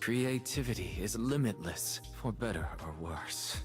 Creativity is limitless, for better or worse.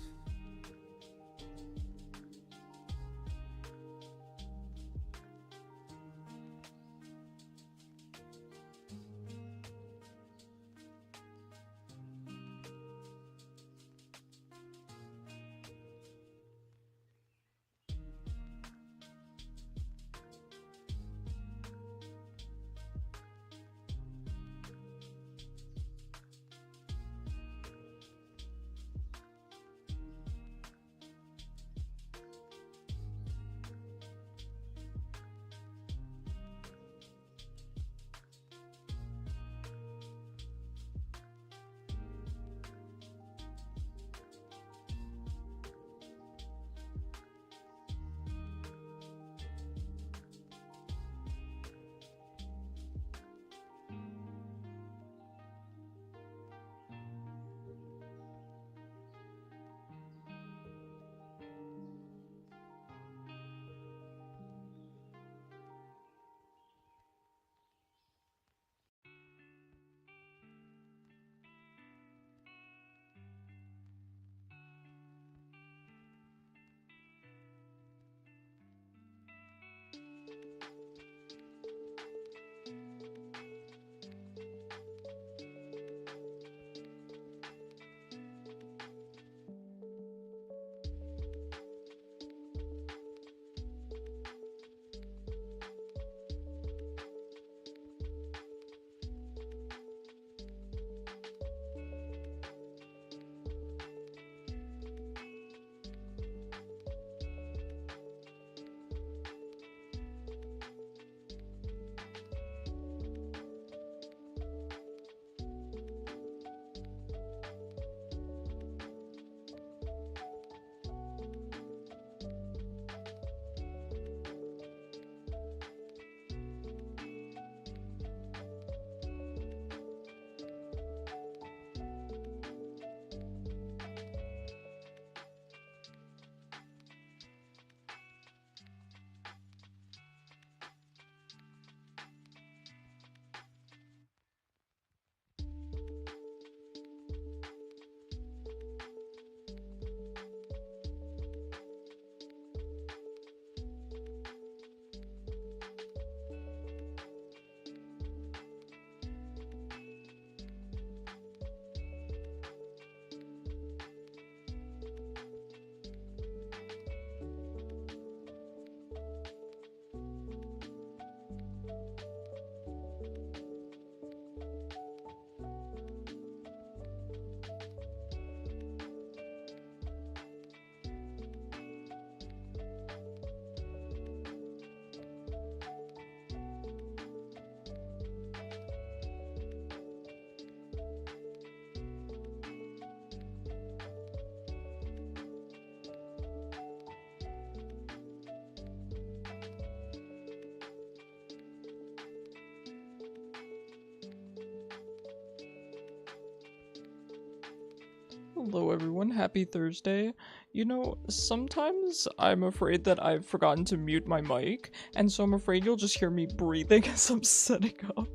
Hello everyone, happy Thursday. You know, sometimes I'm afraid that I've forgotten to mute my mic, and so I'm afraid you'll just hear me breathing as I'm setting up.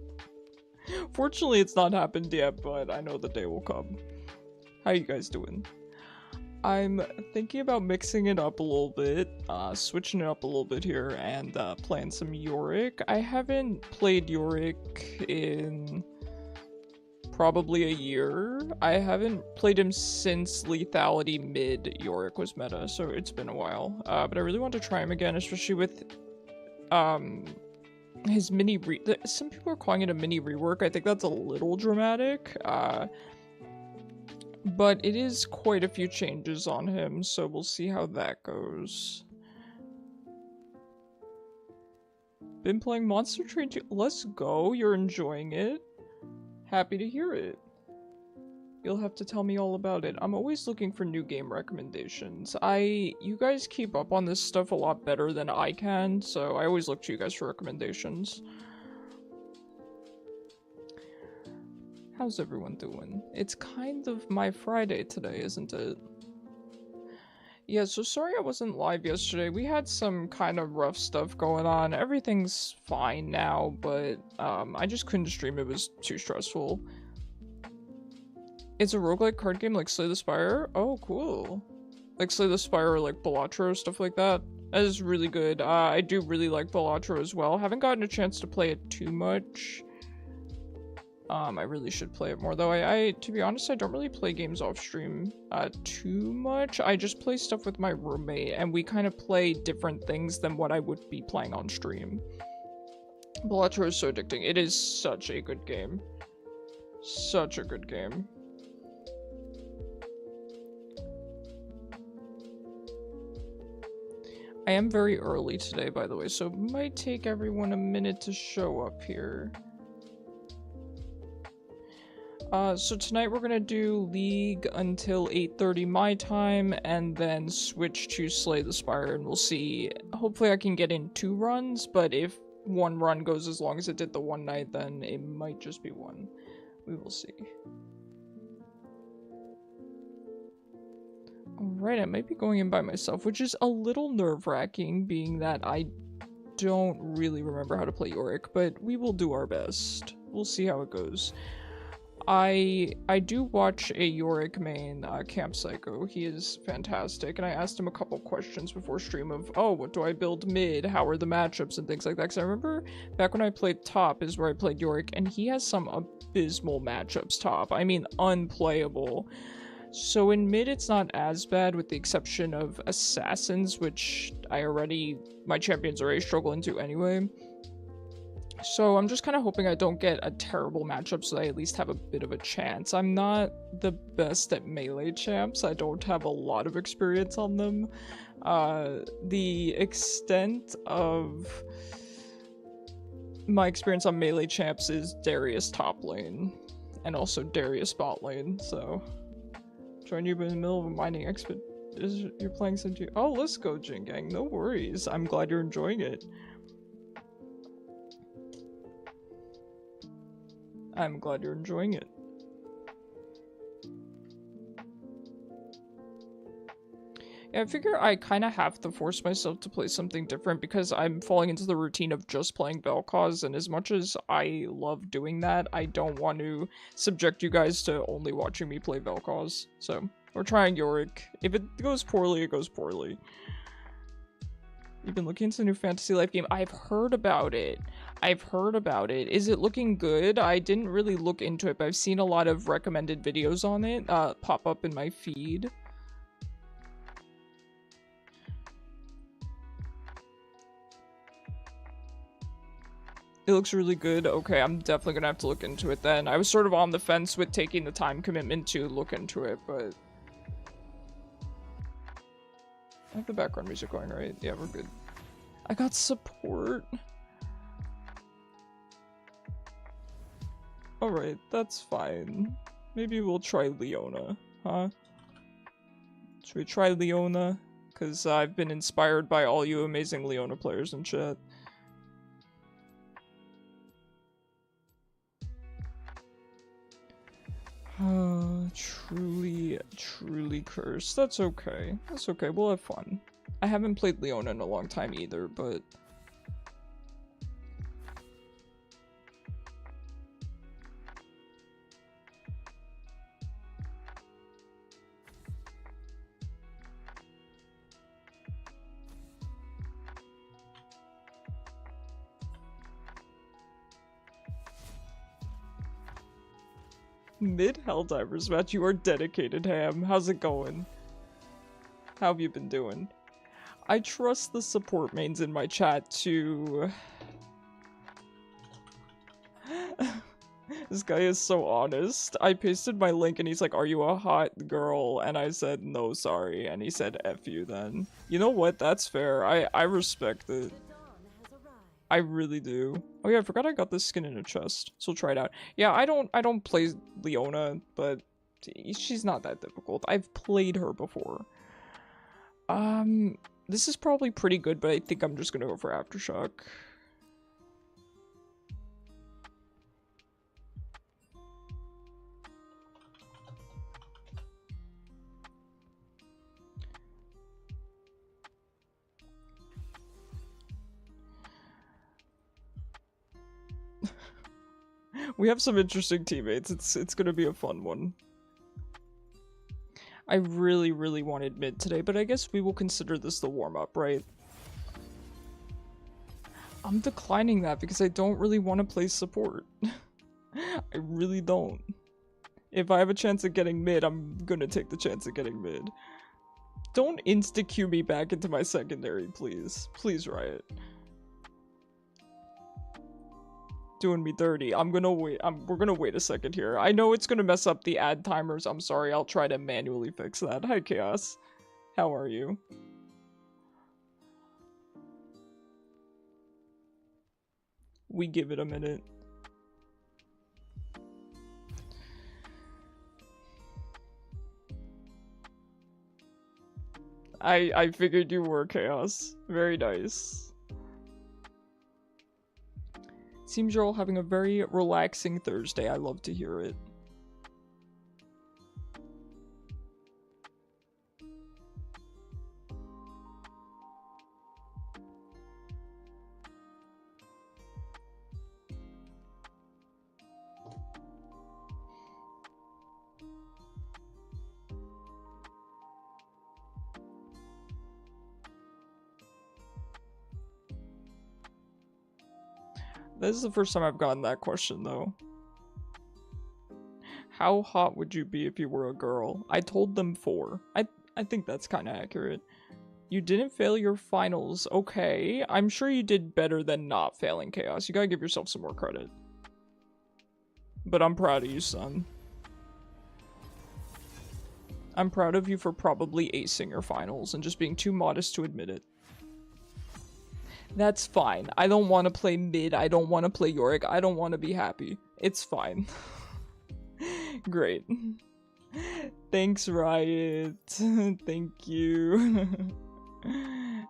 Fortunately, it's not happened yet, but I know the day will come. How you guys doing? I'm thinking about mixing it up a little bit, switching it up a little bit here, and playing some Yorick. I haven't played Yorick in probably a year. I haven't played him since Lethality mid Yorick was meta, so it's been a while. But I really want to try him again, especially with his mini some people are calling it a mini rework. I think that's a little dramatic. But it is quite a few changes on him, so we'll see how that goes. Been playing Monster Train 2. Let's go, you're enjoying it. Happy to hear it. You'll have to tell me all about it. I'm always looking for new game recommendations. You guys keep up on this stuff a lot better than I can, so I always look to you guys for recommendations. How's everyone doing? It's kind of my Friday today, isn't it? Yeah, so sorry I wasn't live yesterday. We had some kind of rough stuff going on. Everything's fine now, but I just couldn't stream. It was too stressful. It's a roguelike card game like Slay the Spire? Oh, cool. Like Slay the Spire or like Balatro, stuff like that. That is really good. I do really like Balatro as well. Haven't gotten a chance to play it too much. I really should play it more though. I to be honest, I don't really play games off stream too much. I just play stuff with my roommate and we kind of play different things than what I would be playing on stream. Balatro is so addicting. It is such a good game. Such a good game. I am very early today, by the way, so it might take everyone a minute to show up here. So tonight we're gonna do League until 8:30 my time, and then switch to Slay the Spire, and we'll see. Hopefully I can get in 2 runs, but if one run goes as long as it did the one night, then it might just be 1. We will see. Alright, I might be going in by myself, which is a little nerve-wracking, being that I don't really remember how to play Yorick, but we will do our best. We'll see how it goes. I do watch a Yorick main, Camp Psycho. He is fantastic, and I asked him a couple questions before stream of, oh, what do I build mid? How are the matchups and things like that? Because I remember back when I played top is where I played Yorick, and he has some abysmal matchups top. I mean, unplayable. So in mid, it's not as bad, with the exception of assassins, which my champions already struggle into anyway. So I'm just kind of hoping I don't get a terrible matchup so that I at least have a bit of a chance. I'm not the best at melee champs. I don't have a lot of experience on them. The extent of my experience on melee champs is Darius top lane, and also Darius bot lane, so... Join you in the middle of a mining expert. You're playing some... Oh, let's go, Jin Gang. No worries. I'm glad you're enjoying it. I'm glad you're enjoying it. Yeah, I figure I kind of have to force myself to play something different because I'm falling into the routine of just playing Vel'Koz, and as much as I love doing that, I don't want to subject you guys to only watching me play Vel'Koz. So, we're trying Yorick. If it goes poorly, it goes poorly. You've been looking into the new Fantasy Life game. I've heard about it. Is it looking good? I didn't really look into it, but I've seen a lot of recommended videos on it pop up in my feed. It looks really good. Okay, I'm definitely gonna have to look into it then. I was sort of on the fence with taking the time commitment to look into it, but... I have the background music going, right? Yeah, we're good. I got support. Alright, that's fine. Maybe we'll try Leona, huh? Should we try Leona? Because I've been inspired by all you amazing Leona players in chat. Truly cursed. That's okay. That's okay, we'll have fun. I haven't played Leona in a long time either, but... Mid Helldivers match, you are dedicated, Ham. How's it going? How have you been doing? I trust the support mains in my chat to... This guy is so honest. I pasted my link and he's like, are you a hot girl? And I said, no, sorry. And he said, F you then. You know what? That's fair. I respect it. I really do. Oh yeah, I forgot I got this skin in a chest, so we'll try it out. Yeah, I don't play Leona, but she's not that difficult. I've played her before. This is probably pretty good, but I think I'm just gonna go for Aftershock. We have some interesting teammates. It's gonna be a fun one. I really, really wanted mid today, but I guess we will consider this the warm-up, right? I'm declining that because I don't really want to play support. I really don't. If I have a chance of getting mid, I'm gonna take the chance of getting mid. Don't insta-queue me back into my secondary, please. Please, Riot. Doing me dirty. I'm gonna wait. We're gonna wait a second here. I know it's gonna mess up the ad timers. I'm sorry. I'll try to manually fix that. Hi, Chaos. How are you? We give it a minute. I figured you were, Chaos. Very nice. Seems you're all having a very relaxing Thursday. I love to hear it. This is the first time I've gotten that question, though. How hot would you be if you were a girl? I told them 4. I think that's kind of accurate. You didn't fail your finals. Okay, I'm sure you did better than not failing, Chaos. You gotta give yourself some more credit. But I'm proud of you, son. I'm proud of you for probably acing your finals and just being too modest to admit it. That's fine. I don't want to play mid. I don't want to play Yorick. I don't want to be happy. It's fine. Great. Thanks, Riot. Thank you.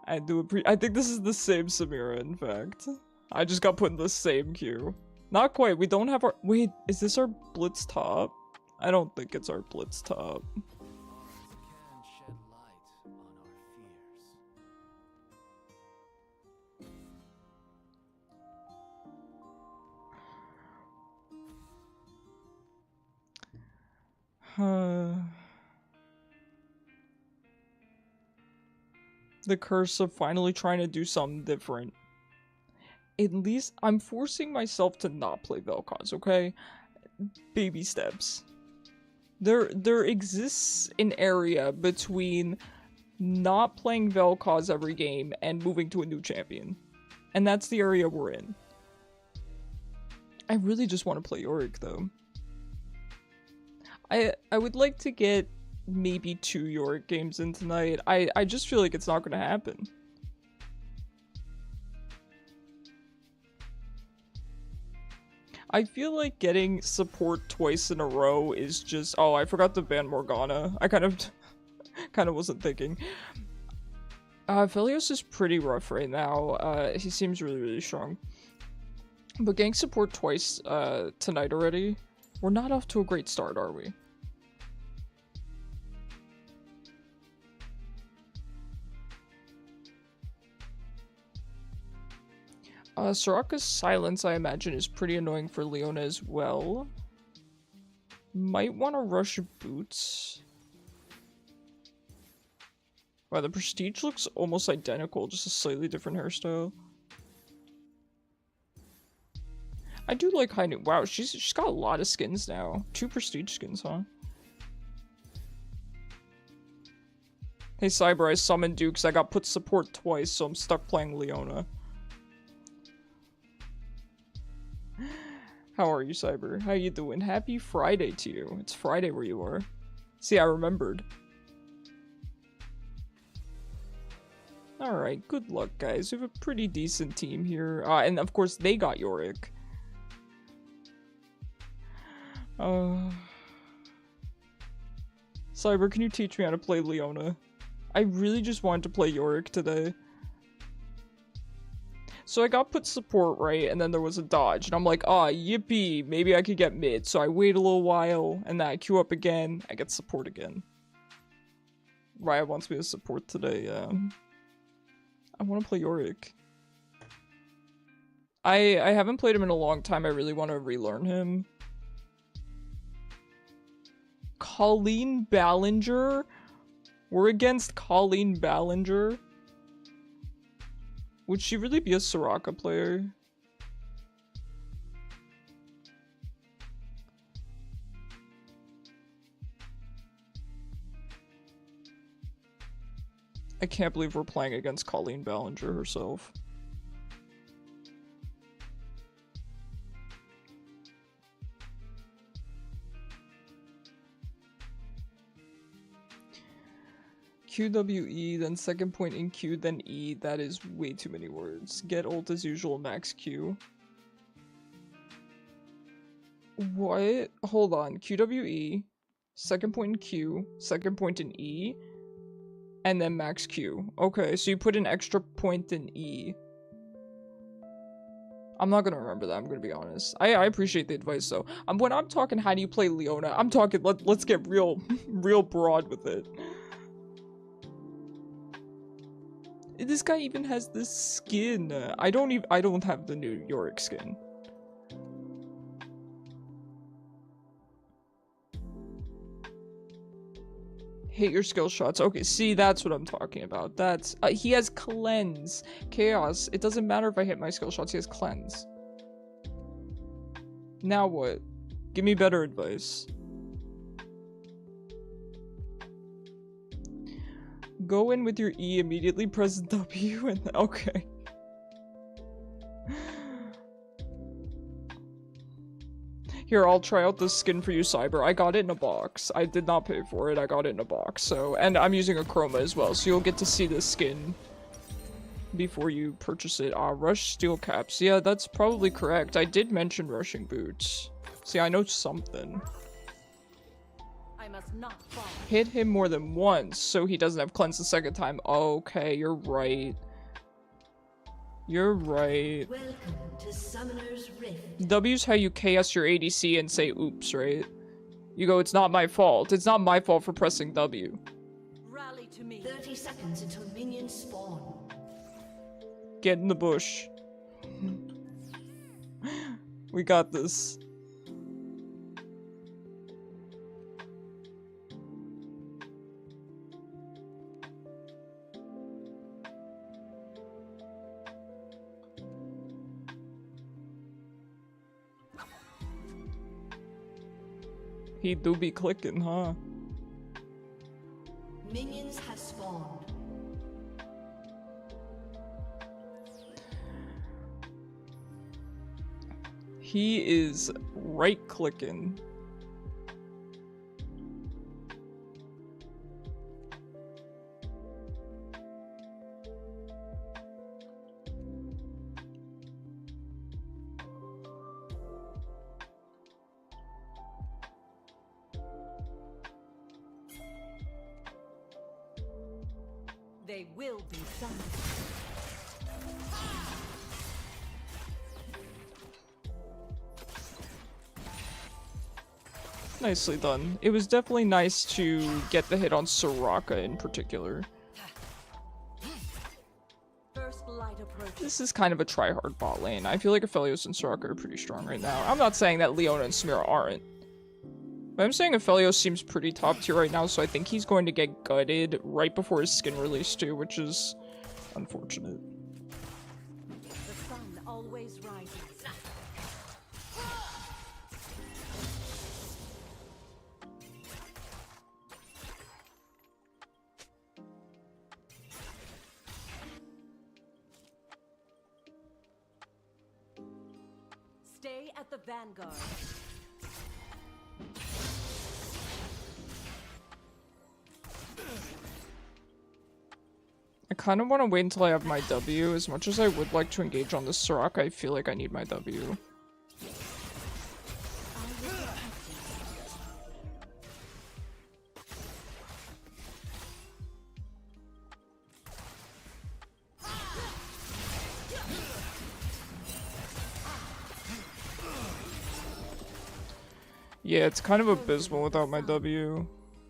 I think this is the same Samira, in fact. I just got put in the same queue. Not quite. We don't have our... Wait, is this our Blitz top? I don't think it's our Blitz top. The curse of finally trying to do something different. At least I'm forcing myself to not play Vel'Koz, okay? Baby steps. There exists an area between not playing Vel'Koz every game and moving to a new champion. And that's the area we're in. I really just want to play Yorick, though. I would like to get maybe 2 Yorick games in tonight. I just feel like it's not going to happen. I feel like getting support twice in a row is just... Oh, I forgot to ban Morgana. I kind of wasn't thinking. Vel'Koz is pretty rough right now. He seems really, really strong. But getting support twice tonight already... We're not off to a great start, are we? Soraka's silence, I imagine, is pretty annoying for Leona as well. Might want to rush boots. Wow, the Prestige looks almost identical, just a slightly different hairstyle. I do like high new. Wow, she's got a lot of skins now. 2 Prestige skins, huh? Hey Cyber, I summoned Dukes. I got put support twice, so I'm stuck playing Leona. How are you, Cyber? How you doing? Happy Friday to you. It's Friday where you are. See, I remembered. Alright, good luck, guys. We have a pretty decent team here. And of course, they got Yorick. Cyber, can you teach me how to play Leona? I really just wanted to play Yorick today. So I got put support, right? And then there was a dodge. And I'm like, yippee, maybe I could get mid. So I wait a little while, and then I queue up again. I get support again. Riot wants me to support today, yeah. I want to play Yorick. I haven't played him in a long time. I really want to relearn him. Colleen Ballinger? We're against Colleen Ballinger? Would she really be a Soraka player? I can't believe we're playing against Colleen Ballinger herself. QWE, then second point in Q, then E. That is way too many words. Get ult as usual, max Q. What? Hold on. QWE, second point in Q, second point in E, and then max Q. Okay, so you put an extra point in E. I'm not gonna remember that, I'm gonna be honest. I appreciate the advice though. When I'm talking how do you play Leona, I'm talking let's get real real broad with it. This guy even has this skin. I don't have the new Yorick skin. Hit your skill shots. Okay, see, that's what I'm talking about. That's he has cleanse. Chaos. It doesn't matter if I hit my skill shots, he has cleanse. Now what? Give me better advice. Go in with your E, immediately press W, and okay. Here, I'll try out this skin for you, Cyber. I got it in a box. I did not pay for it, I got it in a box, so... And I'm using a chroma as well, so you'll get to see this skin before you purchase it. Rush steel caps. Yeah, that's probably correct. I did mention rushing boots. See, I know something. I must not fall. Hit him more than once, so he doesn't have cleanse the second time. Okay, you're right. You're right. Welcome to Summoner's Rift. W's how you chaos your ADC and say oops, right? You go, it's not my fault. It's not my fault for pressing W. Rally to me. 30 seconds until minions spawn. Get in the bush. We got this. He do be clicking, huh? Minions have spawned. He is right-clicking. They will be summoned. Nicely done. It was definitely nice to get the hit on Soraka in particular. First light approach. This is kind of a try-hard bot lane. I feel like Aphelios and Soraka are pretty strong right now. I'm not saying that Leona and Samira aren't. But I'm saying Aphelios seems pretty top tier right now, so I think he's going to get gutted right before his skin release too, which is unfortunate. The sun always rises. Stay at the vanguard. I kind of want to wait until I have my W. As much as I would like to engage on this Soraka, I feel like I need my W. Yeah, it's kind of abysmal without my W.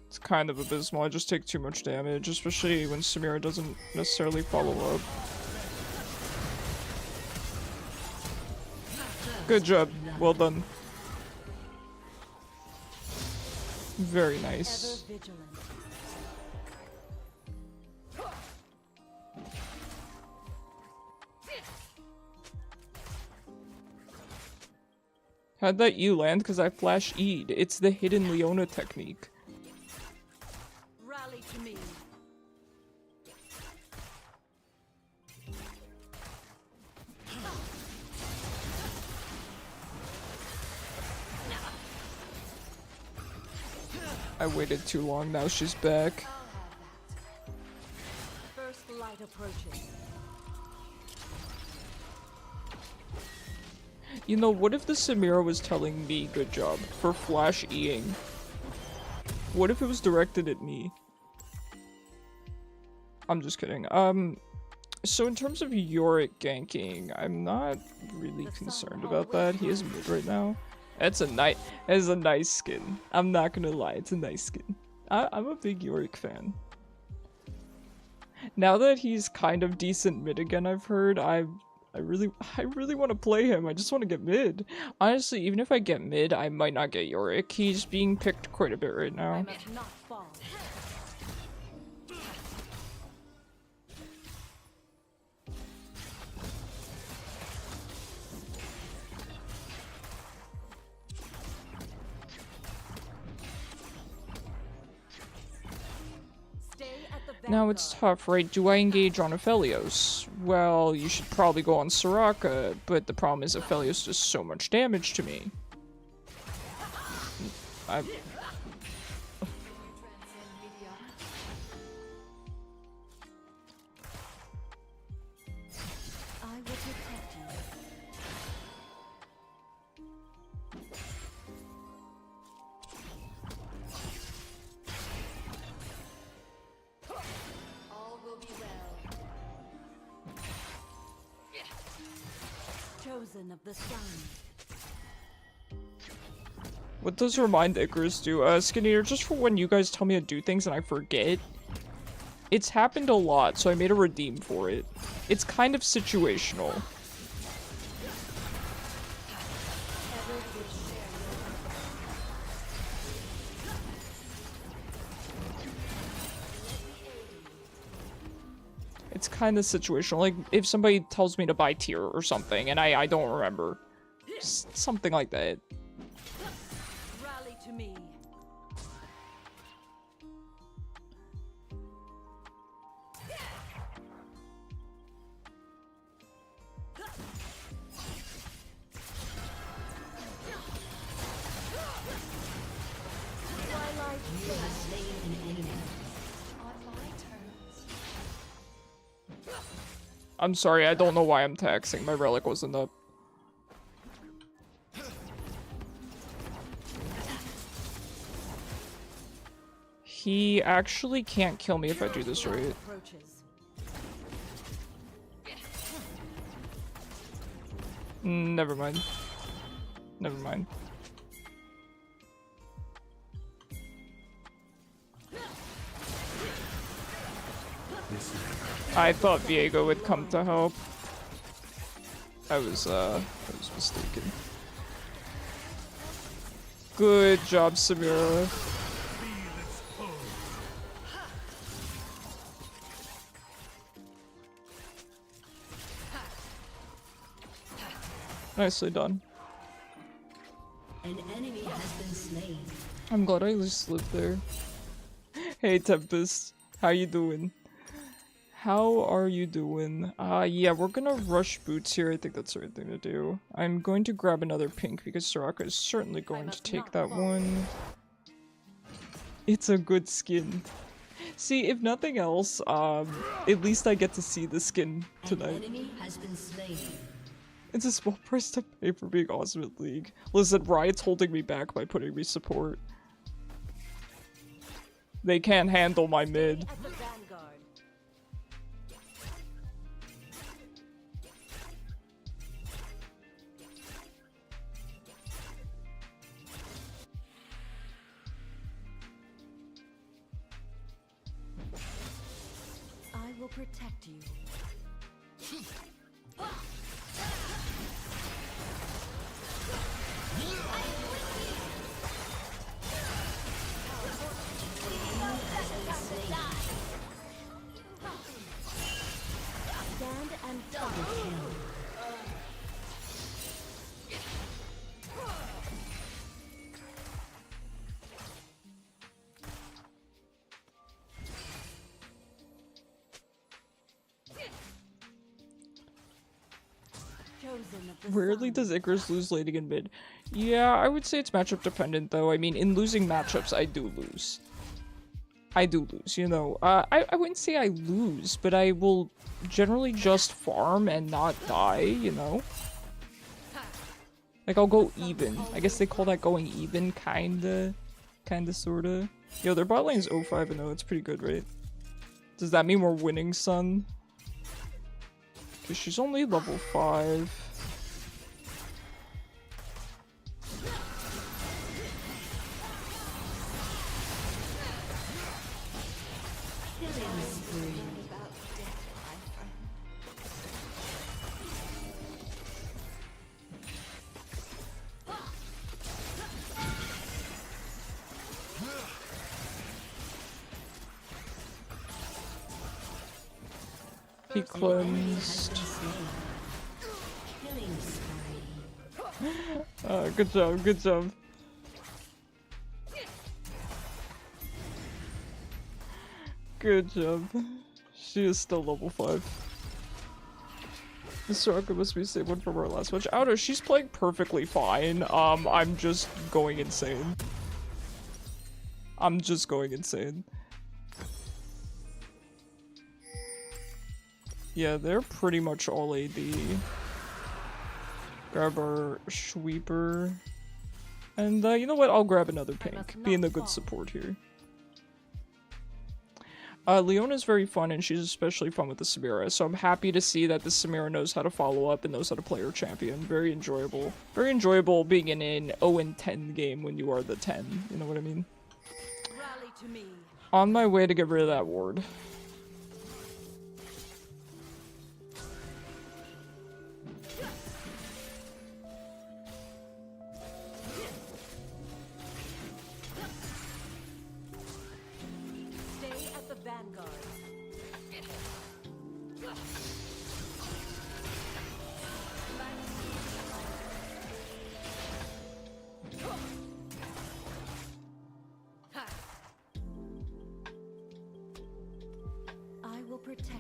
It's kind of abysmal. I just take too much damage, especially when Samira doesn't necessarily follow up. Good job. Well done. Very nice. Ever vigilant. How'd that E land? Because I flash E'd. It's the hidden Leona technique. Rally to me. I waited too long, now she's back. First light approaches. You know, what if the Samira was telling me good job for flash E-ing? What if it was directed at me? I'm just kidding. So in terms of Yorick ganking, I'm not really concerned about that. He is mid right now. That's a nice skin. I'm not gonna lie, it's a nice skin. I'm a big Yorick fan. Now that he's kind of decent mid again, I've heard, I really want to play him. I just want to get mid. Honestly, even if I get mid, I might not get Yorick. He's being picked quite a bit right I now. must not fall. Stay at the Now it's vanguard. tough, right? Do I engage on Aphelios? Well, you should probably go on Soraka, but the problem is Aphelios does so much damage to me. I will protect you. All will be well. Chosen of the sun. What does Remind Icarus do? Skin Eater, just for when you guys tell me to do things and I forget. It's happened a lot, so I made a redeem for it. It's kind of situational. It's kind of situational. Like, if somebody tells me to buy tier or something and I don't remember. Something like that. Rally to me. Twilight I'm sorry, I don't know why I'm taxing. My relic wasn't up. He actually can't kill me if I do this right. approaches. Never mind. Never mind. I thought Viego would come to help. I was mistaken. Good job, Samira. Nicely done. An enemy has been slain. I'm glad I just lived there. Hey Tempest, how you doing? How are you doing? Yeah, we're gonna rush boots here. I think that's the right thing to do. I'm going to grab another pink because Soraka is certainly going to take that one. It's a good skin. See, if nothing else, at least I get to see the skin tonight. Enemy has been slain. It's a small price to pay for being awesome at League. Listen, Riot's holding me back by putting me support. They can't handle my mid. At the vanguard. I will protect you. And double kill. Rarely does Icarus lose laning in mid. Yeah, I would say it's matchup dependent though. I mean, in losing matchups, I do lose. You know. I wouldn't say I lose, but I will generally just farm and not die, you know? Like, I'll go even. I guess they call that going even, kinda, sorta. Yo, their bot lane is 0-5 and 0. It's pretty good, right? Does that mean we're winning, son? Because she's only level 5. He cleansed. Good job, good job. Good job. She is still level 5. Soraka must be saved one from our last match. Auto, she's playing perfectly fine. I'm just going insane. Yeah, they're pretty much all AD. Grab our sweeper. And you know what? I'll grab another pink. Being the good support here. Leona's very fun, and she's especially fun with the Spire, so I'm happy to see that the Spire knows how to follow up and knows how to play her champion. Very enjoyable. Very enjoyable being in an 0-10 game when you are the 10. You know what I mean? Rally to me. On my way to get rid of that ward.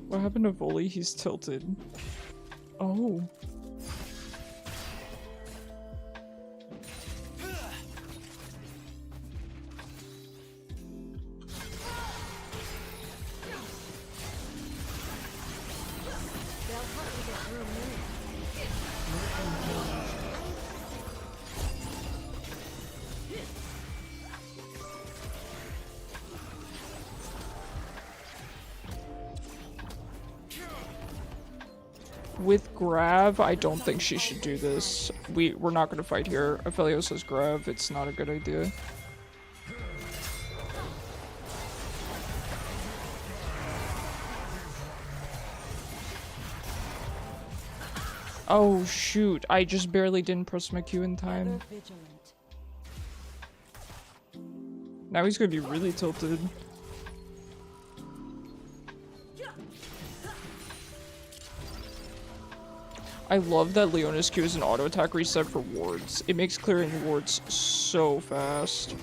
What happened to Volley? He's tilted. Oh. With Grav, I don't think she should do this. We're not gonna fight here. Aphelios says Grav, it's not a good idea. Oh shoot, I just barely didn't press my Q in time. Now he's gonna be really tilted. I love that Leona's Q is an auto attack reset for wards. It makes clearing wards so fast.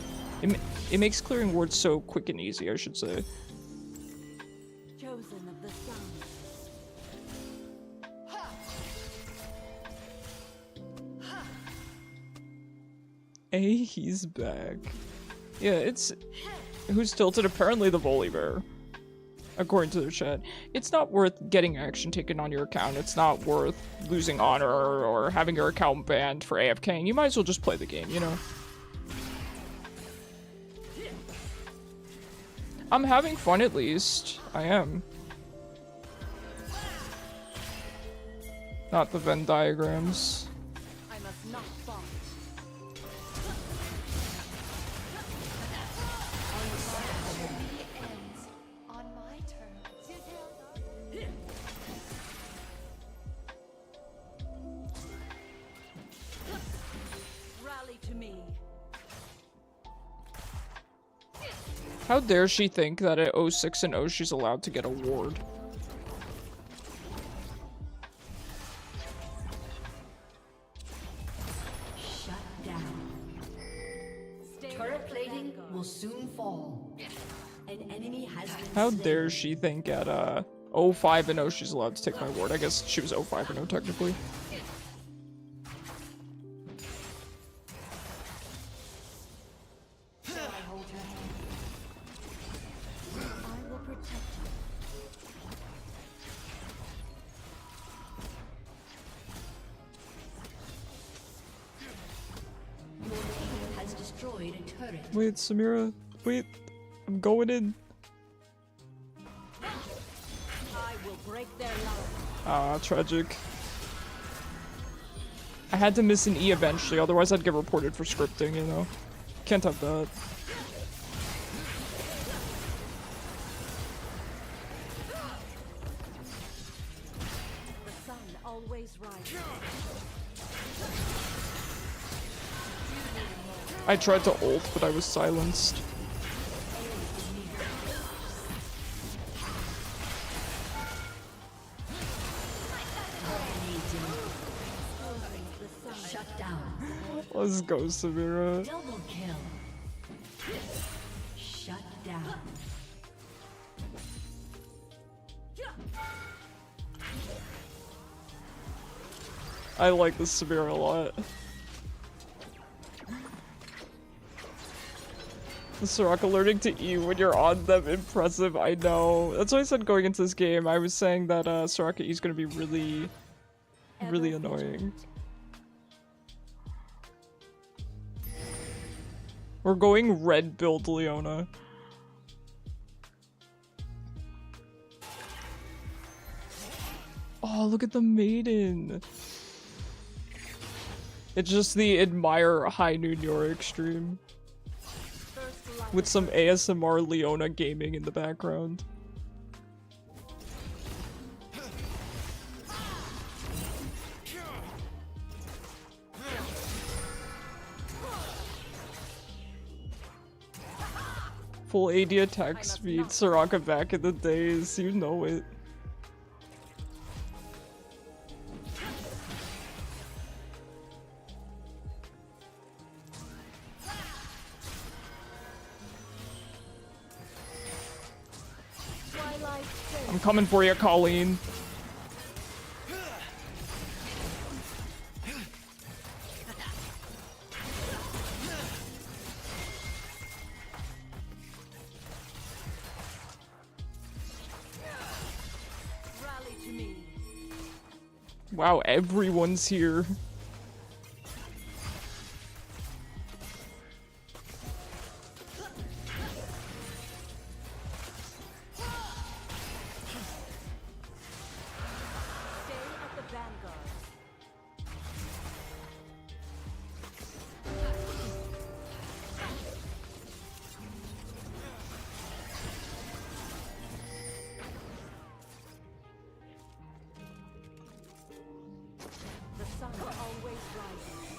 It makes clearing wards so quick and easy, I should say. Chosen of the sun. Hey, he's back. Yeah, it's... Who's tilted? Apparently the Volley Bear. According to the chat. It's not worth getting action taken on your account. It's not worth losing honor or having your account banned for AFKing. You might as well just play the game, you know? I'm having fun at least. I am. Not the Venn diagrams. I must not fall. How dare she think that at 06 and 0 she's allowed to get a ward? will soon fall. An enemy has been How slain. dare she think at 05 and 0 she's allowed to take my ward. I guess she was 05 and 0 technically. Wait, Samira. Wait. I'm going in. I will break their line. Ah, tragic. I had to miss an E eventually, otherwise I'd get reported for scripting, you know? Can't have that. The sun always rises. I tried to ult, but I was silenced. Shut down. Let's go, Samira. Double kill. Shut down. I like this Samira a lot. Soraka learning to E when you're on them, impressive, I know. That's why I said going into this game, I was saying that Soraka E is gonna be really annoying. We're going red build Leona. Oh, look at the maiden. It's just the admire high noon Yorick stream. With some ASMR Leona gaming in the background. Full AD attack speed, Soraka back in the days, you know it. I'm coming for you, Colleen. Rally to me. Wow, everyone's here.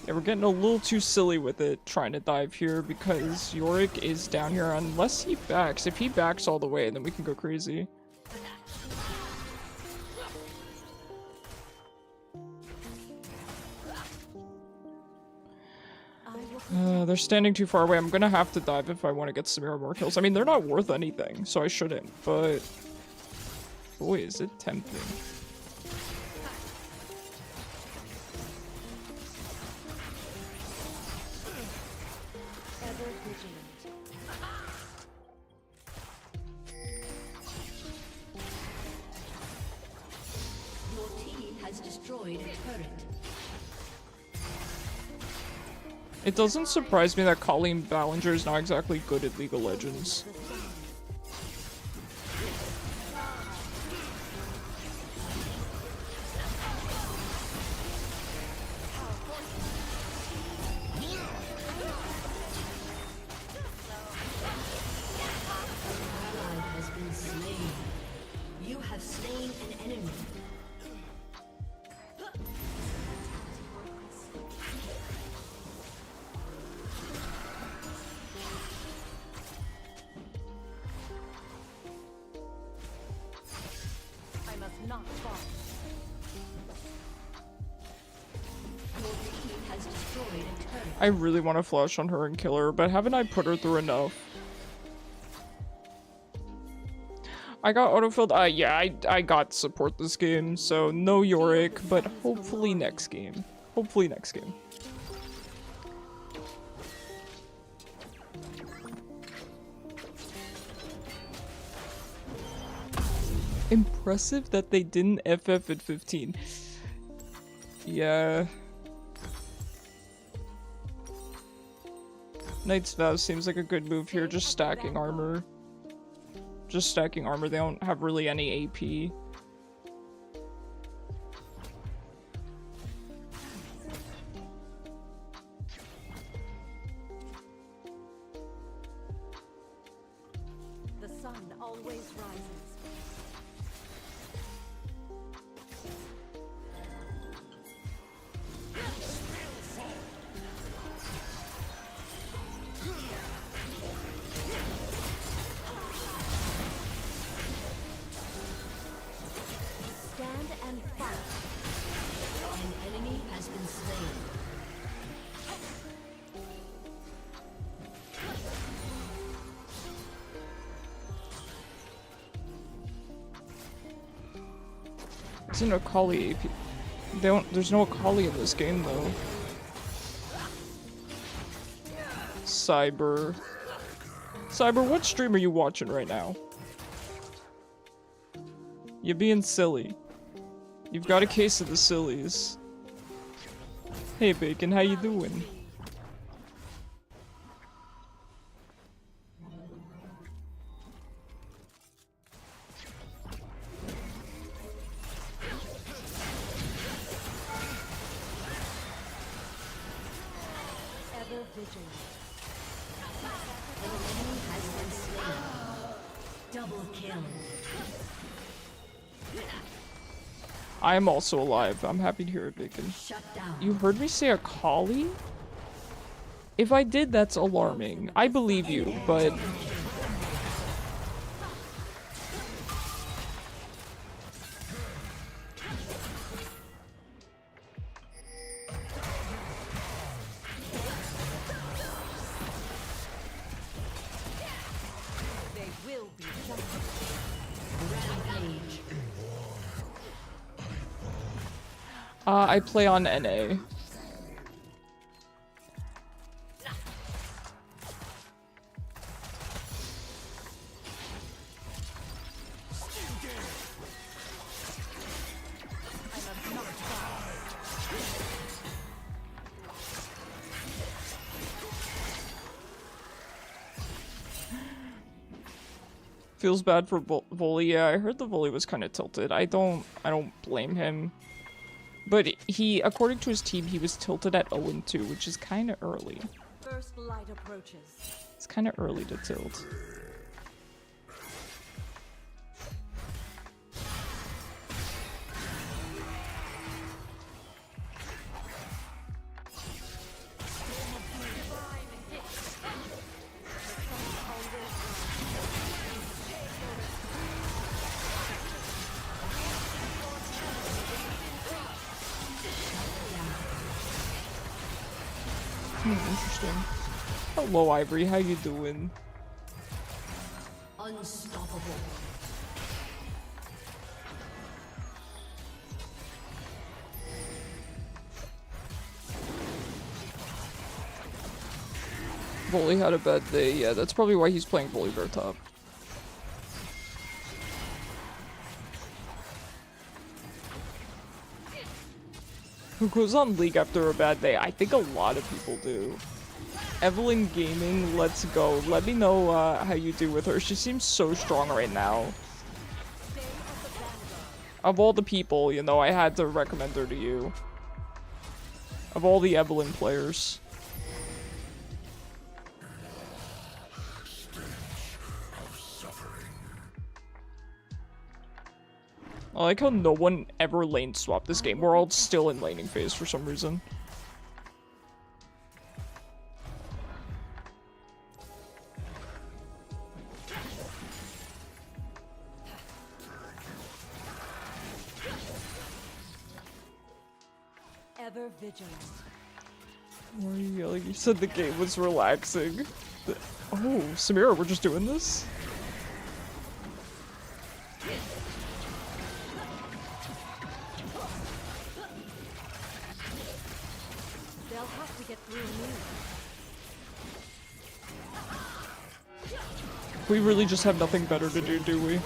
Yeah, we're getting a little too silly with it, trying to dive here, because Yorick is down here unless he backs. If he backs all the way, then we can go crazy. They're standing too far away. I'm gonna have to dive if I want to get Samira more kills. I mean, they're not worth anything, so I shouldn't, but... boy, is it tempting. Your team has destroyed a turret. It doesn't surprise me that Colleen Ballinger is not exactly good at League of Legends. I really want to flash on her and kill her, but haven't I put her through enough? I got autofilled. Yeah, I got support this game, so no Yorick, but hopefully next game. Hopefully next game. Impressive that they didn't FF at 15. Yeah. Knight's Vow seems like a good move here, just stacking armor. Just stacking armor, they don't have really any AP. The sun always rises. Stand and fight. An enemy has been slain. Isn't Akali AP? There's no Akali in this game though. Cyber, what stream are you watching right now? You're being silly. You've got a case of the sillies. Hey Bacon, how you doing? Ever vigilant. An enemy has been slain. Double kill. I am also alive. I'm happy to hear it, Bacon. Shut down. You heard me say Akali? If I did, that's alarming. I believe you, but... They will be justice. Rampage. I play on NA. Feels bad for Volley. Yeah, I heard the Volley was kind of tilted. I don't blame him. But he, according to his team, he was tilted at 0-2, which is kind of early. First light approaches. It's kind of early to tilt. Interesting. Hello, Ivory. How you doing? Unstoppable. Volley had a bad day. Yeah, that's probably why he's playing Volley Bear top. Who goes on League after a bad day? I think a lot of people do. Evelyn Gaming, let's go. Let me know how you do with her. She seems so strong right now. Of all the people, you know, I had to recommend her to you. Of all the Evelyn players. I like how no one ever lane swapped this game. We're all still in laning phase for some reason. Ever vigilant. Why are you yelling? You said the game was relaxing. Oh, Samira, we're just doing this? get through me. We really just have nothing better to do we?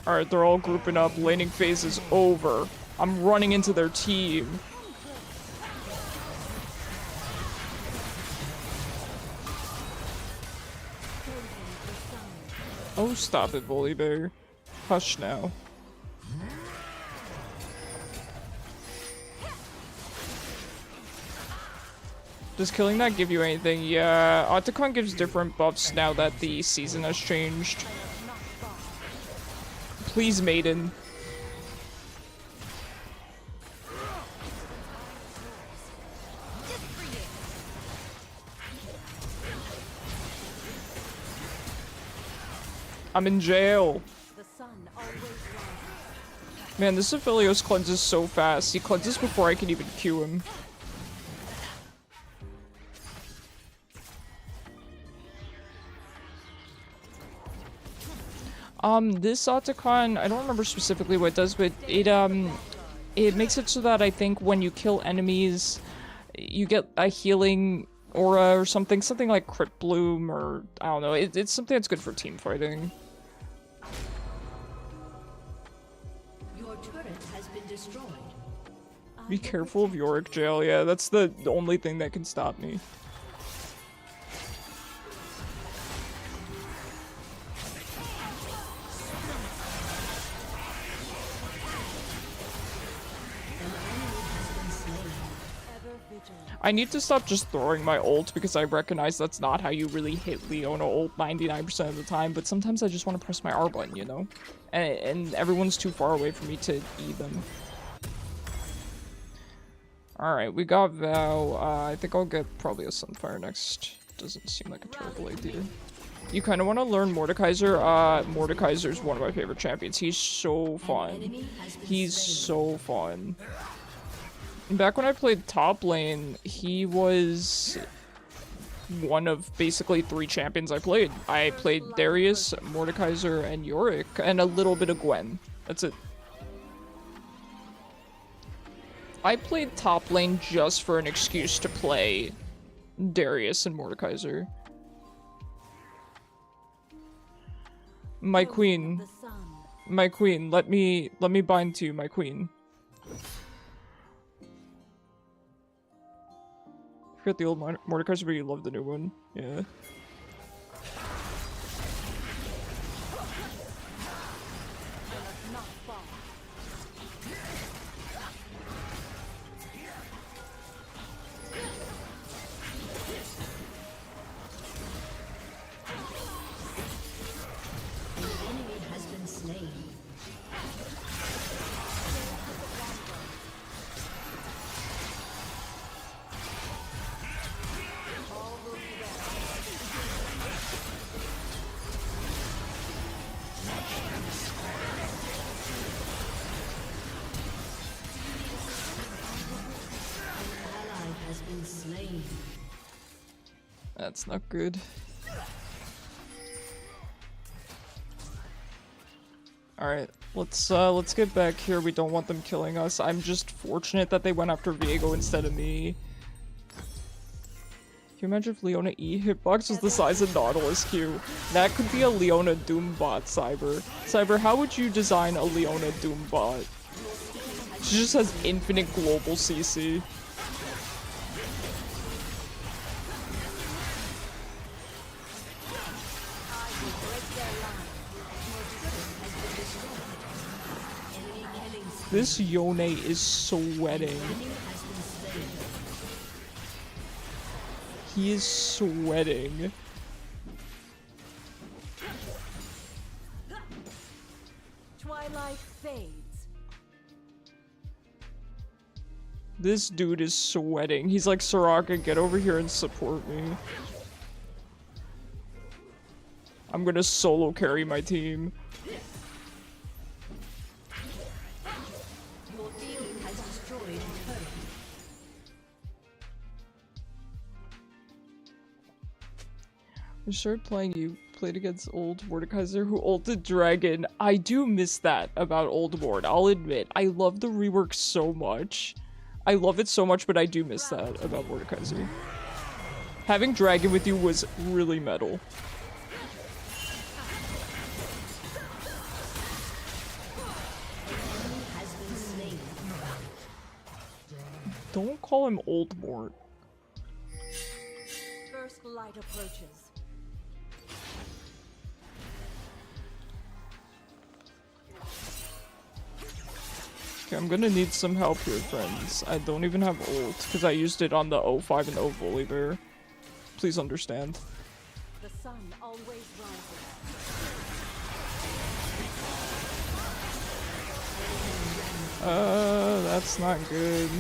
Alright, they're all grouping up. Laning phase is over. I'm running into their team. Oh, stop it, Bully Bear. Hush now. Does killing that give you anything? Yeah, Otacon gives different buffs now that the season has changed. Please, Maiden. I'm in jail. Man, this Vel'Koz cleanses so fast. He cleanses before I can even Q him. This Otacon, I don't remember specifically what it does, but it makes it so that I think when you kill enemies, you get a healing aura or something like Crit Bloom, or I don't know, it's something that's good for team fighting. Your turret has been destroyed. Be careful of Yorick jail, yeah, that's the only thing that can stop me. I need to stop just throwing my ult because I recognize that's not how you really hit Leona ult 99% of the time, but sometimes I just want to press my R button, you know? And everyone's too far away for me to E them. Alright, we got Val. I think I'll get probably a Sunfire next. Doesn't seem like a terrible idea. You kind of want to learn Mordekaiser? Mordekaiser's one of my favorite champions. He's so fun. He's so fun. Back when I played top lane, he was one of basically 3 champions I played. I played Darius, Mordekaiser, and Yorick, and a little bit of Gwen. That's it. I played top lane just for an excuse to play Darius and Mordekaiser. My queen. My queen, let me bind to you, my queen. I forgot the old Mordekaiser, but you love the new one. Yeah. That's not good. Alright, let's get back here. We don't want them killing us. I'm just fortunate that they went after Viego instead of me. Can you imagine if Leona E hitbox was the size of Nautilus Q? That could be a Leona Doombot, Cyber. Cyber, how would you design a Leona Doombot? She just has infinite global CC. This Yone is sweating. He is sweating. Twilight fades. This dude is sweating. He's like, Soraka, get over here and support me. I'm gonna solo carry my team. I started playing, you played against old Mordekaiser who ulted Dragon. I do miss that about old Mord, I'll admit. I love the rework so much. I love it so much, but I do miss that about Mordekaiser. Having Dragon with you was really metal. Don't call him old Mort. First light approaches. Okay, I'm gonna need some help here, friends. I don't even have ult, because I used it on the 05 and 0 Volibear. Please understand. The sun always rises. That's not good.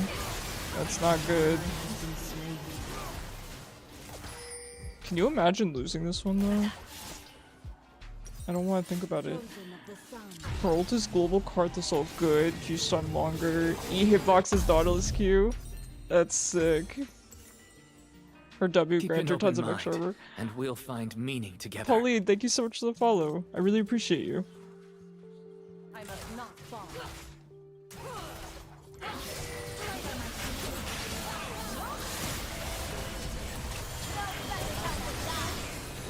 That's not good. Can you imagine losing this one, though? I don't want to think about it. Her ult is global card this all good. Q stun longer. E hitbox is Nautilus Q. That's sick. Her W Keep grants an her tons open of extra mind, armor. and we'll find meaning together. Pauline, thank you so much for the follow. I really appreciate you. I must not fall.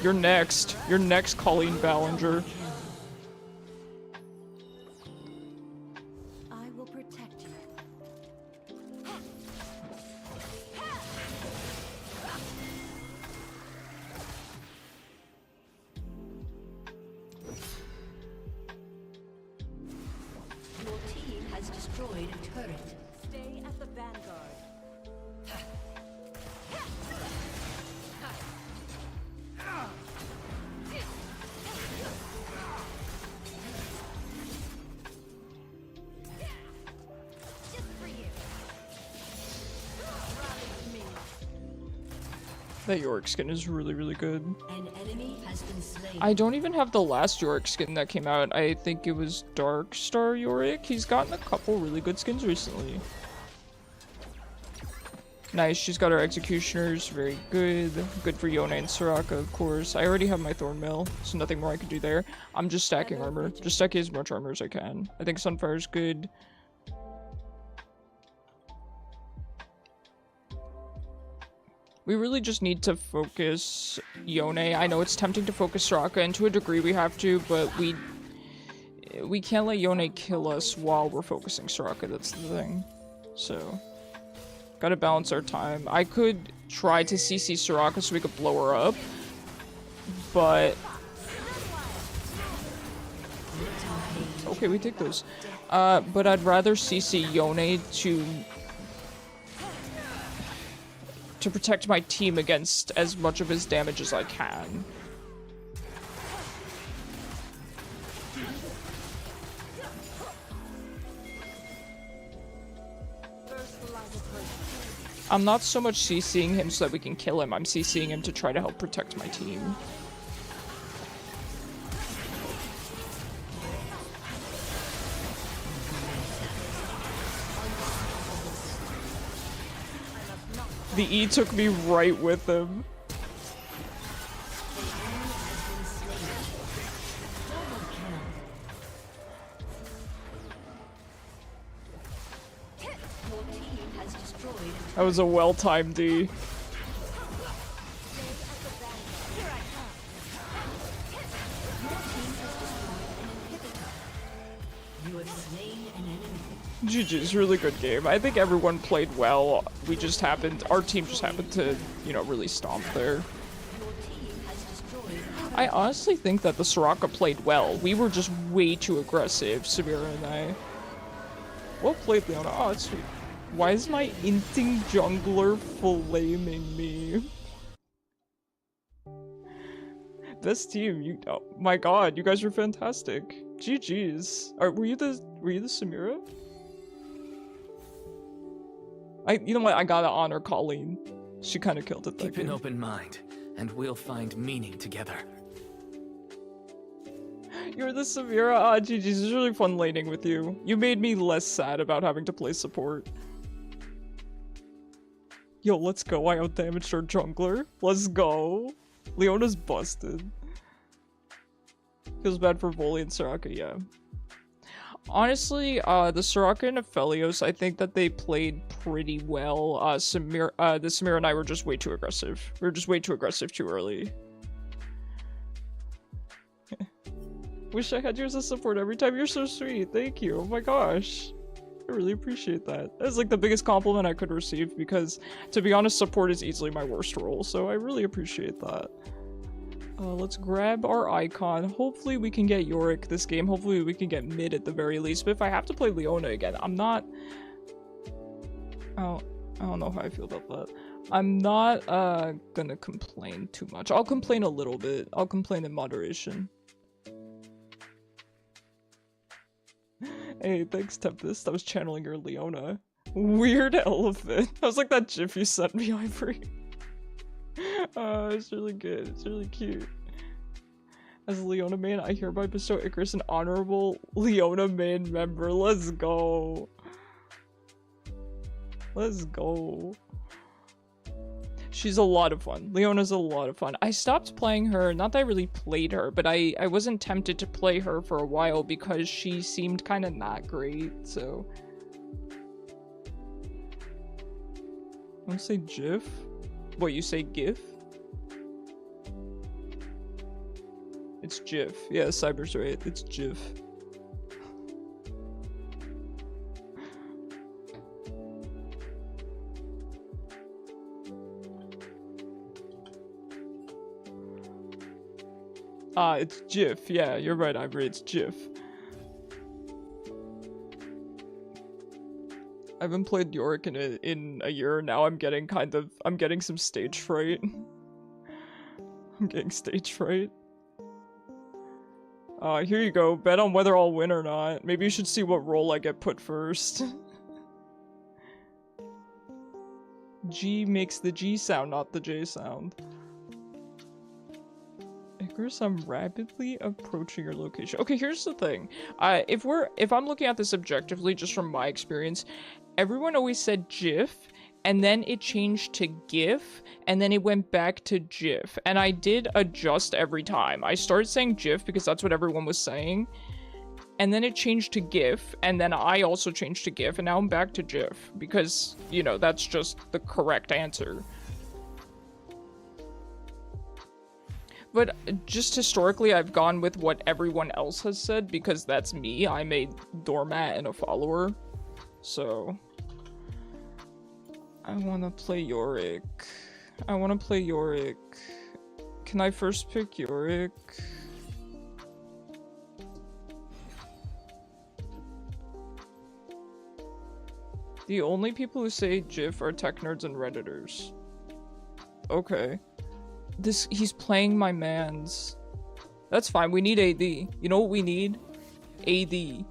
You're next. You're next, Colleen Ballinger. I will protect you. Your team has destroyed a turret. Stay at the vanguard. That Yorick skin is really, really good. An enemy has been slain. I don't even have the last Yorick skin that came out. I think it was Dark Star Yorick. He's gotten a couple really good skins recently. Nice, she's got her Executioners, very good. Good for Yona and Soraka, of course. I already have my Thorn Mill, so nothing more I can do there. I'm just stacking armor. Just stacking as much armor as I can. I think Sunfire's good. We really just need to focus Yone. I know it's tempting to focus Soraka, and to a degree we have to, but we can't let Yone kill us while we're focusing Soraka, that's the thing. So, gotta balance our time. I could try to CC Soraka so we could blow her up, but... Okay, we take those. But I'd rather CC Yone to protect my team against as much of his damage as I can. I'm not so much CCing him so that we can kill him, I'm CCing him to try to help protect my team. The E took me right with him. That was a well-timed D. GG's, really good game. I think everyone played well. We just happened, our team just happened to, you know, really stomp there. I honestly think that the Soraka played well. We were just way too aggressive, Samira and I. Well played, Leona. Oh, it's sweet. Why is my inting jungler flaming me? Best team, you, oh my god, you guys are fantastic. GG's. Were you the Samira? You know what, I gotta honor Colleen. She kinda killed it that Keep an open mind, and we'll find meaning together. You're the Samira. Ah, GG's. It's really fun laning with you. You made me less sad about having to play support. Yo, let's go. I outdamaged our jungler. Let's go. Leona's busted. Feels bad for Voli and Soraka, yeah. Honestly, the Soraka and Vel'Koz, I think that they played pretty well. Samir and I were just way too aggressive. We were just way too aggressive too early. Wish I had you as a support every time. You're so sweet. Thank you. Oh my gosh. I really appreciate that. That's like the biggest compliment I could receive because, to be honest, support is easily my worst role, so I really appreciate that. Let's grab our icon. Hopefully we can get Yorick this game. Hopefully we can get mid at the very least. But if I have to play Leona again, I'm not... Oh, I don't know how I feel about that. I'm not gonna complain too much. I'll complain a little bit. I'll complain in moderation. Hey, thanks Tempest. I was channeling your Leona. Weird elephant. I was like that gif you sent me, Ivory. It's really good. It's really cute. As a Leona main, I hereby bestow Icarus an honorable Leona main member. Let's go. Let's go. She's a lot of fun. Leona's a lot of fun. I stopped playing her, not that I really played her, but I wasn't tempted to play her for a while because she seemed kind of not great, so. I want to say GIF? What, you say GIF? It's GIF. Yeah, Cyber's right. It's GIF. It's GIF. Yeah, you're right, Ivory. It's GIF. I haven't played Yorick in a year now. I'm getting some stage fright. I'm getting stage fright. Here you go. Bet on whether I'll win or not. Maybe you should see what role I get put first. G makes the G sound, not the J sound. Icarus, I'm rapidly approaching your location. Okay, here's the thing. If I'm looking at this objectively, just from my experience, everyone always said GIF, and then it changed to GIF, and then it went back to GIF. And I did adjust every time. I started saying GIF because that's what everyone was saying, and then it changed to GIF, and then I also changed to GIF, and now I'm back to GIF because, you know, that's just the correct answer. But just historically, I've gone with what everyone else has said because that's me. I'm a doormat and a follower. So, I want to play Yorick. Can I first pick Yorick? The only people who say GIF are tech nerds and redditors. Okay. He's playing my mans. That's fine, we need AD. You know what we need? AD.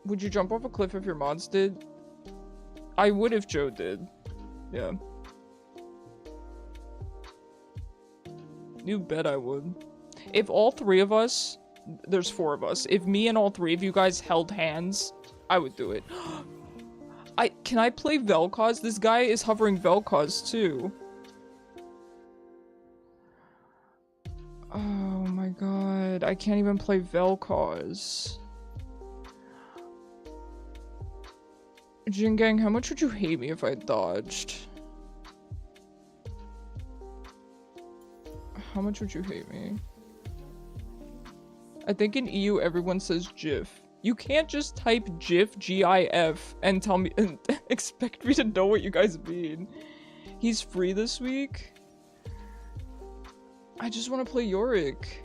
Would you jump off a cliff if your mods did? I would if Joe did. Yeah. You bet I would. If all three of us, there's 4 of us. If me and all 3 of you guys held hands, I would do it. Can I play Vel'Koz? This guy is hovering Vel'Koz too. Oh my god, I can't even play Vel'Koz. Jingang, how much would you hate me if I dodged? How much would you hate me? I think in EU everyone says GIF. You can't just type GIF, G-I-F, and tell me and expect me to know what you guys mean. He's free this week? I just want to play Yorick.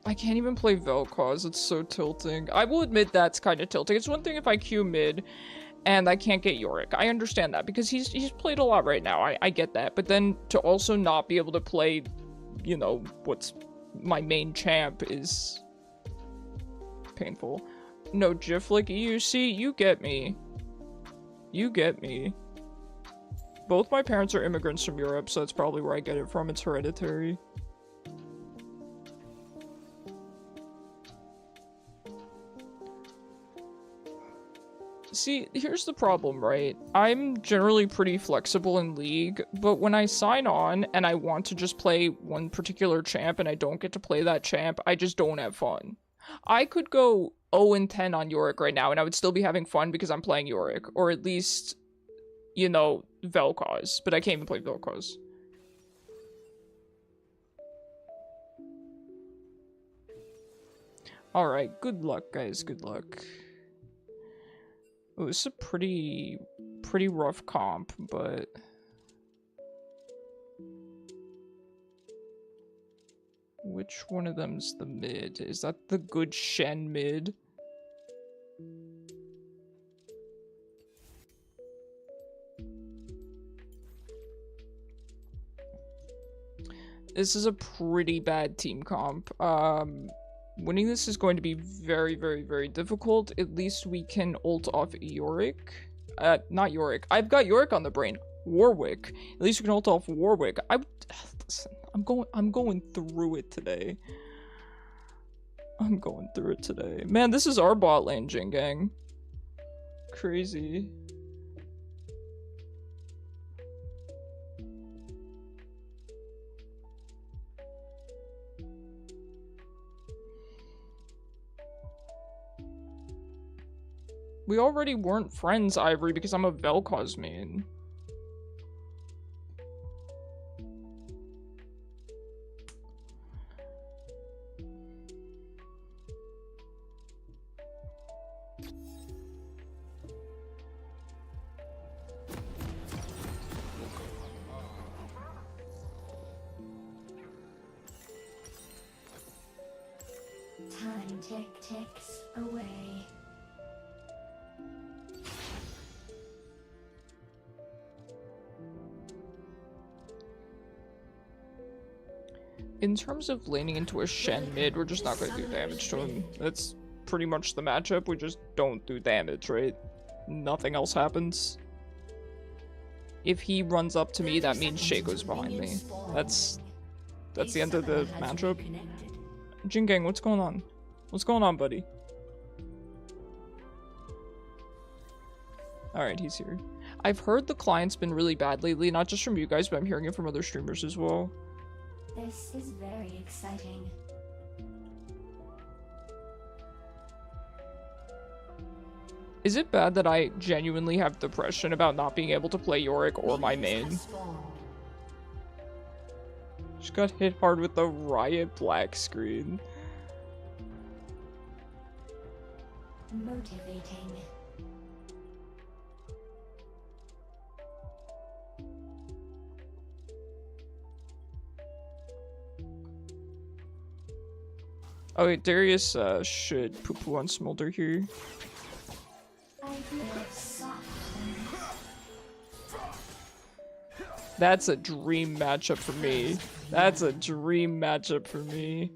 I can't even play Vel'Koz, it's so tilting. I will admit that's kind of tilting. It's one thing if I queue mid and I can't get Yorick. I understand that because he's played a lot right now. I get that. But then to also not be able to play, you know, what's my main champ is painful. No, GIF like EU. See, you get me. You get me. Both my parents are immigrants from Europe, so that's probably where I get it from. It's hereditary. See, here's the problem, right? I'm generally pretty flexible in League, but when I sign on and I want to just play one particular champ and I don't get to play that champ, I just don't have fun. I could go 0-10 on Yorick right now and I would still be having fun because I'm playing Yorick, or at least, you know, Vel'Koz, but I can't even play Vel'Koz. Alright, good luck, guys, good luck. Oh, this is a pretty rough comp, but... Which one of them's the mid? Is that the good Shen mid? This is a pretty bad team comp. Winning this is going to be very, very, very difficult. At least we can ult off Yorick. Not Yorick. I've got Yorick on the brain. Warwick. At least we can ult off Warwick. Listen, I'm going through it today. I'm going through it today. Man, this is our bot lane, Jin gang. Crazy. We already weren't friends, Ivory, because I'm a Vel'Koz main. Time ticks away. In terms of laning into a Shen mid, we're just not going to do damage to him. That's pretty much the matchup. We just don't do damage, right? Nothing else happens. If he runs up to me, that means Shaco's behind me. That's the end of the matchup. Jin gang, what's going on? What's going on, buddy? Alright, he's here. I've heard the client's been really bad lately, not just from you guys, but I'm hearing it from other streamers as well. This is very exciting. Is it bad that I genuinely have depression about not being able to play Yorick or my main? Just got hit hard with the Riot black screen. Motivating. Oh wait, Darius should poo-poo on Smolder here. That's a dream matchup for me. That's a dream matchup for me.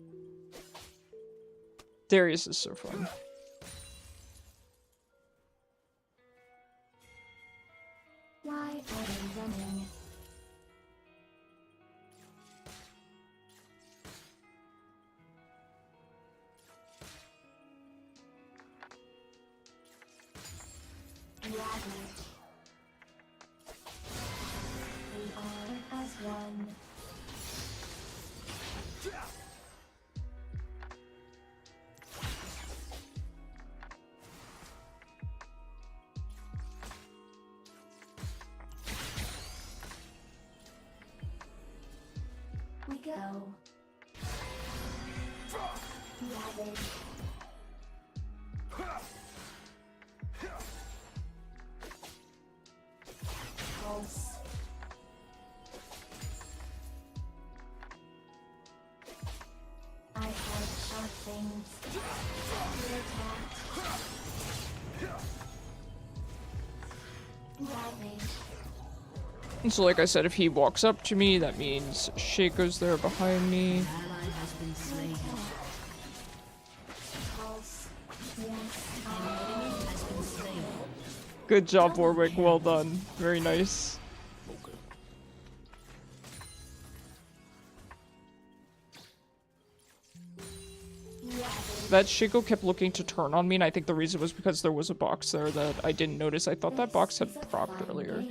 Darius is so fun. Why are they running? We are as one. We go. Ravage. Pulse. I have sharp things. You're attacked. Ravage. And so like I said, if he walks up to me, that means Shaco's there behind me. Good job, Warwick. Well done. Very nice. Ravage. That Shaco kept looking to turn on me, and I think the reason was because there was a box there that I didn't notice. I thought that box had procced earlier.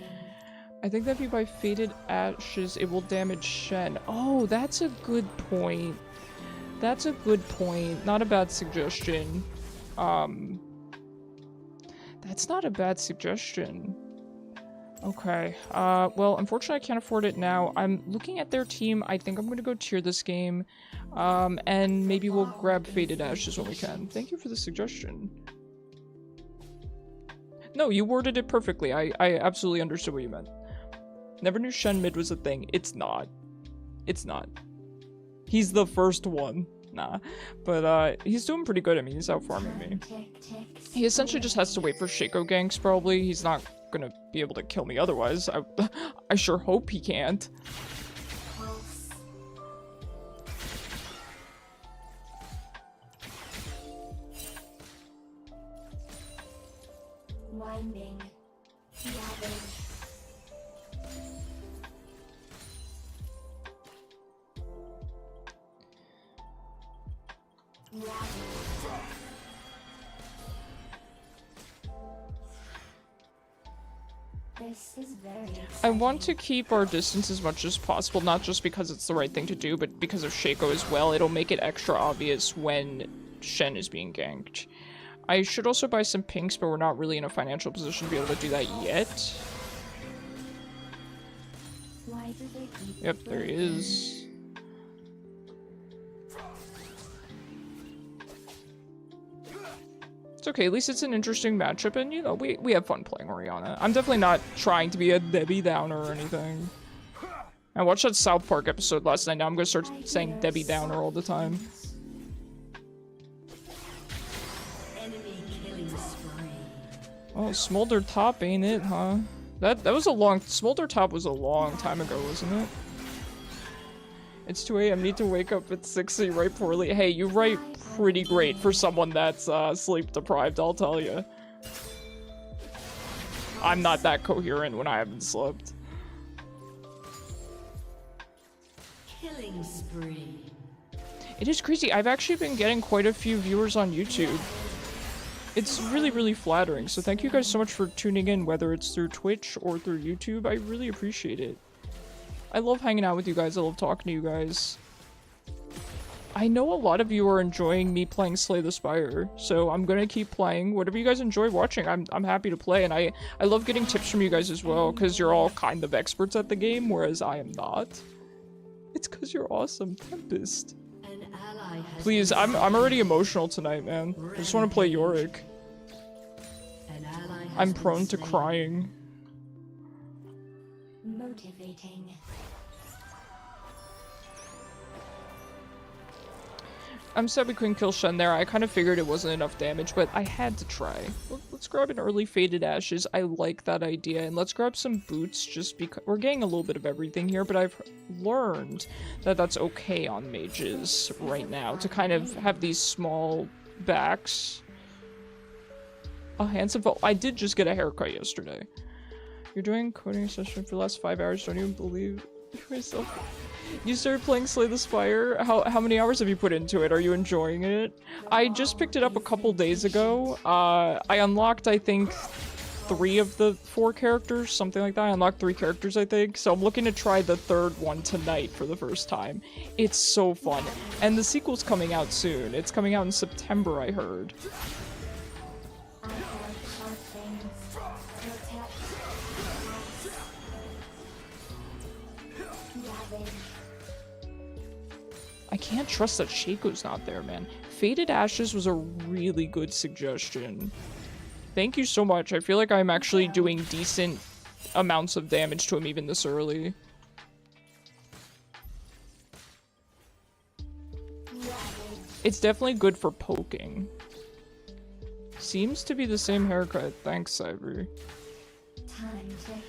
I think that if you buy Faded Ashes, it will damage Shen. Oh, that's a good point. That's a good point. Not a bad suggestion. That's not a bad suggestion. Okay, well, unfortunately I can't afford it now. I'm looking at their team. I think I'm gonna go tier this game, and maybe we'll grab Faded Ashes when we can. Thank you for the suggestion. No, you worded it perfectly. I absolutely understood what you meant. Never knew Shen mid was a thing. It's not. It's not. He's the first one. Nah. But, he's doing pretty good. I mean, he's out farming me. He essentially just has to wait for Shaco ganks, probably. He's not gonna be able to kill me otherwise. I sure hope he can't. Winding. This is very exciting. I want to keep our distance as much as possible, not just because it's the right thing to do, but because of Shaco as well. It'll make it extra obvious when Shen is being ganked. I should also buy some pinks, but we're not really in a financial position to be able to do that yet. Why do they keep Yep, there he is. It's okay, at least it's an interesting matchup, and you know, we have fun playing Orianna. I'm definitely not trying to be a Debbie Downer or anything. I watched that South Park episode last night, now I'm gonna start saying Debbie Downer all the time. enemy killing spree? Oh, Smolder top, ain't it, huh? That was a long... Smolder top was a long time ago, wasn't it? It's 2 AM, need to wake up at 6 so you write poorly. Hey, you write pretty great for someone that's sleep deprived, I'll tell you. I'm not that coherent when I haven't slept. Killing spree. It is crazy, I've actually been getting quite a few viewers on YouTube. It's really, really flattering, so thank you guys so much for tuning in, whether it's through Twitch or through YouTube. I really appreciate it. I love hanging out with you guys, I love talking to you guys. I know a lot of you are enjoying me playing Slay the Spire, so I'm gonna keep playing. Whatever you guys enjoy watching, I'm happy to play, and I love getting tips from you guys as well, because you're all kind of experts at the game, whereas I am not. It's because you're awesome, Tempest. An ally has Please, been I'm already emotional tonight, man. I just want to play Yorick. An ally has I'm been prone to slain. crying. Motivating. I'm sad we couldn't kill Shen there. I kind of figured it wasn't enough damage, but I had to try. Let's grab an early Faded Ashes. I like that idea. And let's grab some boots just because we're getting a little bit of everything here, but I've learned that that's okay on mages right now to kind of have these small backs. A handsome vote. I did just get a haircut yesterday. You're doing coding session for the last 5 hours. Don't even believe myself. You started playing Slay the Spire? How many hours have you put into it? Are you enjoying it? I just picked it up a couple days ago. I unlocked, I think, 3 of the 4 characters, something like that. I unlocked 3 characters, I think. So I'm looking to try the 3rd one tonight for the first time. It's so fun. And the sequel's coming out soon. It's coming out in September, I heard. I have our things. Protect. Ravage. I can't trust that Shaco's not there, man. Faded Ashes was a really good suggestion. Thank you so much. I feel like I'm actually doing decent amounts of damage to him even this early. It's definitely good for poking. Seems to be the same haircut. Thanks, Ivory. Time tick.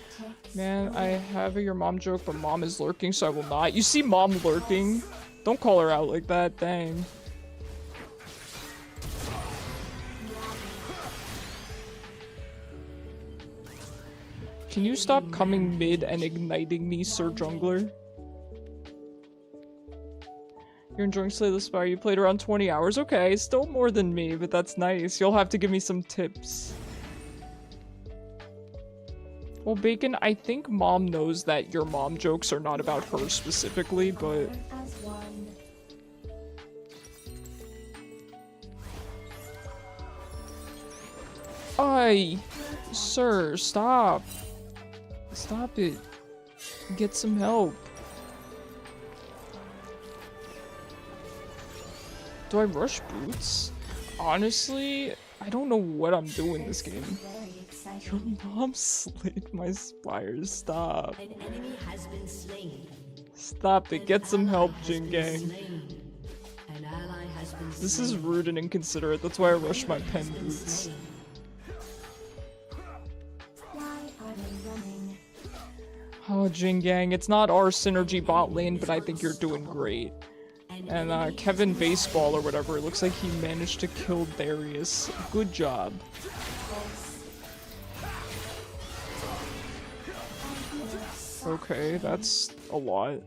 Man, I have your mom joke, but mom is lurking, so I will not. You see mom lurking? Don't call her out like that, dang. Can you stop coming mid and igniting me, Sir Jungler? You're enjoying Slay the Spire. You played around 20 hours. Okay, still more than me, but that's nice. You'll have to give me some tips. Well, Bacon, I think Mom knows that your mom jokes are not about her specifically, but... Aye! Sir, stop! Stop it. Get some help. Do I rush boots? Honestly, I don't know what I'm doing this game. Your mom slayed my spires. Stop. An enemy has been slain. Stop it. Get some help, Jin Gang. An ally has been slain. This is rude and inconsiderate. That's why I rush my pen boots. Oh, Jin Gang, it's not our synergy bot lane, but I think you're doing great. And Kevin Baseball or whatever, it looks like he managed to kill Darius. Good job. Okay, that's a lot.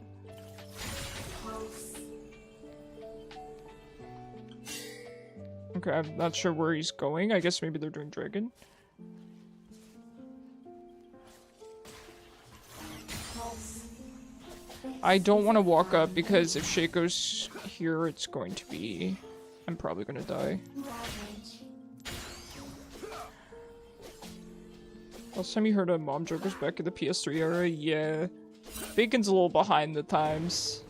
Okay, I'm not sure where he's going. I guess maybe they're doing Dragon. I don't want to walk up because if Shaco's here, it's going to be... I'm probably going to die. Last time you heard a mom joke was back in the PS3 era? Yeah. Bacon's a little behind the times.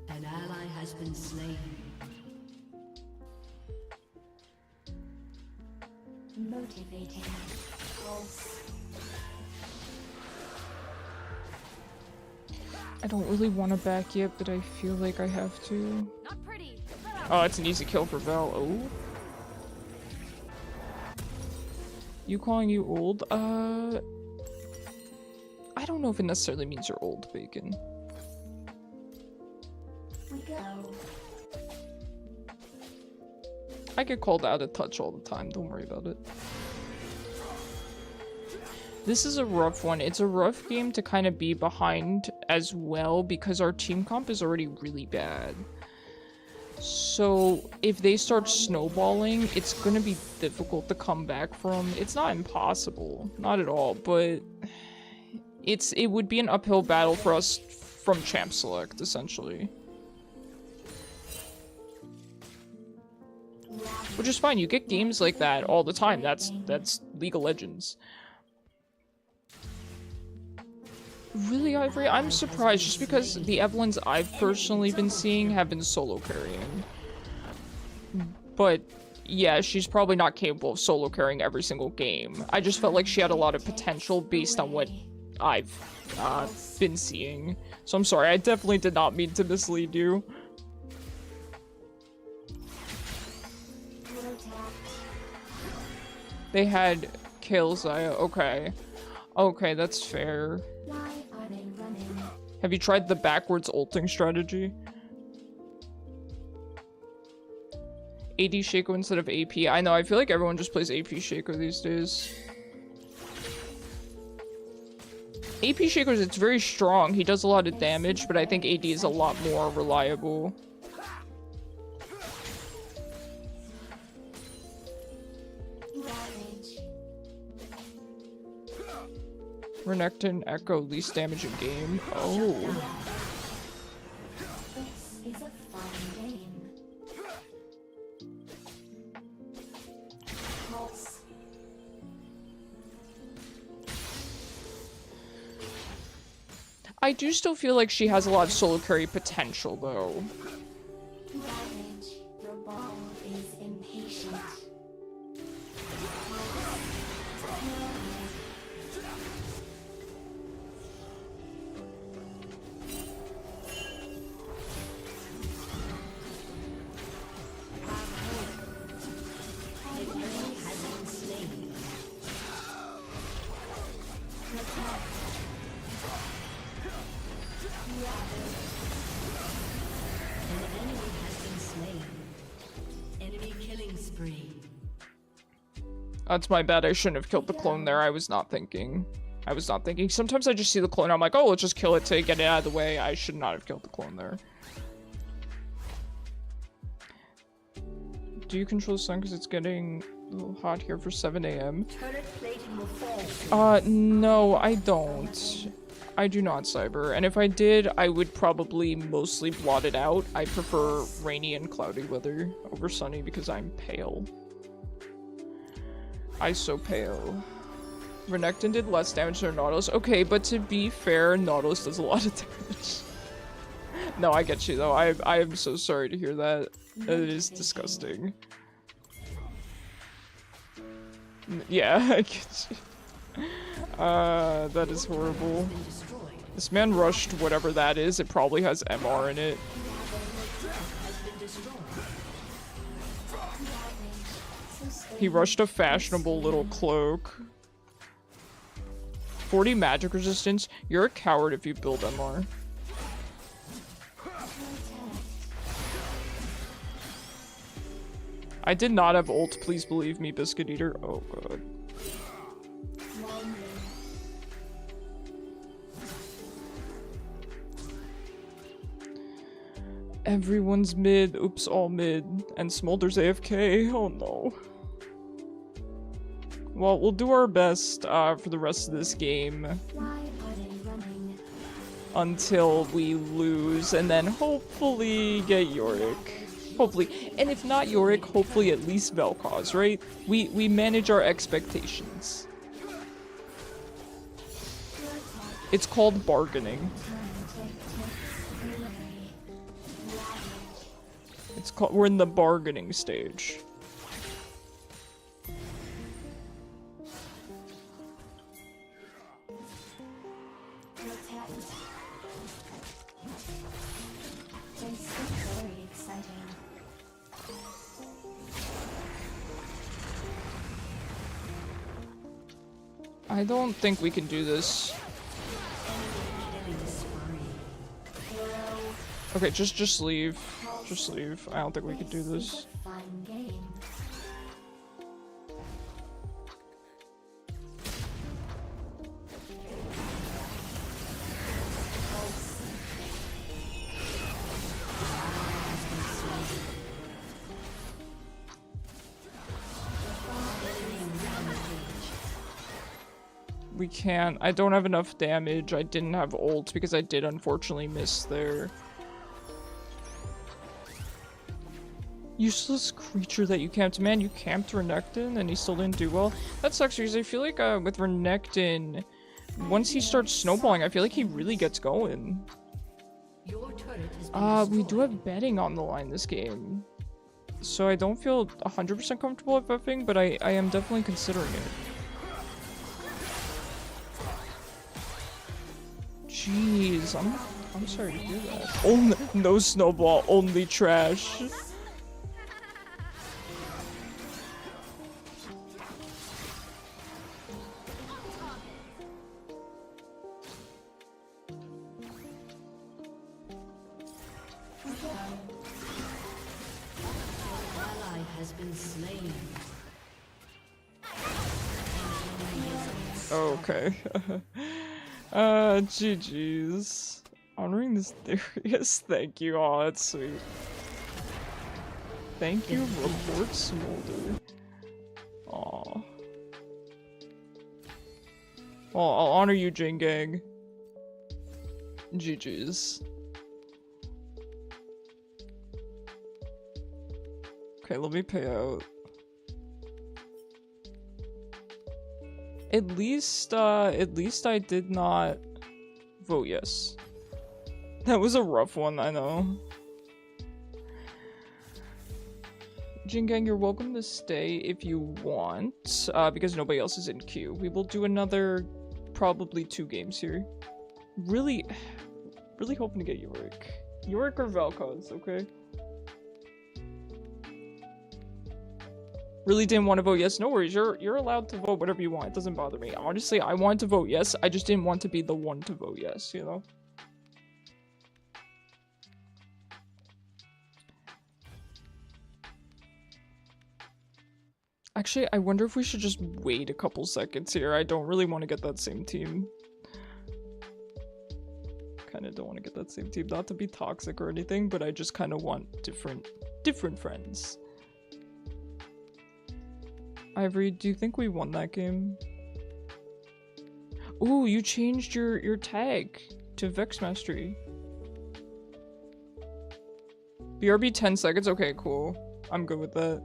An ally has been slain. Motivating pulse. I don't really want to back yet, but I feel like I have to. Not pretty. Oh, it's an easy kill for Vel. Oh. You calling you old? I don't know if it necessarily means you're old, Bacon. We go. I get called out of touch all the time, don't worry about it. This is a rough one. It's a rough game to kind of be behind as well because our team comp is already really bad. So if they start snowballing, it's gonna be difficult to come back from. It's not impossible, not at all, but it would be an uphill battle for us from champ select, essentially. Which is fine, you get games like that all the time. That's League of Legends. Really, Ivory? I'm surprised just because the Evelyns I've personally been seeing have been solo carrying. But yeah, she's probably not capable of solo carrying every single game. I just felt like she had a lot of potential based on what I've been seeing. So I'm sorry, I definitely did not mean to mislead you. They had kills, okay. Okay, that's fair. Why are they running? Have you tried the backwards ulting strategy? AD Shaco instead of AP. I know, I feel like everyone just plays AP Shaco these days. AP Shaco's, it's very strong. He does a lot of damage, but I think AD is a lot more reliable. Renekton Echo, least damage in game. Oh. This is a fun game. Pulse. I do still feel like she has a lot of solo carry potential, though. Ravage. Your ball is impatient. That's my bad. I shouldn't have killed the clone there. I was not thinking. Sometimes I just see the clone, I'm like, oh, let's just kill it to get it out of the way. I should not have killed the clone there. Do you control the sun because it's getting a little hot here for 7 a.m.? No, I don't. I do not, Cyber. And if I did, I would probably mostly blot it out. I prefer rainy and cloudy weather over sunny because I'm pale. I so pale. Renekton did less damage than Nautilus. Okay, but to be fair, Nautilus does a lot of damage. No, I get you though. I am so sorry to hear that. That is disgusting. Yeah, I get you. That is horrible. This man rushed whatever that is. It probably has MR in it. He rushed a fashionable little cloak. 40 magic resistance. You're a coward if you build MR. I did not have ult, please believe me, Biscuit Eater. Oh god. Everyone's mid. Oops, all mid. And Smolder's AFK. Oh no. Well, we'll do our best for the rest of this game. Until we lose, and then hopefully get Yorick. Hopefully. And if not Yorick, hopefully at least Vel'Koz, right? We manage our expectations. It's called bargaining. It's called, we're in the bargaining stage. I don't think we can do this. Okay, just leave. Just leave. I don't think we can do this. We can't. I don't have enough damage. I didn't have ult because I did unfortunately miss there. Useless creature that you camped. Man, you camped Renekton and he still didn't do well. That sucks because I feel like with Renekton, once he starts snowballing, I feel like he really gets going. We do have betting on the line this game. So I don't feel 100% comfortable FFing, but I am definitely considering it. Jeez, I'm sorry to hear that. Only, no snowball, only trash. Okay. GG's. Honoring this Darius. Thank you. Oh, that's sweet. Thank you, report Smolder. Aw. Well, I'll honor you, Jing Gang. GG's. Okay, let me pay out. At least I did not vote yes. That was a rough one, I know. Jingang, you're welcome to stay if you want, because nobody else is in queue. We will do another, probably 2 games here. Really hoping to get Yorick. Yorick or Vel'Koz, okay? Really didn't want to vote yes. No worries, you're allowed to vote whatever you want. It doesn't bother me. Honestly, I wanted to vote yes. I just didn't want to be the one to vote yes, you know? Actually, I wonder if we should just wait a couple seconds here. I don't really want to get that same team. Kind of don't want to get that same team. Not to be toxic or anything, but I just kind of want different friends. Ivory, do you think we won that game? Ooh, you changed your tag to Vex Mastery. BRB 10 seconds? Okay, cool. I'm good with that.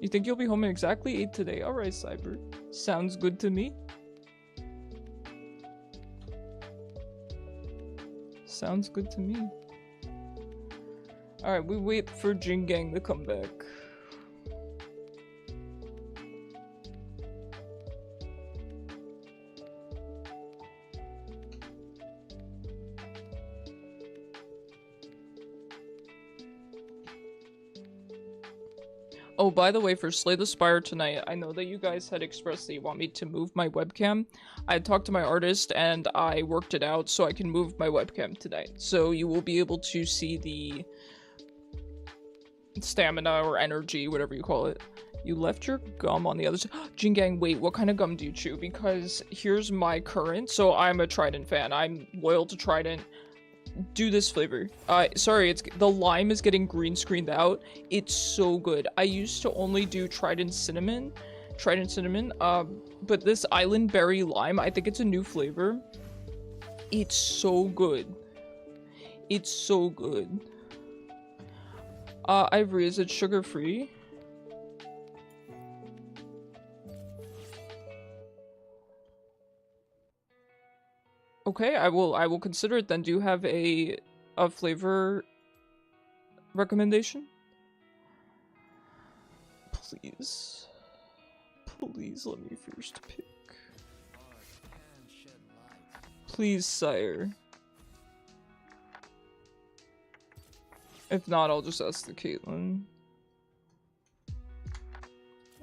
You think you'll be home at exactly 8 today? Alright, Cyber. Sounds good to me. Sounds good to me. Alright, we wait for Jin Gang to come back. Oh, by the way, for Slay the Spire tonight, I know that you guys had expressed that you want me to move my webcam. I talked to my artist and I worked it out so I can move my webcam tonight. So you will be able to see the stamina or energy, whatever you call it. You left your gum on the other side. Jingang, wait, what kind of gum do you chew? Because here's my current. So I'm a Trident fan. I'm loyal to Trident. Do this flavor. Sorry, the lime is getting green screened out. It's so good. I used to only do Trident cinnamon, but this island berry lime, I think it's a new flavor. It's so good. It's so good. Ivory, is it sugar free? Okay, I will consider it then. Do you have a flavor recommendation? Please. Please let me first pick. Please, sire. If not, I'll just ask the Caitlyn.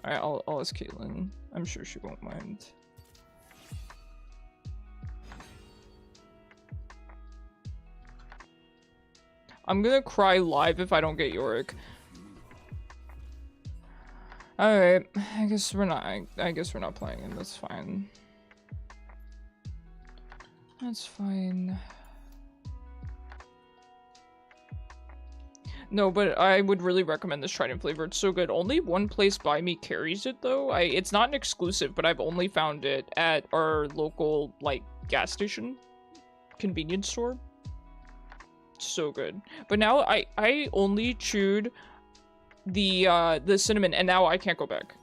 Alright, I'll ask Caitlyn. I'm sure she won't mind. I'm gonna cry live if I don't get Yorick. Alright, I guess we're not playing it, that's fine. That's fine. No, but I would really recommend this Trident flavor. It's so good. Only one place by me carries it though. It's not an exclusive, but I've only found it at our local like gas station convenience store. So good. But now I only chewed the cinnamon and now I can't go back.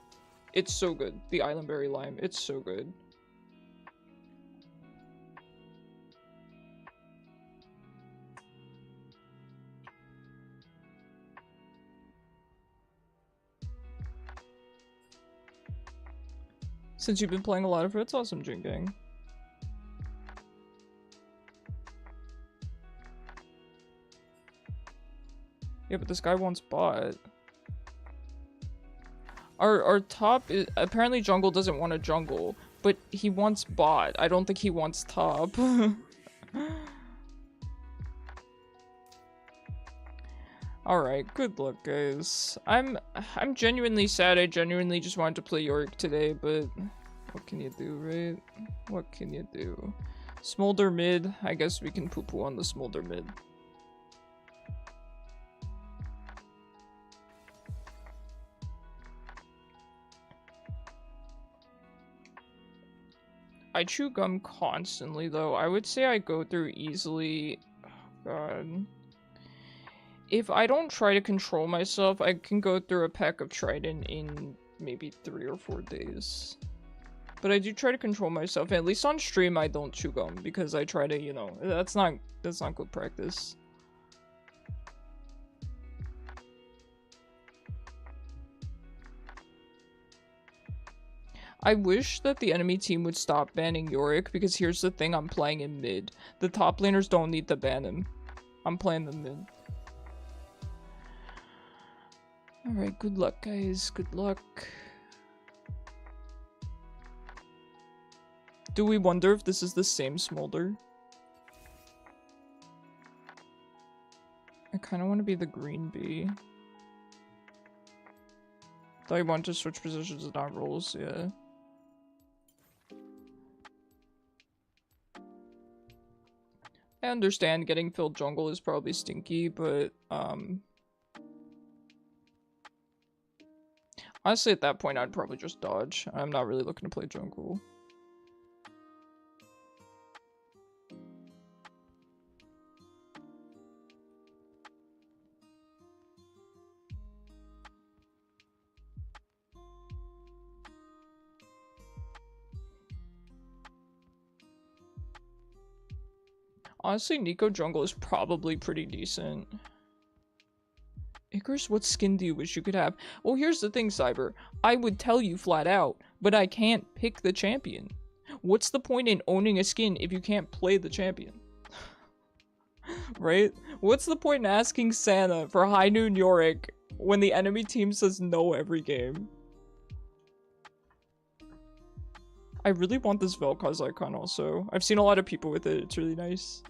It's so good. The island berry lime. It's so good. Since you've been playing a lot of it, it's awesome, Jin Gang. Yeah, but this guy wants bot. Our top is apparently jungle doesn't want a jungle, but he wants bot. I don't think he wants top. Alright, good luck, guys. I'm genuinely sad. I genuinely just wanted to play Yorick today, but what can you do, right? What can you do? Smolder mid. I guess we can poo-poo on the Smolder mid. I chew gum constantly, though. I would say I go through easily... Oh, God. If I don't try to control myself, I can go through a pack of Trident in maybe 3 or 4 days. But I do try to control myself. At least on stream, I don't chew gum because I try to, you know, that's not good practice. I wish that the enemy team would stop banning Yorick because here's the thing, I'm playing in mid. The top laners don't need to ban him. I'm playing the mid. Alright, good luck, guys. Good luck. Do we wonder if this is the same Smolder? I kind of want to be the green bee. Thought you wanted to switch positions and not roles, yeah. I understand getting filled jungle is probably stinky, but, honestly, at that point, I'd probably just dodge. I'm not really looking to play jungle. Honestly, Nico jungle is probably pretty decent. Icarus, what skin do you wish you could have? Well, here's the thing, Cyber. I would tell you flat out, but I can't pick the champion. What's the point in owning a skin if you can't play the champion? Right? What's the point in asking Santa for High Noon Yorick when the enemy team says no every game? I really want this Vel'Koz icon also. I've seen a lot of people with it. It's really nice.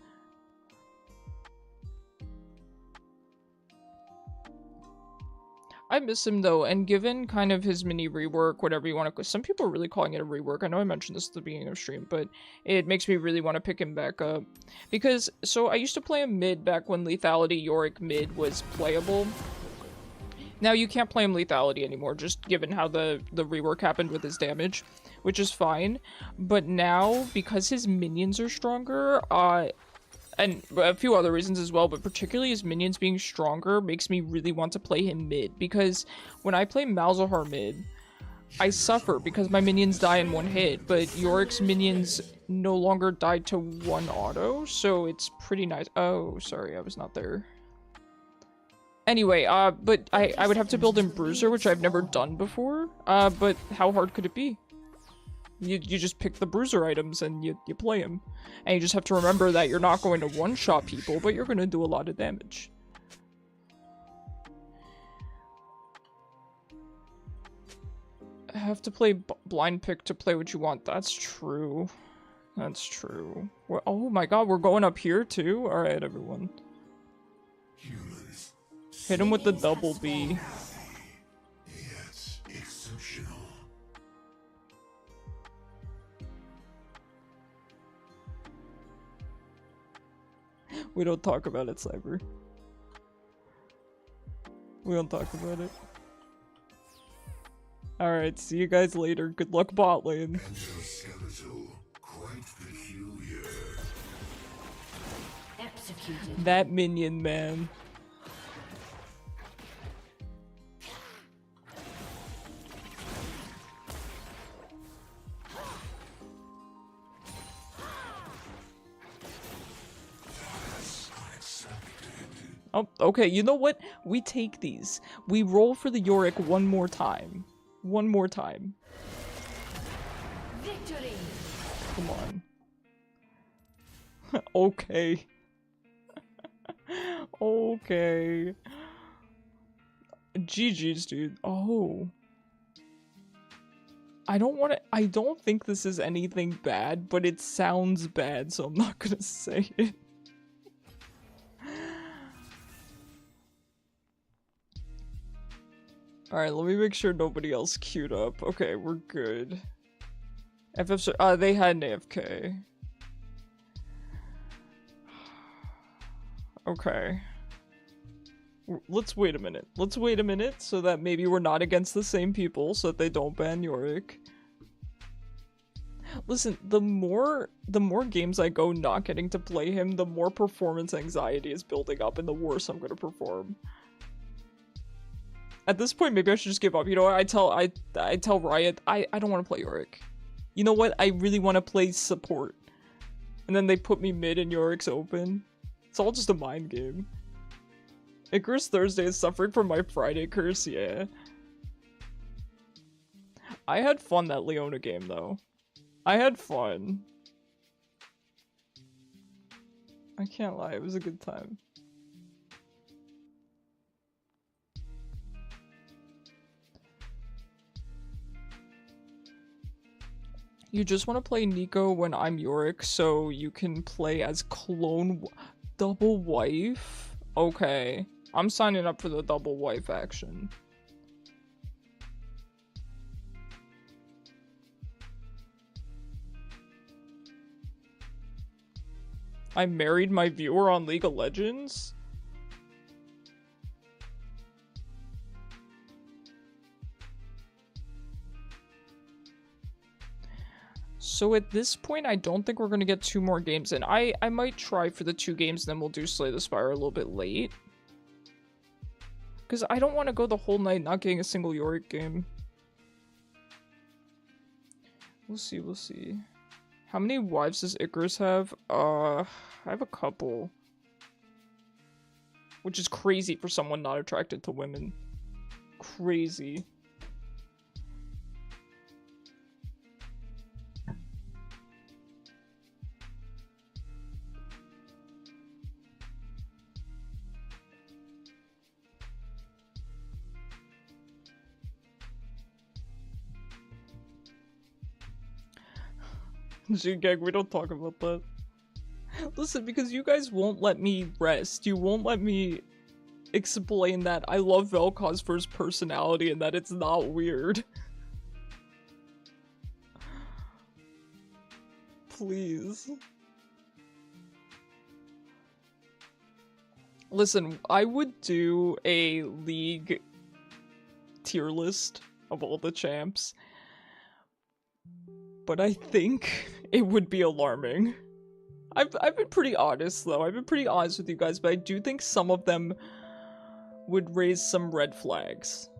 I miss him though, and given kind of his mini rework, whatever you want to, some people are really calling it a rework. I know I mentioned this at the beginning of stream, but it makes me really want to pick him back up. Because, so I used to play him mid back when Lethality Yorick mid was playable. Now you can't play him Lethality anymore, just given how the rework happened with his damage, which is fine. But now, because his minions are stronger, and a few other reasons as well, but particularly his minions being stronger makes me really want to play him mid, because when I play Malzahar mid, I suffer because my minions die in one hit, but Yorick's minions no longer die to one auto, so it's pretty nice. Oh, sorry, I was not there. Anyway, but I would have to build in Bruiser, which I've never done before, but how hard could it be? You just pick the Bruiser items and you play him. And you just have to remember that you're not going to one-shot people, but you're going to do a lot of damage. I have to play blind pick to play what you want. That's true. That's true. Oh my god, we're going up here too? Alright, everyone. Hit him with the double B. We don't talk about it, Cyber. We don't talk about it. Alright, see you guys later. Good luck bot lane. That minion, man. Oh, okay, you know what? We take these. We roll for the Yorick one more time. One more time. Victory. Come on. Okay. Okay. GG's, dude. Oh. I don't think this is anything bad, but it sounds bad, so I'm not gonna say it. Alright, let me make sure nobody else queued up. Okay, we're good. FF, they had an AFK. Okay. Let's wait a minute. Let's wait a minute so that maybe we're not against the same people so that they don't ban Yorick. Listen, the more games I go not getting to play him, the more performance anxiety is building up and the worse I'm gonna perform. At this point, maybe I should just give up. You know what? I tell Riot, I don't want to play Yorick. You know what? I really want to play support. And then they put me mid and Yorick's open. It's all just a mind game. Icarus Thursday is suffering from my Friday curse, yeah. I had fun that Leona game, though. I had fun. I can't lie, it was a good time. You just want to play Nico when I'm Yorick, so you can play as clone double wife? Okay. I'm signing up for the double wife action. I married my viewer on League of Legends? So at this point, I don't think we're gonna get 2 more games in. I might try for the 2 games, then we'll do Slay the Spire a little bit late. Because I don't want to go the whole night not getting a single Yorick game. We'll see, we'll see. How many wives does Icarus have? I have a couple. Which is crazy for someone not attracted to women. Crazy. G-Gang, we don't talk about that. Listen, because you guys won't let me rest. You won't let me explain that I love Vel'Koz for his personality and that it's not weird. Please. Listen, I would do a League tier list of all the champs. But I think it would be alarming. I've been pretty honest, though. I've been pretty honest with you guys, but I do think some of them would raise some red flags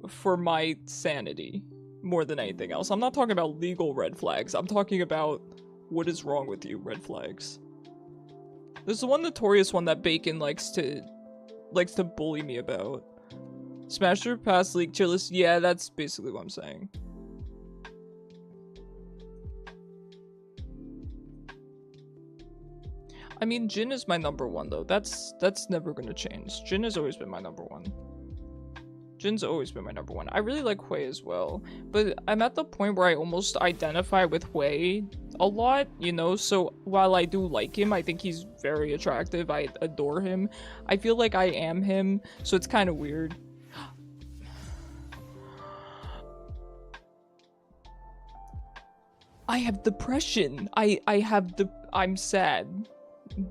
for my sanity more than anything else. I'm not talking about legal red flags. I'm talking about what is wrong with you red flags. There's the one notorious one that Bacon likes to bully me about. Smasher Pass League tier list. Yeah, that's basically what I'm saying. I mean, Jin is my number 1, though. That's never gonna change. Jin has always been my number 1. Jin's always been my number 1. I really like Hwei as well. But I'm at the point where I almost identify with Hwei a lot, you know? So while I do like him, I think he's very attractive. I adore him. I feel like I am him, so it's kind of weird. I have depression. I'm sad.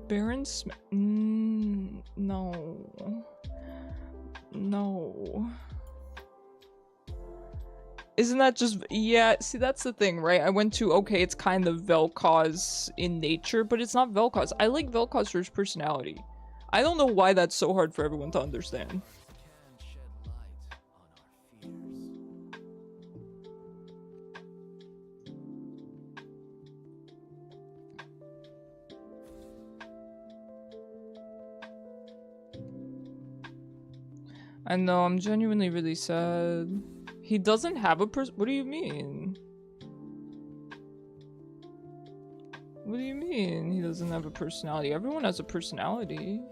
Baron no. No. Isn't that just... Yeah, see, that's the thing, right? I went to, okay, it's kind of Vel'Koz in nature, but it's not Vel'Koz. I like Vel'Koz for his personality. I don't know why that's so hard for everyone to understand. I know, I'm genuinely really sad. He doesn't have a what do you mean? What do you mean he doesn't have a personality? Everyone has a personality.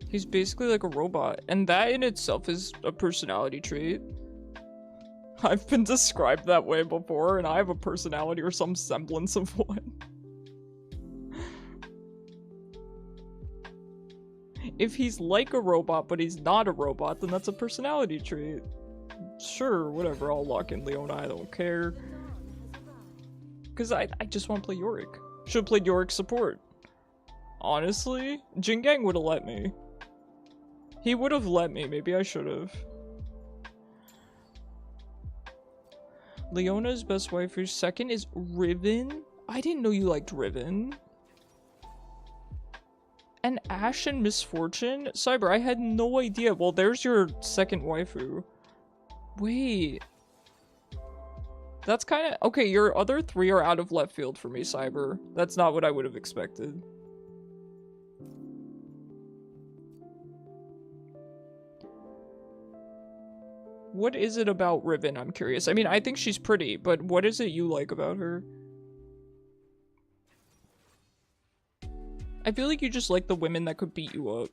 He's basically like a robot, and that in itself is a personality trait. I've been described that way before, and I have a personality or some semblance of one. If he's like a robot, but he's not a robot, then that's a personality trait. Sure, whatever, I'll lock in Leona, I don't care. Because I just want to play Yorick. Should've played Yorick support. Honestly, Jingang would've let me. He would've let me, maybe I should've. Leona's best waifu. Second is Riven. I didn't know you liked Riven. And Ash and Misfortune? Cyber, I had no idea. Well, there's your second waifu. Wait. That's kind of... Okay, your other 3 are out of left field for me, Cyber. That's not what I would have expected. What is it about Riven? I'm curious. I mean, I think she's pretty, but what is it you like about her? I feel like you just like the women that could beat you up.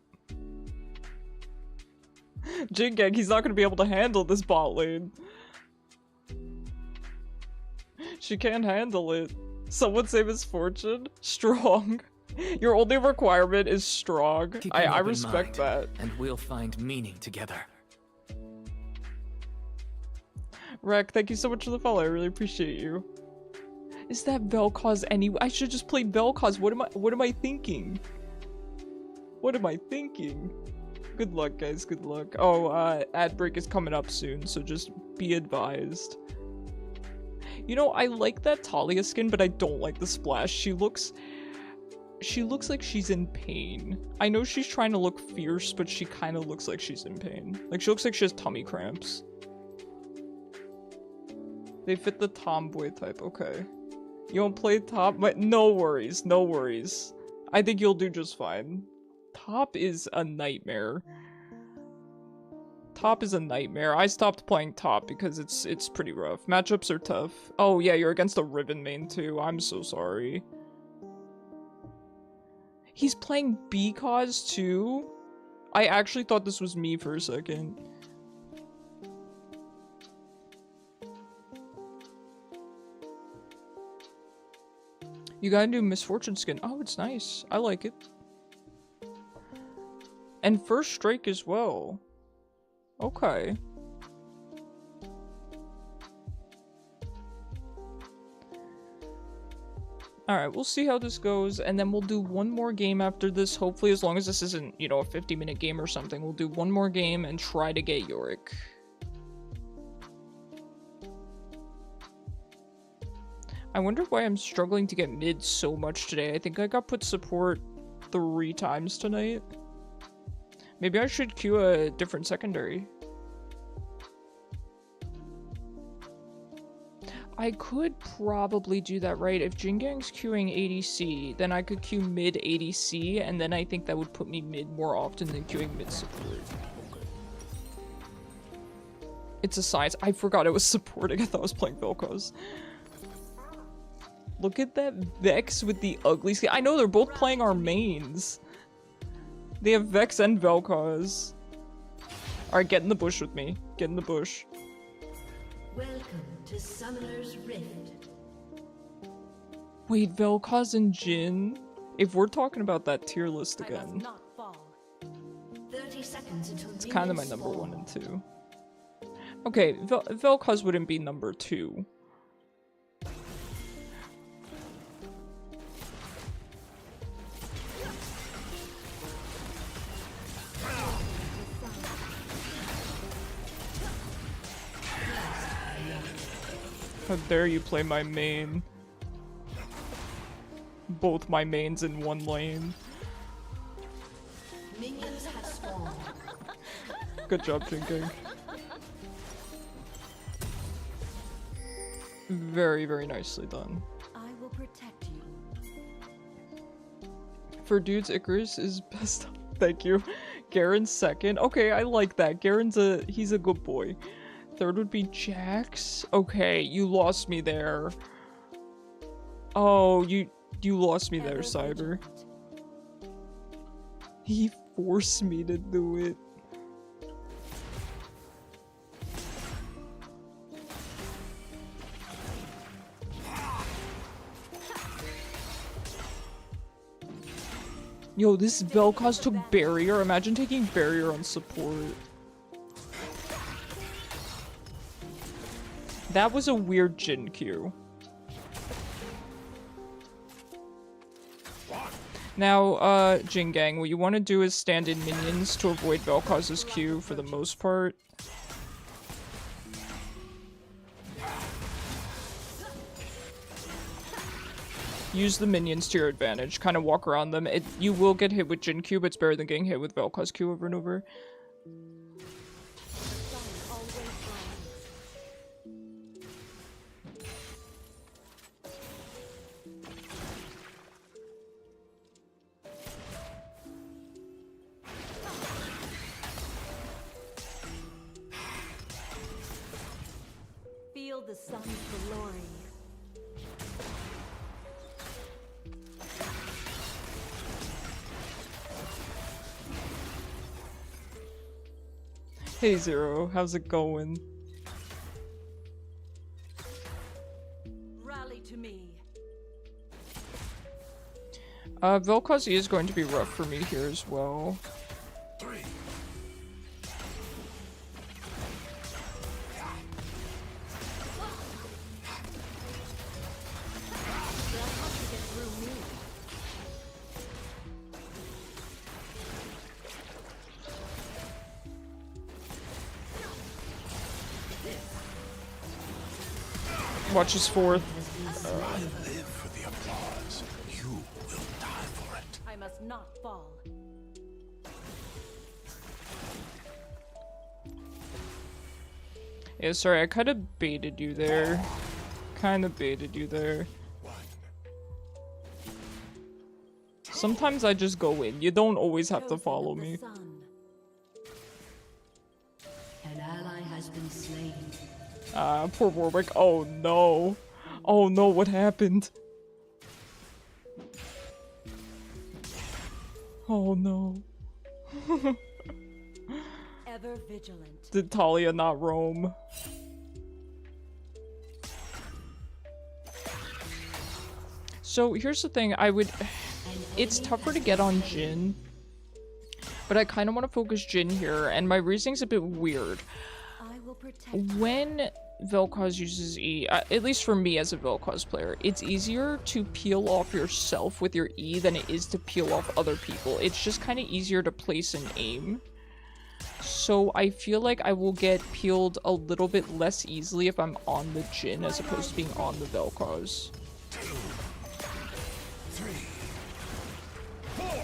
Jingang, he's not gonna be able to handle this bot lane. She can't handle it. Someone say Misfortune? Strong. Your only requirement is strong. I respect that. And we'll find meaning together. Rek, thank you so much for the follow. I really appreciate you. Is that Vel'Koz anyway? I should just play Vel'Koz. What am I thinking? What am I thinking? Good luck, guys. Good luck. Oh, ad break is coming up soon, so just be advised. You know, I like that Talia skin, but I don't like the splash. She looks like she's in pain. I know she's trying to look fierce, but she kind of looks like she's in pain. Like, she looks like she has tummy cramps. They fit the tomboy type, okay. You won't play top? But no worries, no worries. I think you'll do just fine. Top is a nightmare. Top is a nightmare. I stopped playing top because it's pretty rough. Matchups are tough. Oh yeah, you're against a Riven main too. I'm so sorry. He's playing Vel'Koz too? I actually thought this was me for a second. You gotta do Misfortune skin. Oh, it's nice. I like it. And First Strike as well. Okay. Alright, we'll see how this goes, and then we'll do one more game after this. Hopefully, as long as this isn't, you know, a 50-minute game or something, we'll do one more game and try to get Yorick. I wonder why I'm struggling to get mid so much today. I think I got put support 3 times tonight. Maybe I should queue a different secondary. I could probably do that, right? If Jingang's queuing ADC, then I could queue mid ADC, and then I think that would put me mid more often than queuing mid support. It's a science. I forgot I was supporting. I thought I was playing Vel'Koz. Look at that Vex with the ugly skin. I know they're both playing our mains. They have Vex and Vel'Koz. Alright, get in the bush with me. Get in the bush. Welcome to Summoner's Rift. Wait, Vel'Koz and Jhin? If we're talking about that tier list again. Not fall. 30 seconds until It's kind of my number 1 and 2. Okay, Vel'Koz wouldn't be number 2. How dare you play my main? Both my mains in one lane. Minions have spawned. Good job, Jinking. Very, very nicely done. I will protect you. For dudes, Icarus is best. Thank you. Garen's second. Okay, I like that. He's a good boy. Third would be Jax. Okay, you lost me there. Oh, you lost me there, Cyber. He forced me to do it. Yo, this Vel'Koz took barrier. Imagine taking barrier on support. That was a weird Jhin Q. Now, Jingang, what you want to do is stand in minions to avoid Vel'Koz's Q for the most part. Use the minions to your advantage. Kind of walk around them. You will get hit with Jhin Q, but it's better than getting hit with Vel'Koz Q over and over. Feel the sun's glory. Hey Zero, how's it going? Rally to me. Vel'Koz is going to be rough for me here as well. Watch his fourth. I live for the applause. You will die for it. I must not fall. Yeah, sorry, I kind of baited you there. Sometimes I just go in. You don't always have to follow me. An ally has been slain. Poor Warwick. Oh no. Oh no, what happened? Oh no. Ever vigilant. Did Talia not roam? So here's the thing, it's tougher to get on Jhin, but I kind of want to focus Jhin here, and my reasoning's a bit weird. I will protect. When Vel'Koz uses E, at least for me as a Vel'Koz player, it's easier to peel off yourself with your E than it is to peel off other people. It's just kind of easier to place and aim. So I feel like I will get peeled a little bit less easily if I'm on the Jhin as opposed to being on the Vel'Koz. 2, 3, 4.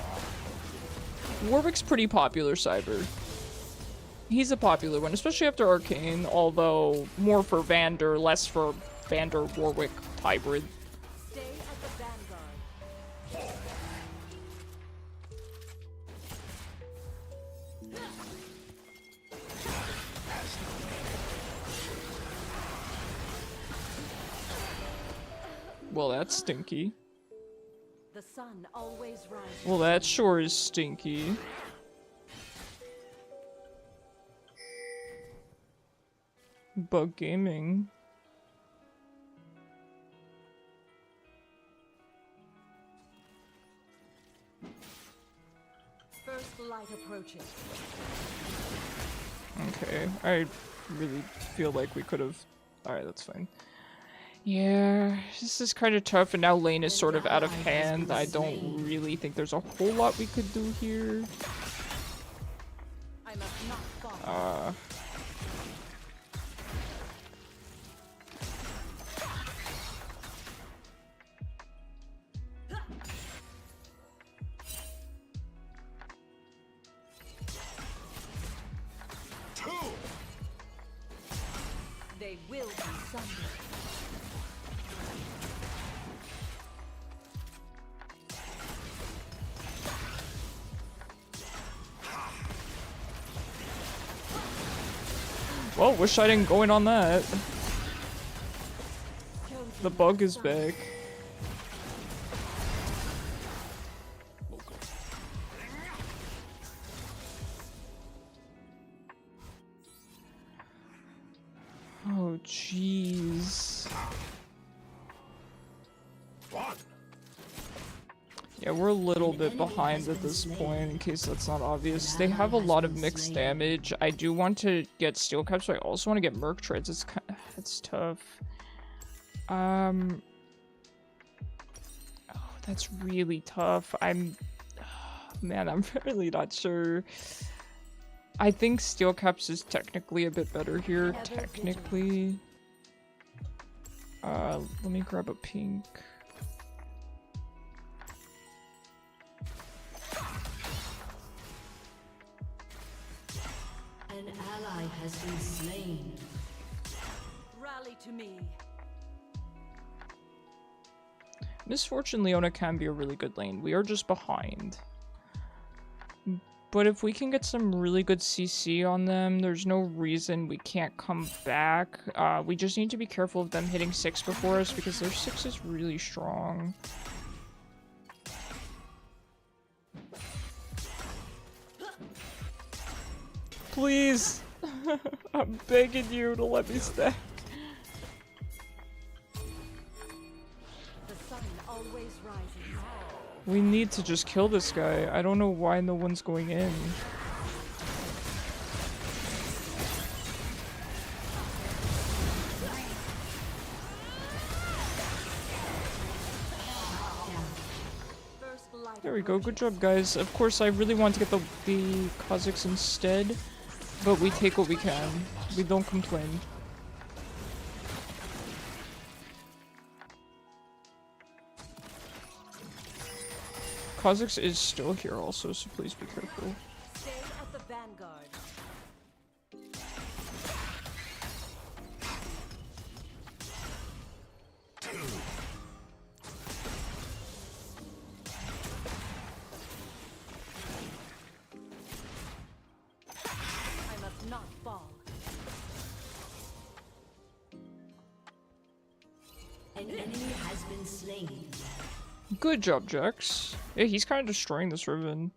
Warwick's pretty popular, Cyber. He's a popular one, especially after Arcane, although more for Vander, less for Vander-Warwick hybrid. Stay at the vanguard. Well, that's stinky. The sun always rises. Well, that sure is stinky. Bug gaming. First light approaching. Okay, I really feel like we could have... Alright, that's fine. Yeah, this is kind of tough, and now lane is sort of out of hand. I don't really think there's a whole lot we could do here. I must not fall. They will be sundered. Well, wish I didn't go in on that. The bug is back. Oh, jeez. Yeah, we're a little bit behind at this point, in case that's not obvious. They have a lot of mixed damage. I do want to get steel caps, but I also want to get merc treads. It's tough. Oh, that's really tough. Man, I'm really not sure. I think steel caps is technically a bit better here. Technically. Let me grab a pink. An ally has been slain. Rally to me. Misfortune Leona can be a really good lane. We are just behind. But if we can get some really good CC on them, there's no reason we can't come back. We just need to be careful of them hitting 6 before us because their 6 is really strong. Please! I'm begging you to let me stack. The sun always rises. We need to just kill this guy. I don't know why no one's going in. There we go. Good job, guys. Of course, I really want to get the Kha'Zix instead, but we take what we can. We don't complain. Kha'Zix is still here also, so please be careful. Stay at the vanguard. I must not fall. An enemy has been slain. Good job, Jax. Yeah, he's kind of destroying this Riven.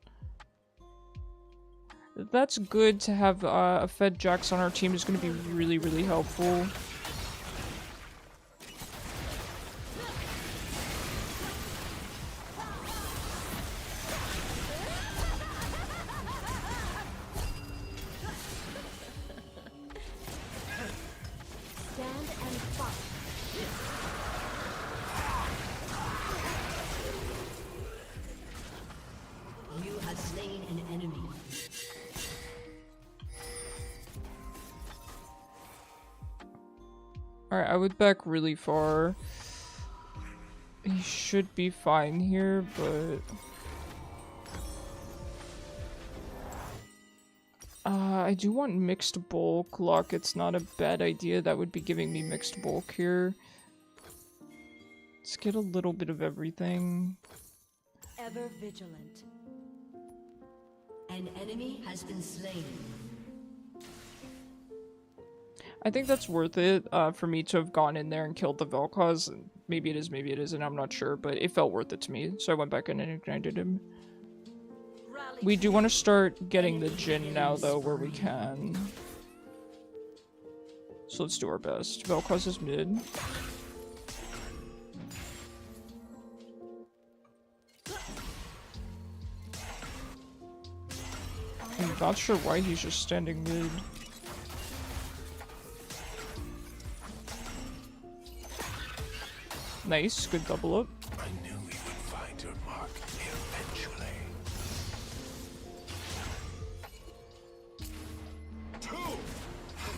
That's good to have a fed Jax on our team is going to be really, really helpful. Stand and fight. You have slain an enemy. Alright, I would back really far. He should be fine here, but... I do want mixed bulk. Luck, it's not a bad idea. That would be giving me mixed bulk here. Let's get a little bit of everything. Ever vigilant. An enemy has been slain. I think that's worth it for me to have gone in there and killed the Vel'Koz. Maybe it is, maybe it isn't, I'm not sure, but it felt worth it to me. So I went back in and ignited him. We do want to start getting the Jhin now, though, where we can. So let's do our best. Vel'Koz is mid. I'm not sure why he's just standing mid. Nice, good double up. I knew you would find your mark eventually. The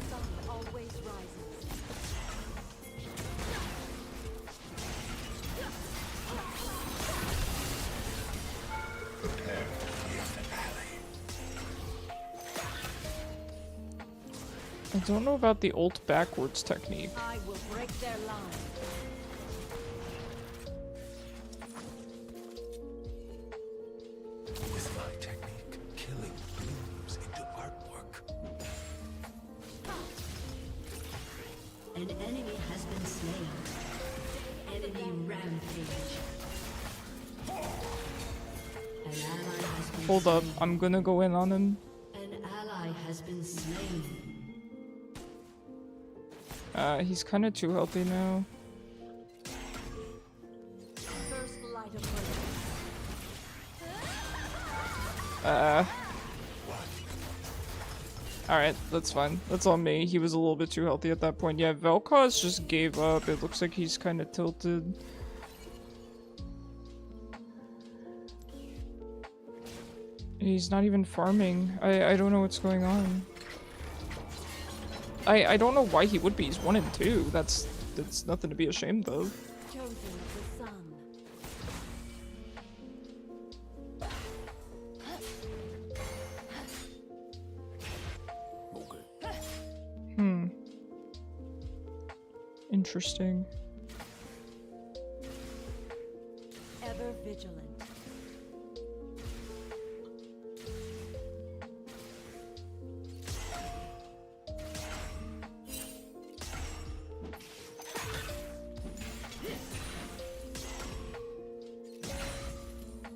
sun always rises. Prepare for your finale. I don't know about the ult backwards technique. I will break their line. With my technique, killing blooms into artwork. An enemy has been slain. Enemy rampage. An ally has been Hold up, slain. I'm gonna go in on him. An ally has been slain. He's kind of too healthy now. First light of Alright, that's fine. That's on me. He was a little bit too healthy at that point. Yeah, Vel'Koz just gave up. It looks like he's kind of tilted. He's not even farming. I don't know what's going on. I don't know why he would be. He's 1 and 2. That's nothing to be ashamed of. chosen of the sun. Interesting. Ever vigilant.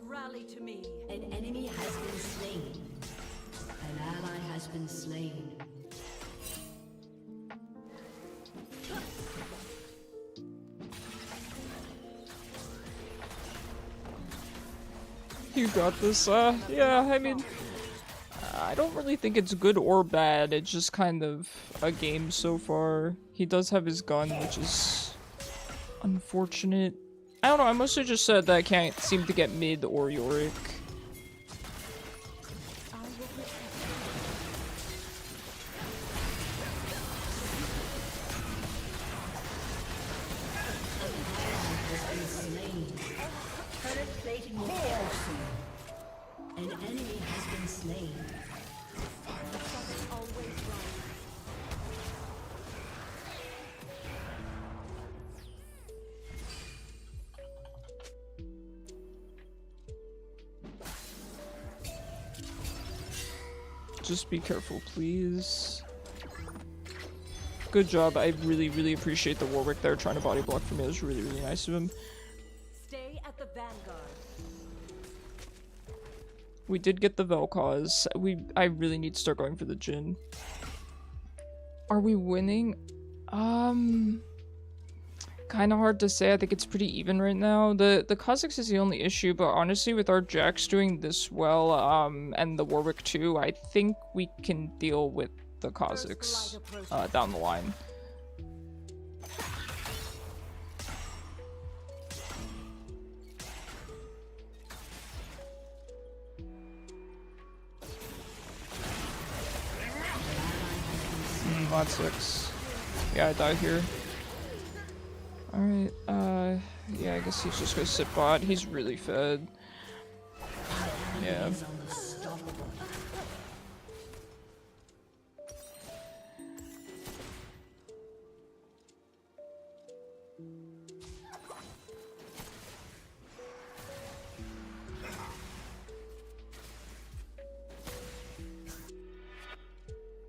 Rally to me. An enemy has been slain. An ally has been slain. You got this. Yeah, I mean, I don't really think it's good or bad. It's just kind of a game so far. He does have his gun, which is unfortunate. I don't know, I mostly just said that I can't seem to get mid or Yorick. Turret plating will fall soon. slain. The sun always rises. Just be careful, please. Good job. I really, really appreciate the Warwick there trying to body block for me. It was really, really nice of him. Stay at the vanguard. We did get the Vel'Koz. I really need to start going for the Jhin. Are we winning? Kind of hard to say. I think it's pretty even right now. The Kha'Zix is the only issue, but honestly, with our Jax doing this well, and the Warwick too, I think we can deal with the Kha'Zix down the line. Mod 6. Yeah, I died here. Alright, yeah, I guess he's just gonna sit bot. He's really fed. Yeah.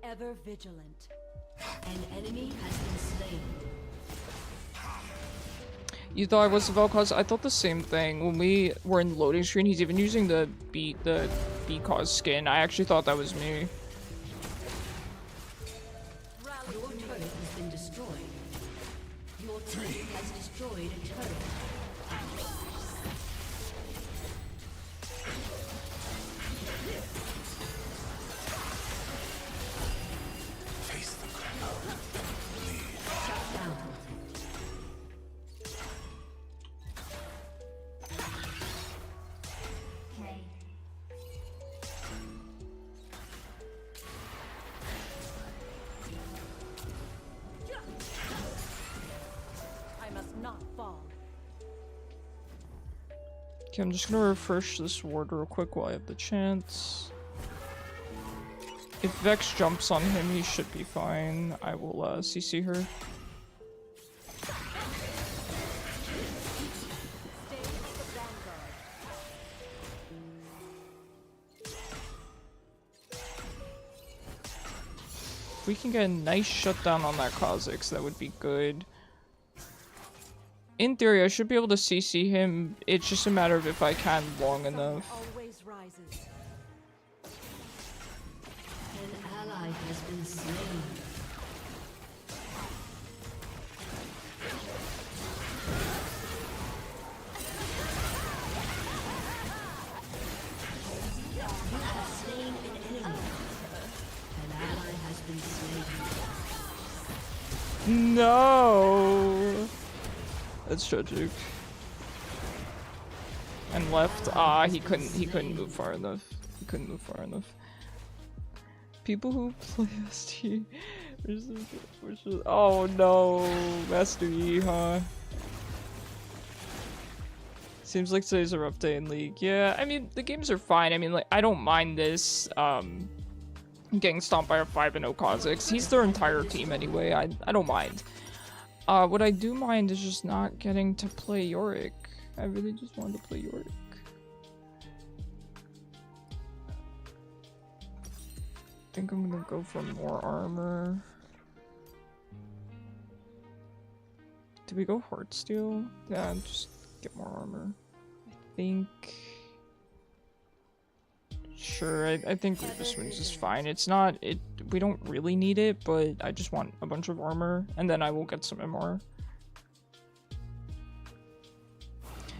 Ever vigilant. An enemy has been slain. You thought I was the Vel'Koz? I thought the same thing. When we were in the loading screen, he's even using the Vel'Koz skin. I actually thought that was me. Your turret has been destroyed. Your team has destroyed a turret. Face the crowd. Bleed. Shut down. I must not fall. Okay, I'm just gonna refresh this ward real quick while I have the chance. If Vex jumps on him, he should be fine. I will CC her. Stay at the vanguard. If we can get a nice shutdown on that Kha'Zix, that would be good. In theory, I should be able to CC him. It's just a matter of if I can long enough. Always rises. An ally has been slain. You have slain an enemy. An ally has been slain. No! That's tragic. And left. He couldn't move far enough. He couldn't move far enough. People who play ST versus oh no, Master Yi, huh? Seems like today's a rough day in League. Yeah, I mean the games are fine. I mean, like, I don't mind this getting stomped by a 5-0 Kha'Zix. He's their entire team anyway. I don't mind. What I do mind is just not getting to play Yorick. I really just wanted to play Yorick. I think I'm gonna go for more armor. Did we go Heartsteel? Yeah, just get more armor. I think... Sure, I think this one's just fine. It's not, we don't really need it, but I just want a bunch of armor, and then I will get some MR.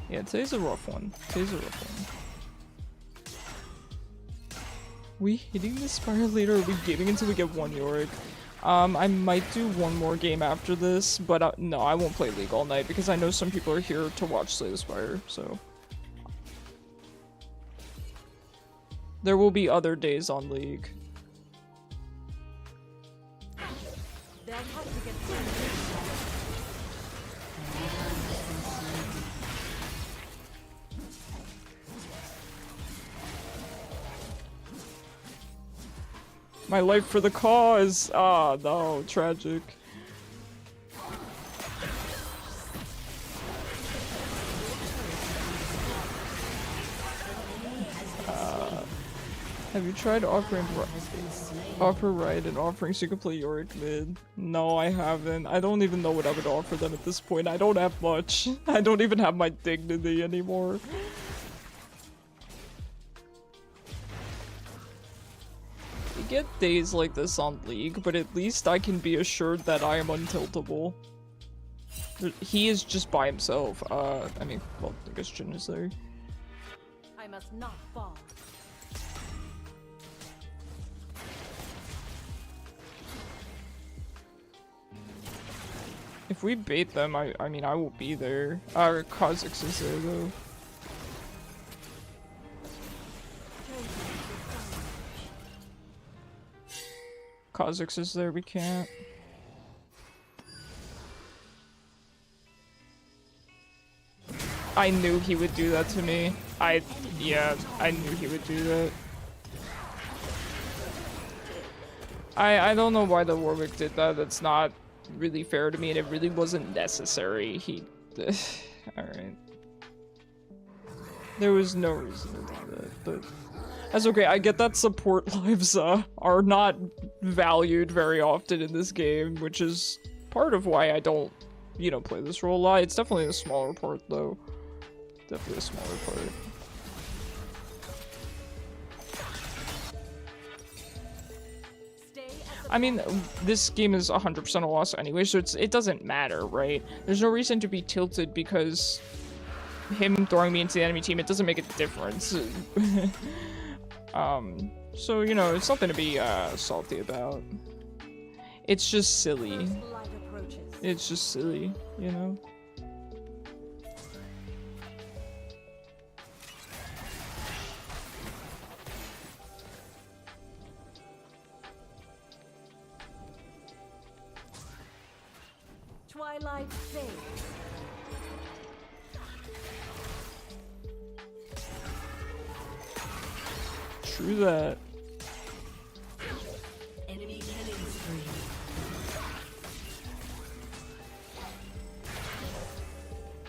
Yeah, today's a rough one. Today's a rough one. We hitting the Spire later, or are we gaming until we get one Yorick? I might do one more game after this, but no, I won't play League all night, because I know some people are here to watch Slay the Spire, so... There will be other days on League. They'll have to get through. My life for the cause! Ah, no, tragic. Have you tried offering offer right and offering so you can play Yorick mid? No, I haven't. I don't even know what I would offer them at this point. I don't have much. I don't even have my dignity anymore. You get days like this on League, but at least I can be assured that I am untiltable. He is just by himself. I mean, well, I guess Shen is there. I must not fall. If we bait them, I mean, I will be there. Kha'Zix is there, though. Kha'Zix is there, we can't. I knew he would do that to me. Yeah, I knew he would do that. I don't know why the Warwick did that. That's not really fair to me, and it really wasn't necessary. Alright. There was no reason to do that, but that's okay. I get that support lives are not valued very often in this game, which is part of why I don't, you know, play this role a lot. It's definitely a smaller part, though. Definitely a smaller part. I mean, this game is 100% a loss anyway, so it doesn't matter, right? There's no reason to be tilted because him throwing me into the enemy team, it doesn't make a difference. So, you know, it's something to be salty about. It's just silly. It's just silly, you know? Twilight fades. True that. Enemy killing spree.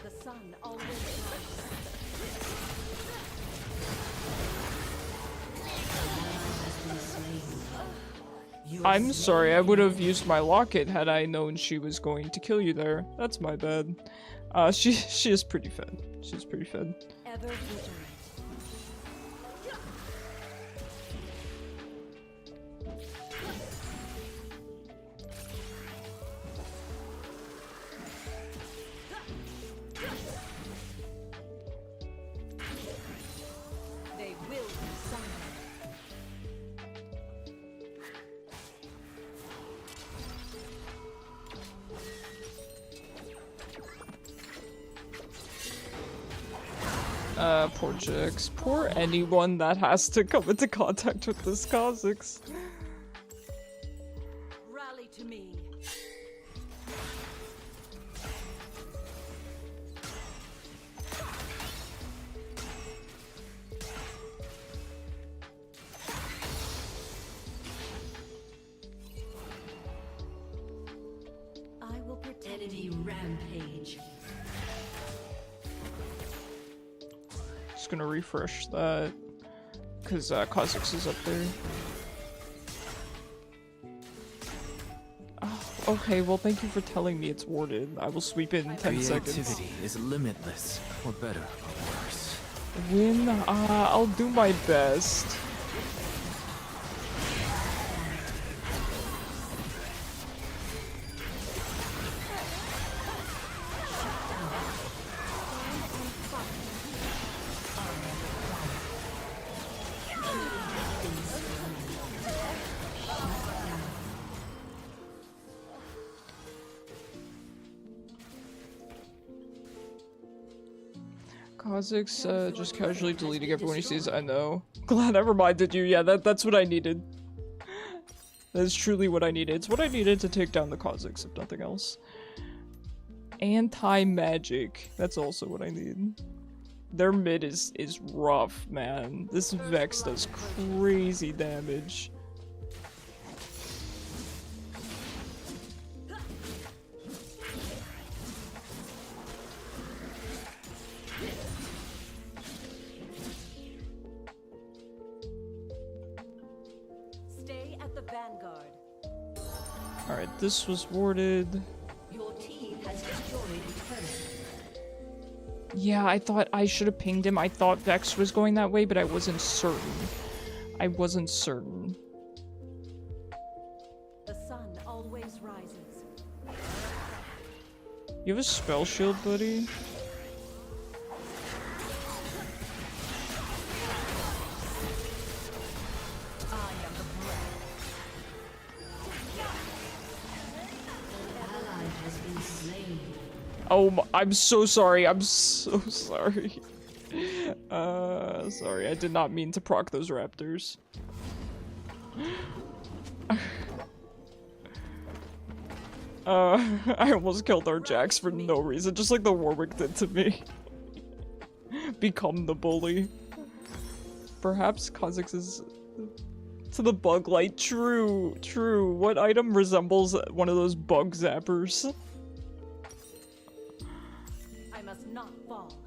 The sun always rises. I'm sorry, I would have used my locket had I known she was going to kill you there. That's my bad. She is pretty fed. She's pretty fed. Ever vigilant. They will be summoned. Poor Jix. Poor anyone that has to come into contact with this Kha'Zix. Rally to me. I will protect enemy rampage. Just gonna refresh that because Kha'Zix is up there. Oh, okay, well, thank you for telling me it's warded. I will sweep it in 10 seconds. Creativity is limitless, for better or worse. Win? I'll do my best. Kha'Zix, just casually deleting everyone he sees. I know. Glad I reminded you. Yeah, that's what I needed. That is truly what I needed. It's what I needed to take down the Kha'Zix, if nothing else. Anti-magic. That's also what I need. Their mid is rough, man. This Vex does crazy damage. Alright, this was warded. Your team has destroyed a turret. Yeah, I thought I should have pinged him. I thought Vex was going that way, but I wasn't certain. I wasn't certain. The sun always rises. You have a spell shield, buddy? Oh, I'm so sorry. I'm so sorry. Sorry. I did not mean to proc those raptors. I almost killed our Jax for no reason, just like the Warwick did to me. Become the bully. Perhaps Kha'Zix is to the bug light. True, true. What item resembles one of those bug zappers? I must not fall.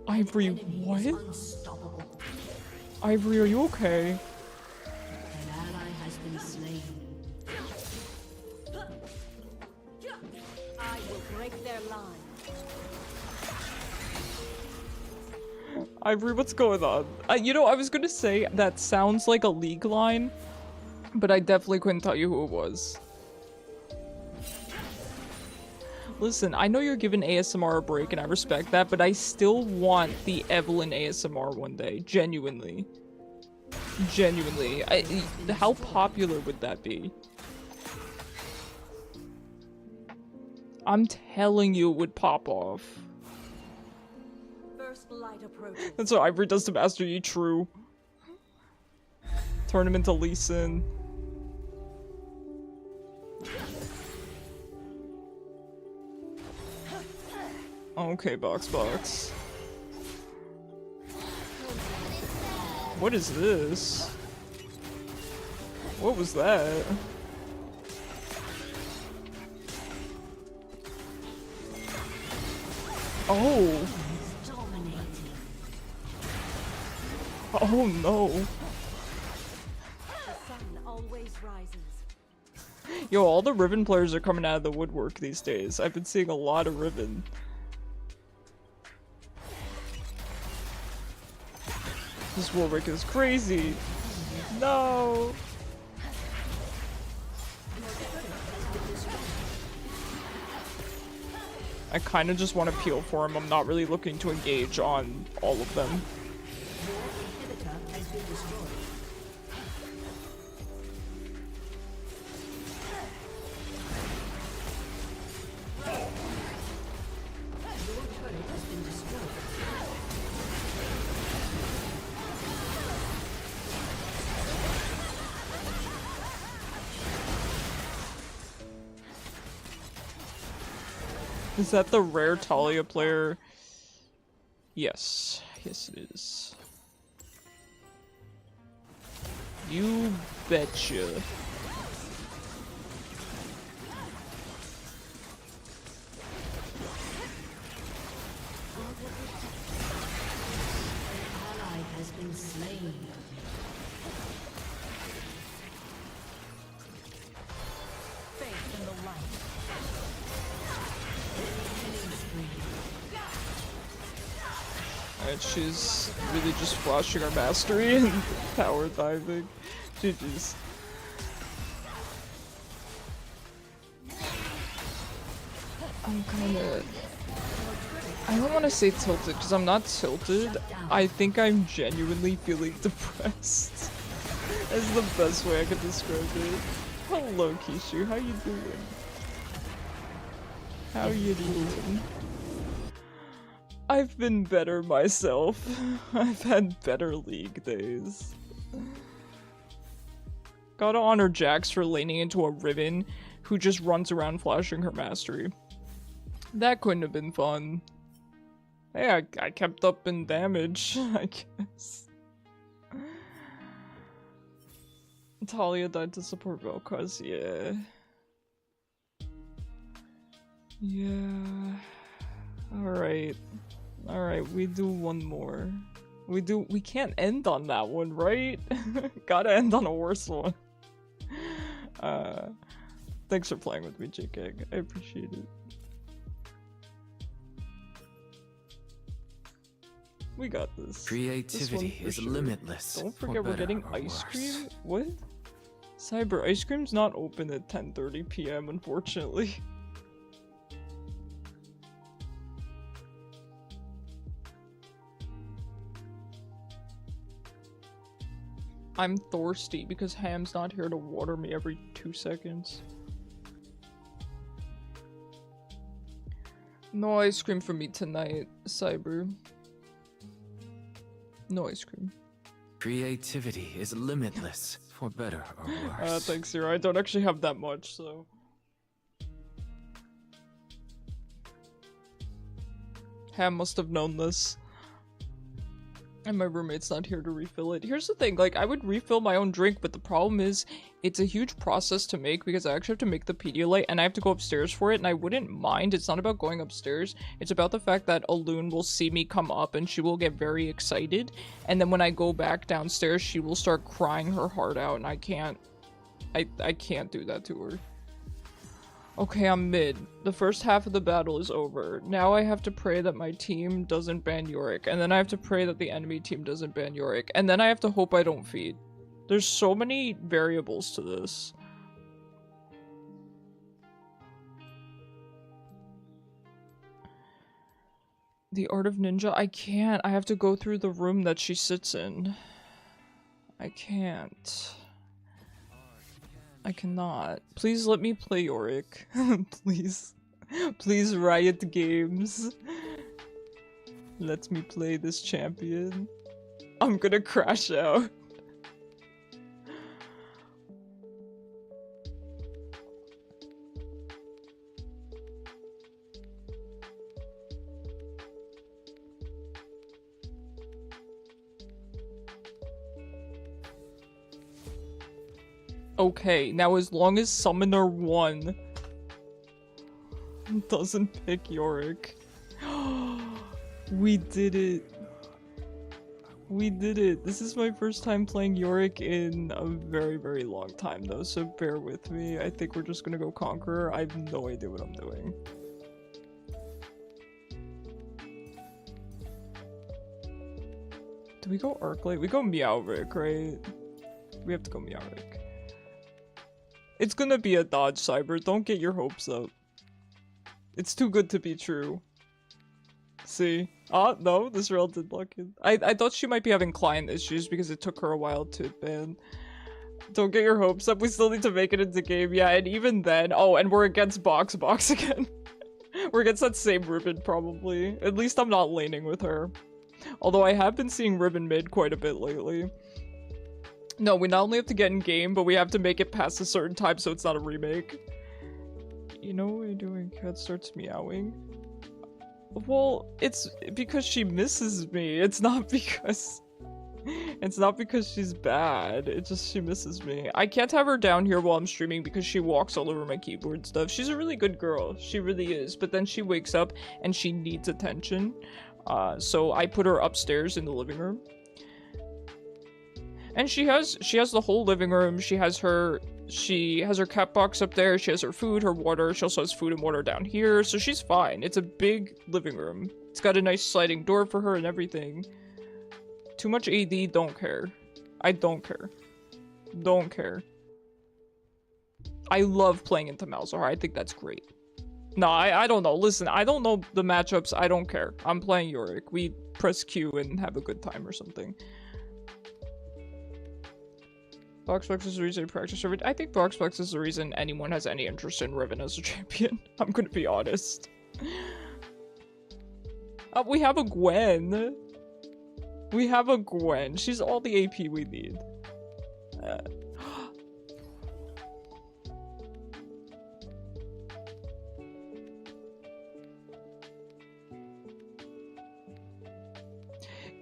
Ivory, what? Ivory, are you okay? An ally has been slain. I will break their line. Ivory, what's going on? You know, I was gonna say that sounds like a League line, but I definitely couldn't tell you who it was. Listen, I know you're giving ASMR a break and I respect that, but I still want the Evelyn ASMR one day. Genuinely. Genuinely. How popular would that be? I'm telling you it would pop off. First light approaches. That's what Ivory does to Master Yi, true. Turn him into Lee Sin. Okay, box. What is this? What was that? Oh! Oh no! The sun always rises. Yo, all the Riven players are coming out of the woodwork these days. I've been seeing a lot of Riven. This Warwick is crazy. No. I kind of just want to peel for him. I'm not really looking to engage on all of them. Is that the rare Talia player? Yes. Yes, it is. You betcha. Ally has been slain. Faith in the light. Alright, she's really just flashing her mastery and power diving. GG's. I'm kinda... I don't want to say tilted, because I'm not tilted. I think I'm genuinely feeling depressed. That's the best way I could describe it. Hello, Kishu. How you doing? How you doing? I've been better myself. I've had better League days. Gotta honor Jax for laning into a Riven who just runs around flashing her mastery. That couldn't have been fun. Hey, I kept up in damage, I guess. Talia died to support Vel'Koz, yeah. Yeah. Alright. Alright, we do one more. We can't end on that one, right? Gotta end on a worse one. Thanks for playing with me, Geek. I appreciate it. We got this. Creativity is sure. limitless. Don't for forget we're better getting or ice worse. cream. What? Cyber ice cream's not open at 10:30 p.m. unfortunately. I'm thirsty because Ham's not here to water me every 2 seconds. No ice cream for me tonight, Cyber. No ice cream. Creativity is limitless, for better or worse. Thanks, Zero. I don't actually have that much, so... Ham must have known this. And my roommate's not here to refill it. Here's the thing, like, I would refill my own drink, but the problem is, it's a huge process to make because I actually have to make the Pedialyte and I have to go upstairs for it, and I wouldn't mind. It's not about going upstairs. It's about the fact that Alun will see me come up and she will get very excited, and then when I go back downstairs, she will start crying her heart out, and I can't do that to her. Okay, I'm mid. The first half of the battle is over. Now I have to pray that my team doesn't ban Yorick, and then I have to pray that the enemy team doesn't ban Yorick, and then I have to hope I don't feed. There's so many variables to this. The Art of Ninja? I can't. I have to go through the room that she sits in. I can't. I cannot. Please let me play Yorick. Please. Please, Riot Games. Let me play this champion. I'm gonna crash out. Okay, now as long as Summoner 1 doesn't pick Yorick. We did it. We did it. This is my first time playing Yorick in a very, very long time though, so bear with me. I think we're just gonna go Conqueror. I have no idea what I'm doing. Do we go Arclight? We go Meowrick, right? We have to go Meowrick. It's gonna be a dodge, Cyber. Don't get your hopes up. It's too good to be true. See? Ah, no, this rail did lock in. I thought she might be having client issues because it took her a while to ban. Don't get your hopes up. We still need to make it into game. Yeah, and even then... Oh, and we're against Box again. We're against that same Ribbon, probably. At least I'm not laning with her. Although I have been seeing Ribbon mid quite a bit lately. No, we not only have to get in game, but we have to make it past a certain time so it's not a remake. You know what you're doing? Cat starts meowing. Well, it's because she misses me. It's not because she's bad. It's just she misses me. I can't have her down here while I'm streaming because she walks all over my keyboard and stuff. She's a really good girl. She really is. But then she wakes up and she needs attention. So I put her upstairs in the living room. And she has the whole living room. She has her cat box up there. She has her food, her water. She also has food and water down here. So she's fine. It's a big living room. It's got a nice sliding door for her and everything. Too much AD, don't care. I don't care. Don't care. I love playing into Malzahar. I think that's great. No, I don't know. Listen, I don't know the matchups. I don't care. I'm playing Yorick. We press Q and have a good time or something. Boxbox is the reason I practice Riven. I think Boxbox is the reason anyone has any interest in Riven as a champion. I'm gonna be honest. We have a Gwen. We have a Gwen. She's all the AP we need.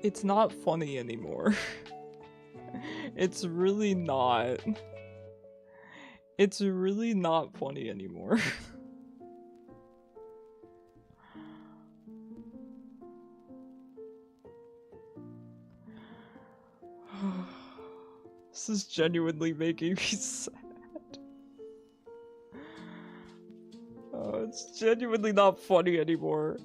It's not funny anymore. It's really not. It's really not funny anymore. This is genuinely making me sad. Oh, it's genuinely not funny anymore.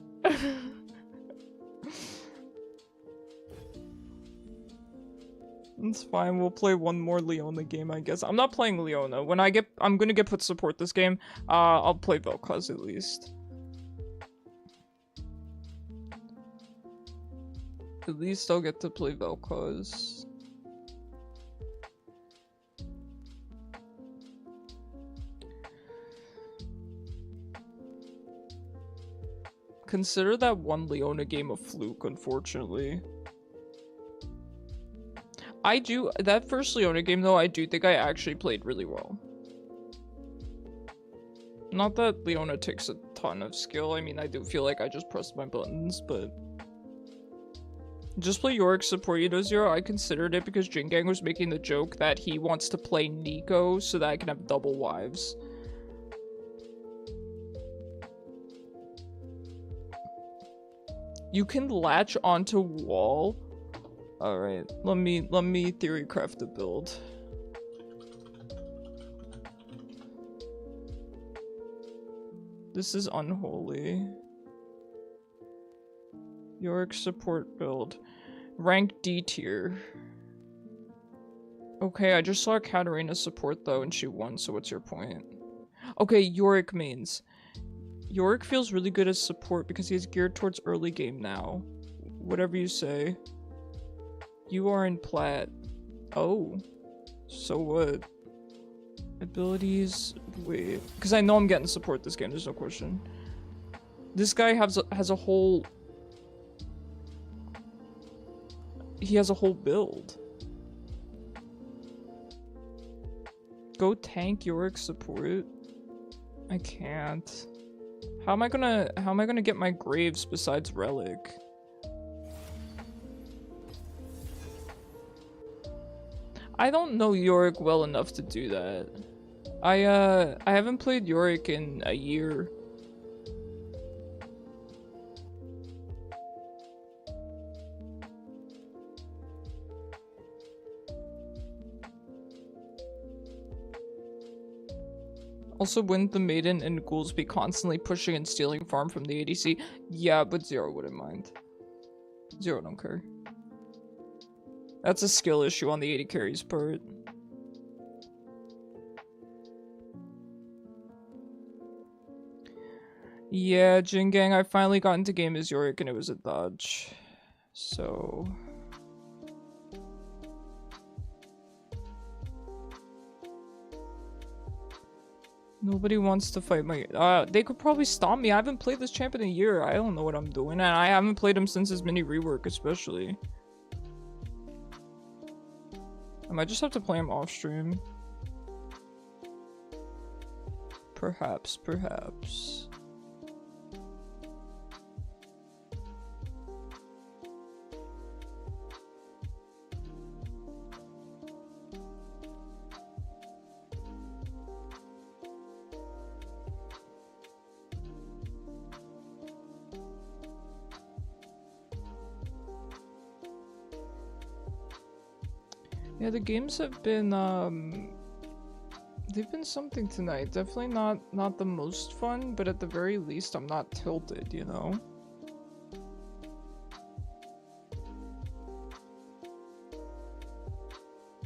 It's fine, we'll play one more Leona game, I guess. I'm not playing Leona. When I'm gonna get put support this game, I'll play Vel'Koz at least. At least I'll get to play Vel'Koz. Consider that one Leona game a fluke, unfortunately. That first Leona game though, I do think I actually played really well. Not that Leona takes a ton of skill, I mean I do feel like I just pressed my buttons, but... Just play Yorick support, you know, Zero. I considered it because Jingang was making the joke that he wants to play Nico so that I can have double wives. You can latch onto wall. Alright, let me theory craft a build. This is unholy. Yorick support build. Rank D tier. Okay, I just saw Katarina support though and she won, so what's your point? Okay, Yorick mains. Yorick feels really good as support because he is geared towards early game now. Whatever you say. You are in plat. Oh. So what? Abilities... Wait. Because I know I'm getting support this game, there's no question. This guy has a whole... He has a whole build. Go tank Yorick support? I can't. How am I gonna get my graves besides relic? I don't know Yorick well enough to do that. I haven't played Yorick in a year. Also, wouldn't the Maiden and Ghouls be constantly pushing and stealing farm from the ADC? Yeah, but Zero wouldn't mind. Zero don't care. That's a skill issue on the 80 carries part. Yeah, Jingang, I finally got into game as Yorick and it was a dodge. So... Nobody wants to fight my... they could probably stop me. I haven't played this champ in a year. I don't know what I'm doing. And I haven't played him since his mini rework, especially. I might just have to play him off stream. Perhaps, perhaps. Yeah, the games have been, they've been something tonight. Definitely not the most fun, but at the very least, I'm not tilted, you know?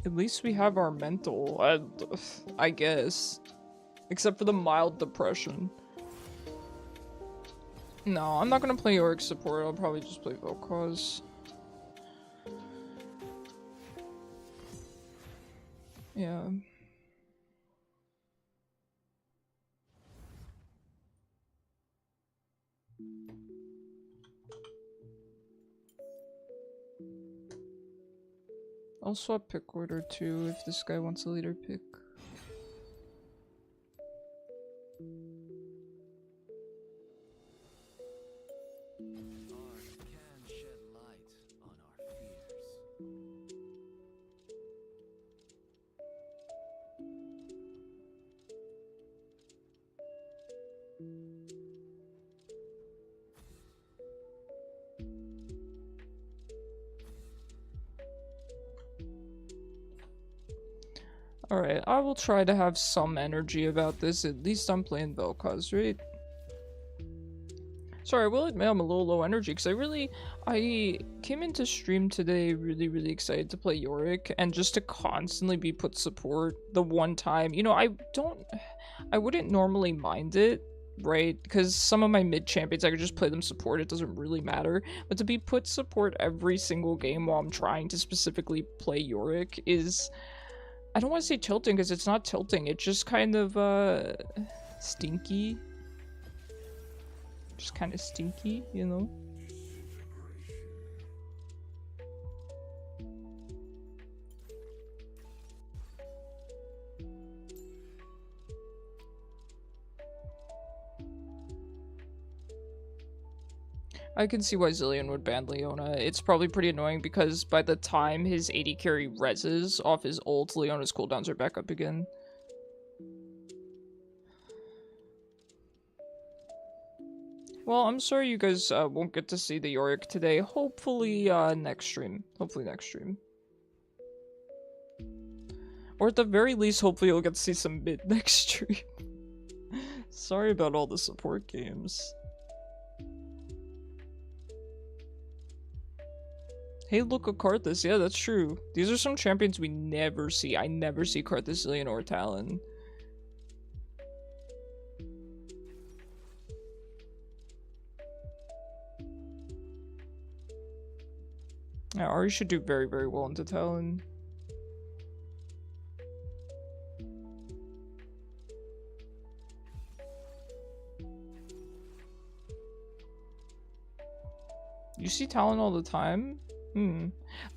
At least we have our mental, I guess. Except for the mild depression. No, I'm not gonna play Yorick support. I'll probably just play Vel'Koz. Yeah. I'll swap pick order too if this guy wants a leader pick. Art can shed light on our fears. Alright, I will try to have some energy about this. At least I'm playing Vel'Koz, right? Sorry, I will admit I'm a little low energy because I came into stream today really excited to play Yorick and just to constantly be put support the one time. You know, I wouldn't normally mind it, right? Because some of my mid champions, I could just play them support. It doesn't really matter. But to be put support every single game while I'm trying to specifically play Yorick is, I don't want to say tilting because it's not tilting. It's just kind of, stinky. Just kind of stinky, you know? I can see why Zilean would ban Leona. It's probably pretty annoying because by the time his 80 carry reses off his ult, Leona's cooldowns are back up again. Well, I'm sorry you guys won't get to see the Yorick today. Hopefully next stream. Hopefully next stream. Or at the very least, hopefully you'll get to see some mid next stream. Sorry about all the support games. Hey, look at Karthus. Yeah, that's true. These are some champions we never see. I never see Karthus, Zilean, or Talon. Yeah, Ari should do very well into Talon. You see Talon all the time?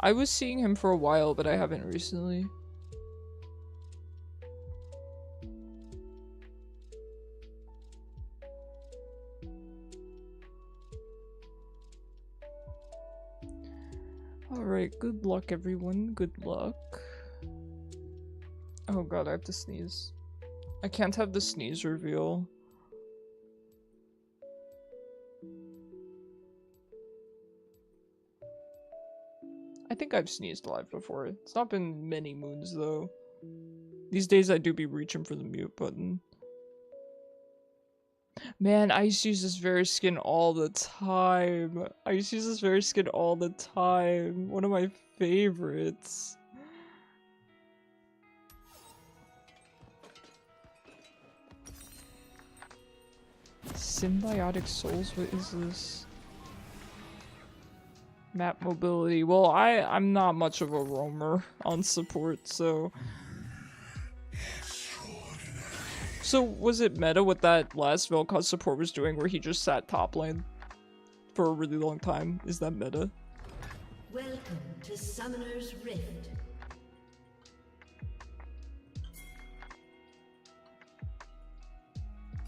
I was seeing him for a while, but I haven't recently. Alright, good luck everyone, good luck. Oh god, I have to sneeze. I can't have the sneeze reveal. I think I've sneezed live before. It's not been many moons though. These days I do be reaching for the mute button. Man, I used to use this very skin all the time. One of my favorites. Symbiotic souls? What is this? Map mobility. Well, I'm not much of a roamer on support, so... So, was it meta what that last Vel'Koz support was doing where he just sat top lane for a really long time? Is that meta? Welcome to Summoner's Rift.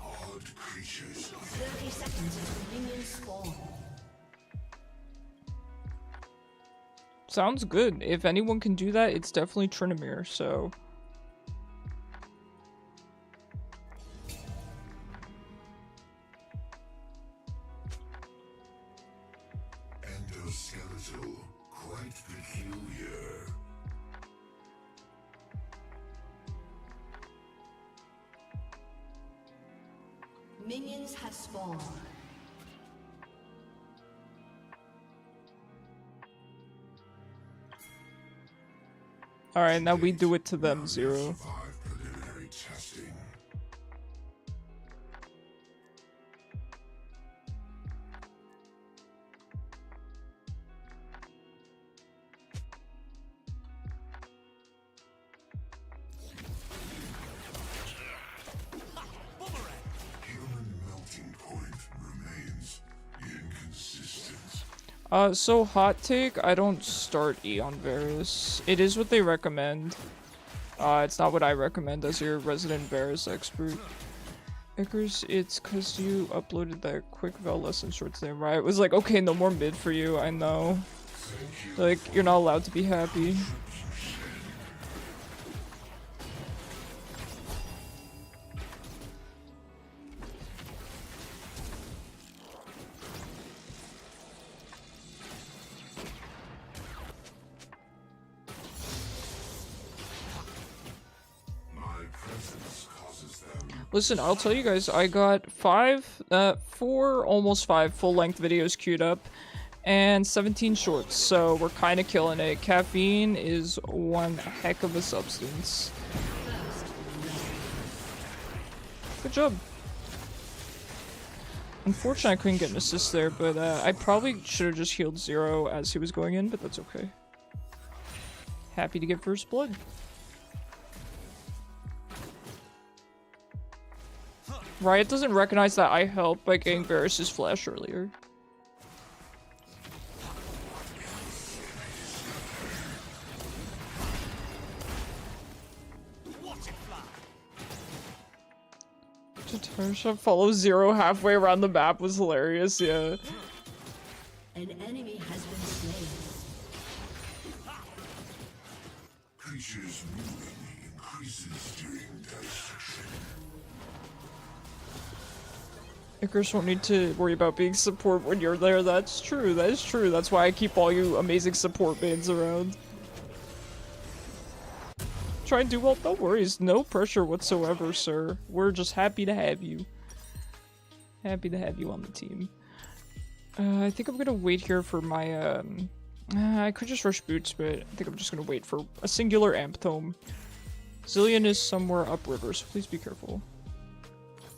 Odd creatures. 30 seconds until minions spawn. Sounds good. If anyone can do that, it's definitely Tryndamere, so... Endoskeletal, quite peculiar. Minions have spawned. Alright, now we do it to them, Zero. Survive preliminary testing. Human melting point remains inconsistent. So hot take, I don't start Eon Varus. It is what they recommend. It's not what I recommend as your resident Varus expert. Icarus, it's cause you uploaded that quick Vel lesson short today, right? It was like, okay, no more mid for you, I know. Like, you're not allowed to be happy. Listen, I'll tell you guys, I got 4, almost 5 full-length videos queued up, and 17 shorts, so we're kind of killing it. Caffeine is one heck of a substance. Good job. Unfortunately, I couldn't get an assist there, but I probably should have just healed 0 as he was going in, but that's okay. Happy to get first blood. Riot doesn't recognize that I helped by getting Varus' flash earlier. Tarsha follow 0 halfway around the map was hilarious, yeah. An enemy has been slain. Creatures moving increases during dissection. Icarus won't need to worry about being support when you're there. That's true, that is true. That's why I keep all you amazing support mains around. Try and do well, no worries. No pressure whatsoever, sir. We're just happy to have you. Happy to have you on the team. I think I'm gonna wait here for my, I could just rush boots, but I think I'm just gonna wait for a singular amp tome. Zilean is somewhere upriver, so please be careful.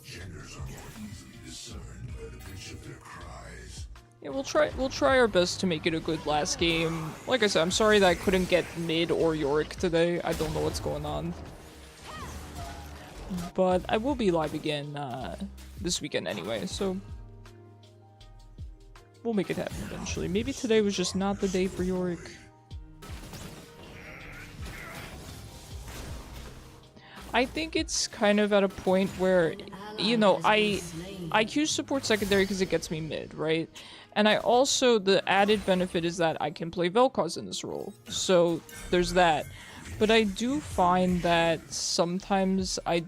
Genders are more easily discerned by the pitch of their cries. Yeah, we'll try our best to make it a good last game. Like I said, I'm sorry that I couldn't get mid or Yorick today. I don't know what's going on. But I will be live again this weekend anyway, so we'll make it happen eventually. Maybe today was just not the day for Yorick. I think it's kind of at a point where, you know, I choose support secondary because it gets me mid, right? And I also, the added benefit is that I can play Vel'Koz in this role. So there's that. But I do find that sometimes I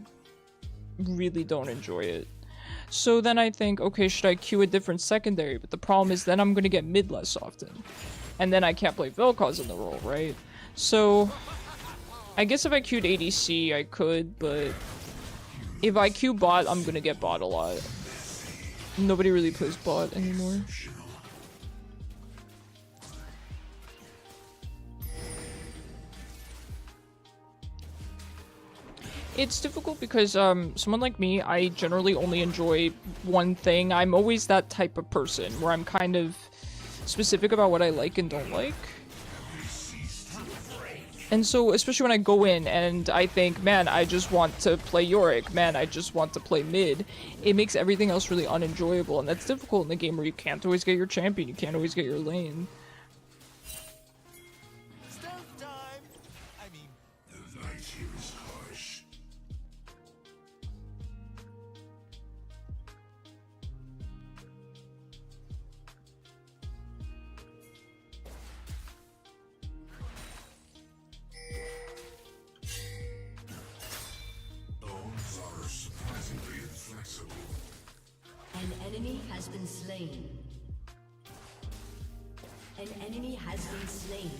really don't enjoy it. So then I think, okay, should I queue a different secondary? But the problem is then I'm going to get mid less often. And then I can't play Vel'Koz in the role, right? So I guess if I queued ADC, I could, but if I queue bot, I'm going to get bot a lot. Nobody really plays bot anymore. It's difficult because someone like me, I generally only enjoy one thing. I'm always that type of person where I'm kind of specific about what I like and don't like. And so, especially when I go in and I think, man, I just want to play Yorick, man, I just want to play mid, it makes everything else really unenjoyable, and that's difficult in the game where you can't always get your champion, you can't always get your lane. Stealth time! I mean, the light here is harsh. Bones are surprisingly inflexible. An enemy has been slain. An enemy has been slain.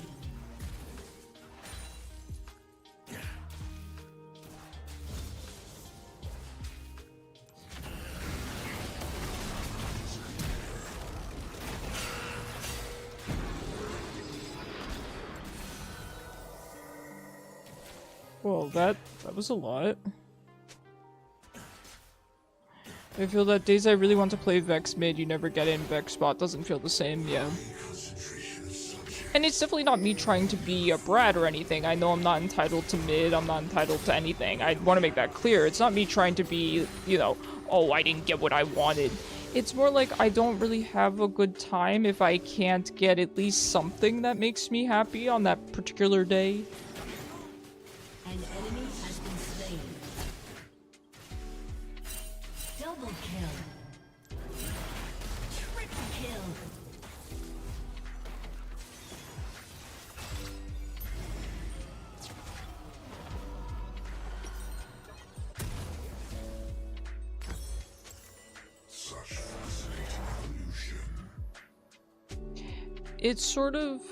Well, that was a lot. I feel that days I really want to play Vex mid, you never get in. Vex spot doesn't feel the same, yeah. And it's definitely not me trying to be a brat or anything. I know I'm not entitled to mid, I'm not entitled to anything. I want to make that clear. It's not me trying to be, you know, oh, I didn't get what I wanted. It's more like I don't really have a good time if I can't get at least something that makes me happy on that particular day. An enemy has been slain. Double kill. Triple kill. Such fascinating evolution. It's sort of,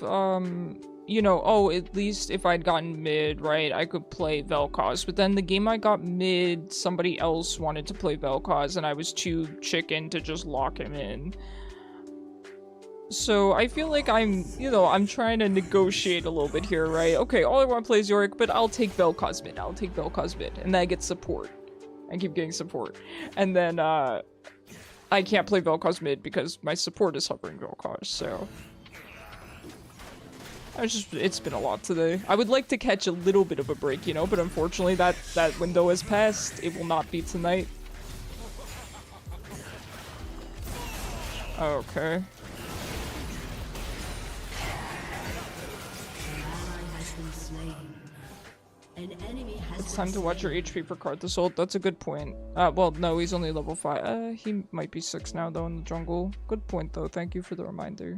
you know, oh, at least if I'd gotten mid, right, I could play Vel'Koz. But then the game I got mid, somebody else wanted to play Vel'Koz, and I was too chicken to just lock him in. So I feel like I'm, you know, I'm trying to negotiate a little bit here, right? Okay, all I want to play is Yorick, but I'll take Vel'Koz mid. I'll take Vel'Koz mid, and then I get support. I keep getting support. And then, I can't play Vel'Koz mid because my support is hovering Vel'Koz, so... it's been a lot today. I would like to catch a little bit of a break, you know, but unfortunately that window has passed. It will not be tonight. Okay. It's time to watch your HP for Karthus ult. That's a good point. Well, no, he's only level 5. He might be 6 now, though, in the jungle. Good point, though. Thank you for the reminder.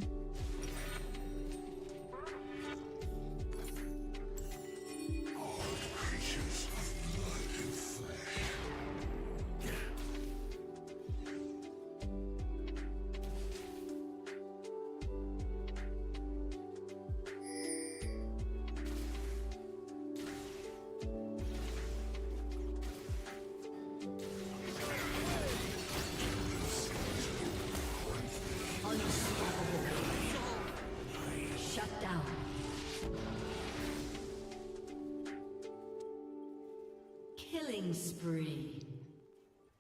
Killing spree.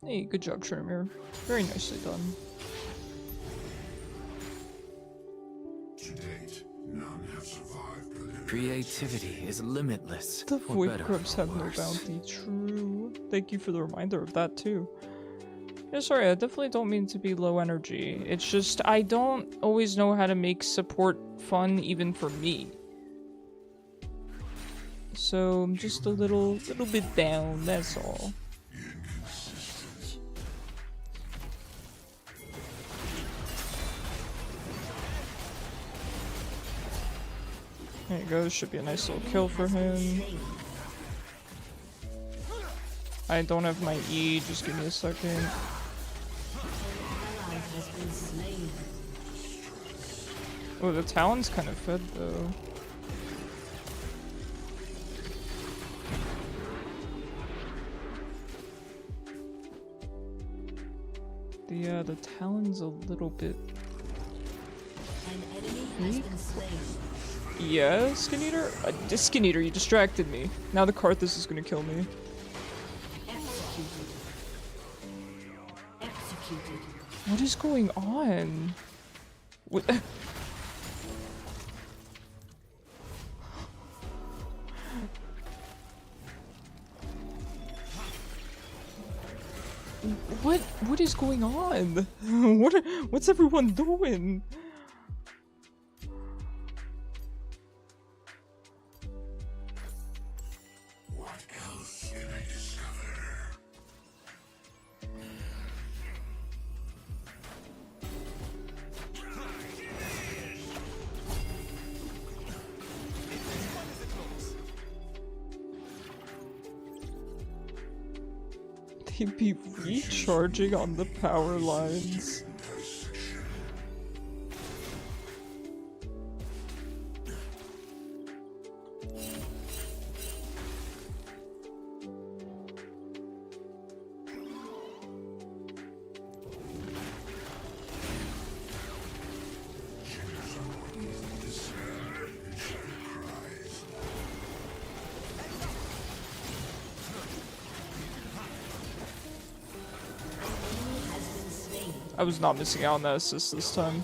Hey, good job, Tremor. Very nicely done. To date, none have survived predation. Creativity is limitless. The for void better grubs or have no worse. bounty. True. Thank you for the reminder of that, too. Yeah, sorry, I definitely don't mean to be low energy. It's just, I don't always know how to make support fun, even for me. So, I'm just a little bit down, that's all. There you go, this should be a nice little kill for him. I don't have my E, just give me a second. Oh, the Talon's kind of fed though. The Talon's a little bit weak. Yeah, Skin Eater? Skin Eater, you distracted me. Now the Karthus is gonna kill me. Executed. What is going on? What? What is going on? What's everyone doing? What else can I discover? They'd be recharging on the power lines. I was not missing out on that assist this time.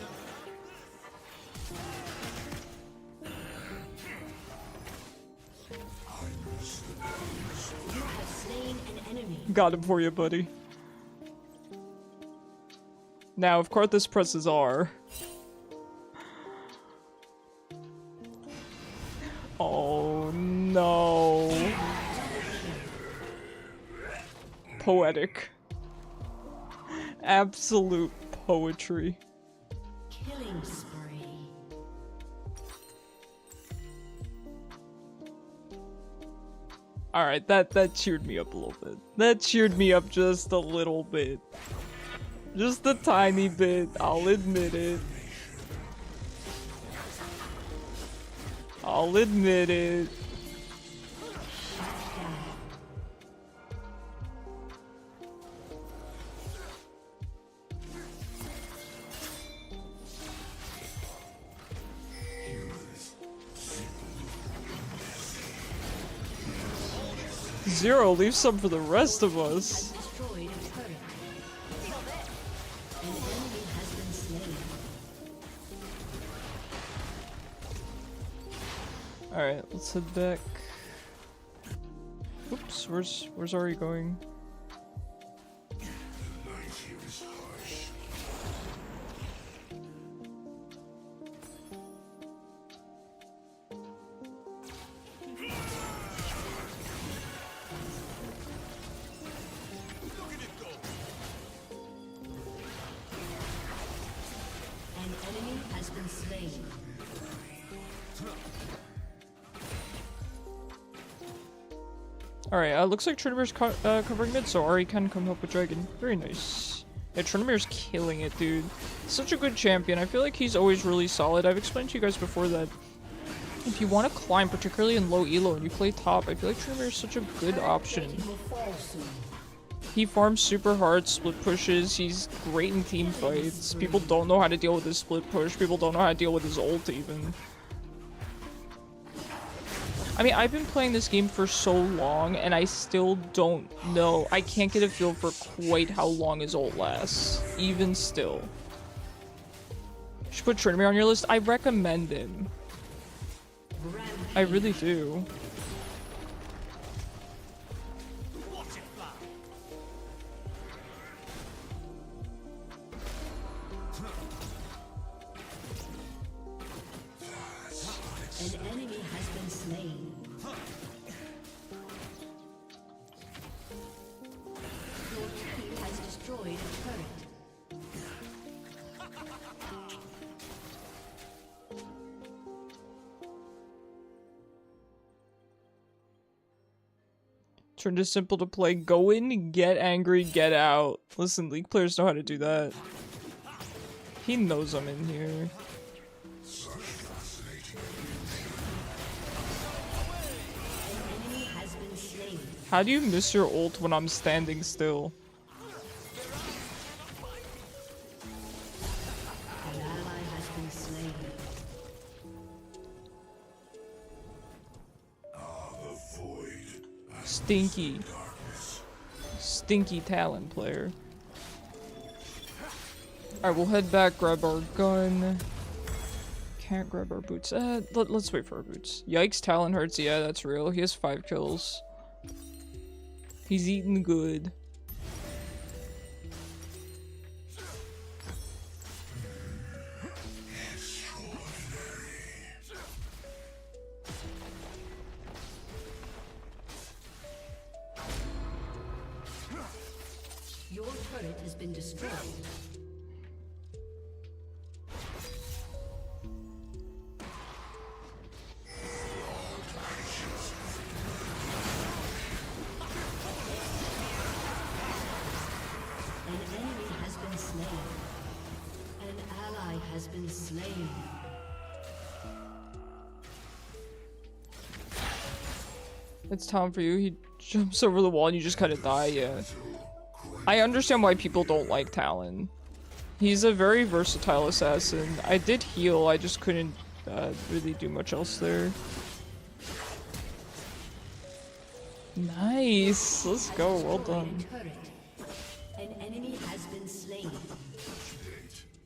Got him for you, buddy. Now, if Karthus presses R... Oh no. Poetic. Absolute poetry. Killing spree. Alright, that cheered me up a little bit. That cheered me up just a little bit. Just a tiny bit, I'll admit it. I'll admit it. Zero, leave some for the rest of us. Destroyed a turret. An enemy has been slain. Alright, let's head back. Oops, where's Ari going? The night here is harsh. An enemy has been slain. Alright, looks like Trinimir's covering mid, so Ari can come help with Dragon. Very nice. Yeah, Trinimir's killing it, dude. Such a good champion. I feel like he's always really solid. I've explained to you guys before that if you want to climb, particularly in low elo, and you play top, I feel like Trinimir is such a good option. He farms super hard, split pushes, he's great in team fights. People don't know how to deal with his split push, people don't know how to deal with his ult even. I mean, I've been playing this game for so long, and I still don't know. I can't get a feel for quite how long his ult lasts, even still. You should put Trinimir on your list. I recommend him. I really do. An enemy has been slain. Your team has destroyed a turret. Turned to simple to play. Go in, get angry, get out. Listen, League players know how to do that. He knows I'm in here. How do you miss your ult when I'm standing still? An ally has been slain. The void. Stinky. Stinky Talon player. Alright, we'll head back, grab our gun. Can't grab our boots. Let's wait for our boots. Yikes, Talon hurts. Yeah, that's real. He has 5 kills. He's eating good. Your turret has been destroyed. An enemy has been slain. An ally has been slain. It's time for you. He jumps over the wall and you just kind of die, yeah. I understand why people don't like Talon. He's a very versatile assassin. I did heal, I just couldn't really do much else there. Nice! Let's go, well done. An enemy has been slain.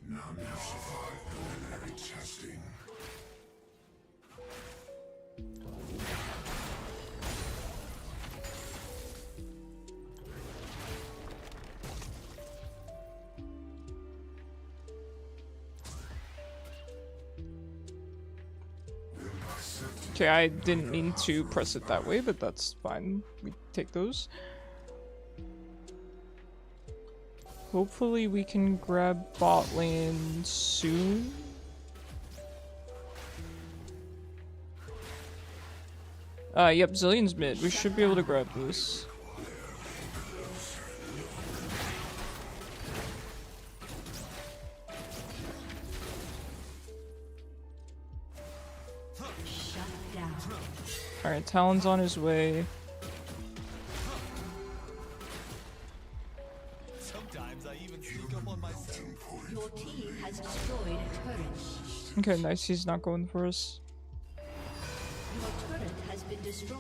None have survived preliminary testing. Okay, I didn't mean to press it that way, but that's fine. We take those. Hopefully we can grab bot lane soon. Yep, Zilean's mid. We should be able to grab this. Shut Alright, Talon's on his way. Sometimes I even sneak up on myself. Your team has destroyed a turret. Okay, nice. He's not going for us. Your turret has been destroyed.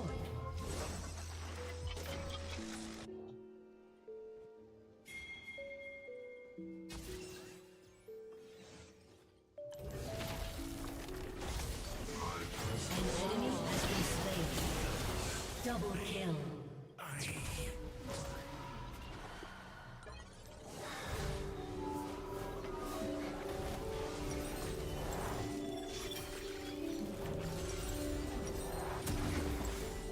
An enemy has been slain. Double kill.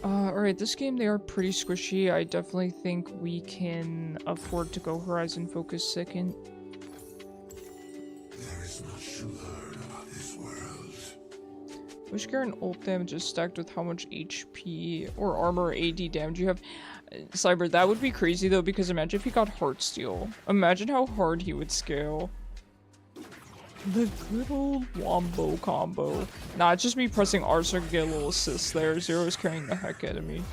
Alright, this game they are pretty squishy. I definitely think we can afford to go Horizon Focus second. There is much to learn about this world. Wish Garen ult damage is stacked with how much HP or armor AD damage you have. Cyber, that would be crazy though, because imagine if he got Heartsteel. Imagine how hard he would scale. The good old Wombo combo. Nah, it's just me pressing R so I can get a little assist there. Zero is carrying the heck out of me.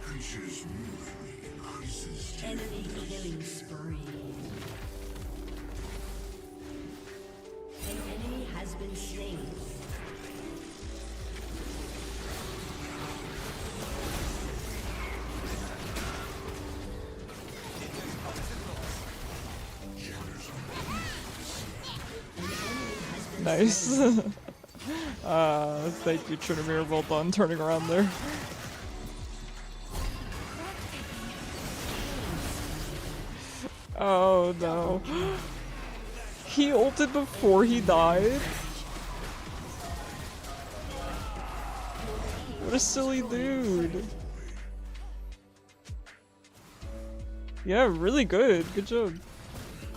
Creatures moving increases Enemy killing spree. An enemy has been slain. Nice. Thank you, Trinamir. Well done turning around there. Oh no. He ulted before he died? What a silly dude. Yeah, really good. Good job.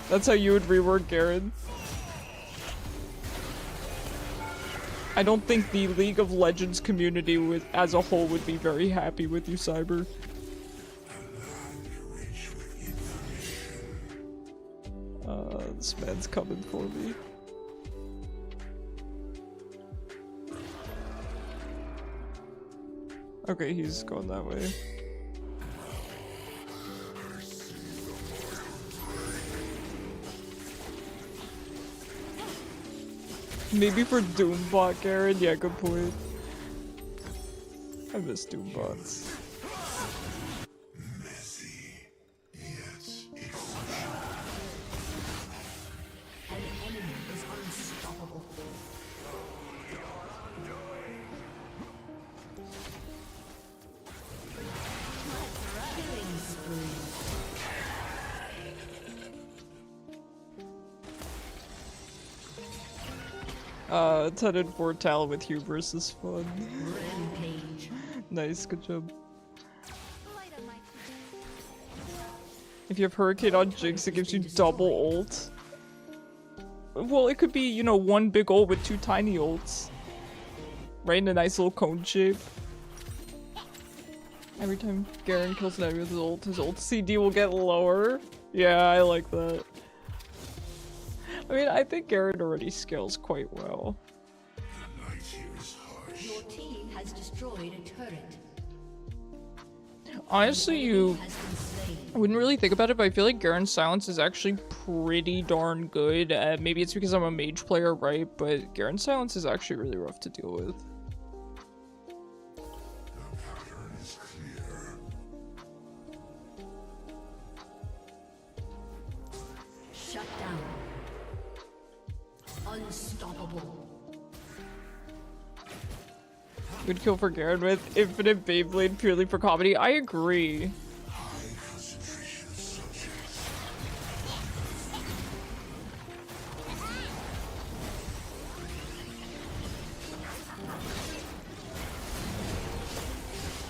That's how you would rework Garen. I don't think the League of Legends community as a whole would be very happy with you, Cyber. This man's coming for me. Okay, he's going that way. Maybe for Doombot, Garen? Yeah, good point. I miss Doombots. An enemy is unstoppable. Killing spree. Tenet for Tal with hubris is fun. Rampage. Nice, good job. If you have Hurricane on Jinx, it gives you double ult. Well, it could be, you know, one big ult with two tiny ults. Right in a nice little cone shape. Every time Garen kills an enemy with his ult CD will get lower. Yeah, I like that. I mean, I think Garen already scales quite well. The night here is harsh. Your team has destroyed a turret. Honestly, you Has been slain. wouldn't really think about it, but I feel like Garen's silence is actually pretty darn good. Maybe it's because I'm a mage player, right? But Garen's silence is actually really rough to deal with. The pattern is clear. Shut down. Unstoppable. Good kill for Garen with Infinite Beyblade purely for comedy. I agree. High concentration subjects.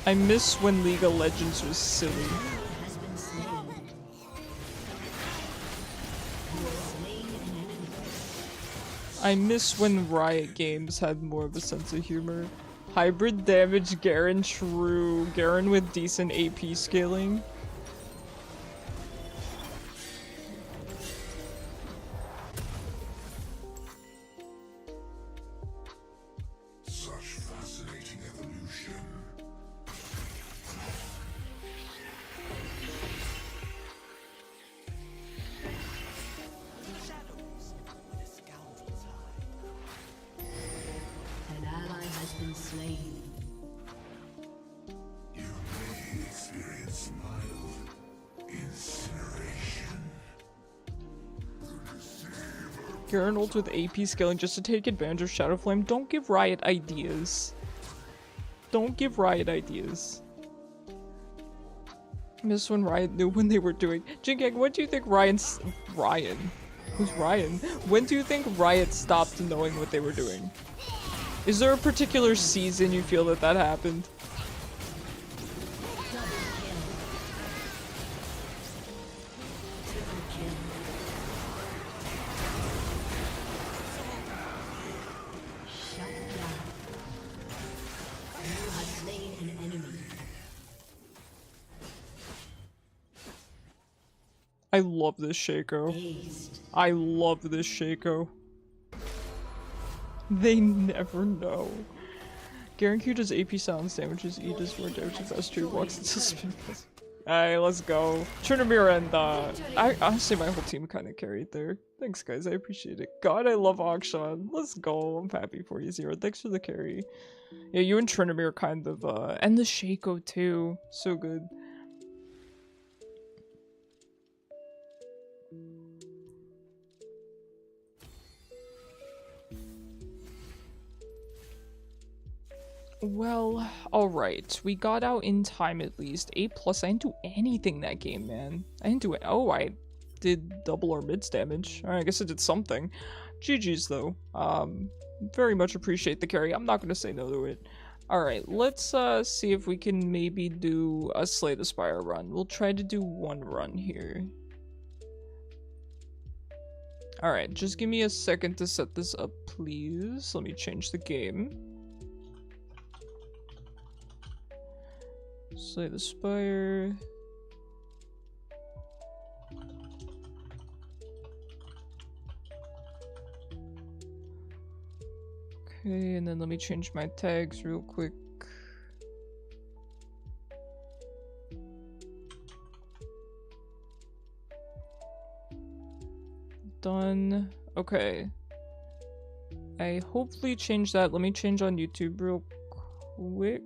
I miss when League of Legends was silly. Has been slain. You have slain an enemy. I miss when Riot Games had more of a sense of humor. Hybrid damage Garen, true. Garen with decent AP scaling. Such fascinating evolution. An ally has been slain. You may experience mild incineration. Garen ult with AP scaling just to take advantage of Shadow Flame. Don't give Riot ideas. Don't give Riot ideas. Miss when Riot knew when they were doing. Jinkeg, what do you think Ryan? Who's Ryan? When do you think Riot stopped knowing what they were doing? Is there a particular season you feel that that happened? Shut down. You have slain an enemy. I love this Shaco. Aced. I love this Shaco. They never know. Garen Q does AP silence damages, E does more damage with S2 walks into spin. Alright, let's go. Trinamir and I honestly my whole team kinda carried there. Thanks guys, I appreciate it. God, I love Akshan. Let's go. I'm happy for you, Zero. Thanks for the carry. Yeah, you and Trinamir kind of and the Shaco too. So good. Well, alright. We got out in time at least. A+. I didn't do anything that game, man. I didn't do it. Oh, I did double or mids damage. Alright, I guess I did something. GG's though. Very much appreciate the carry. I'm not gonna say no to it. Alright, let's see if we can maybe do a Slay the Spire run. We'll try to do one run here. Alright, just give me a second to set this up, please. Let me change the game. Slay the Spire. Okay, and then let me change my tags real quick. Done. Okay. I hopefully changed that. Let me change on YouTube real quick.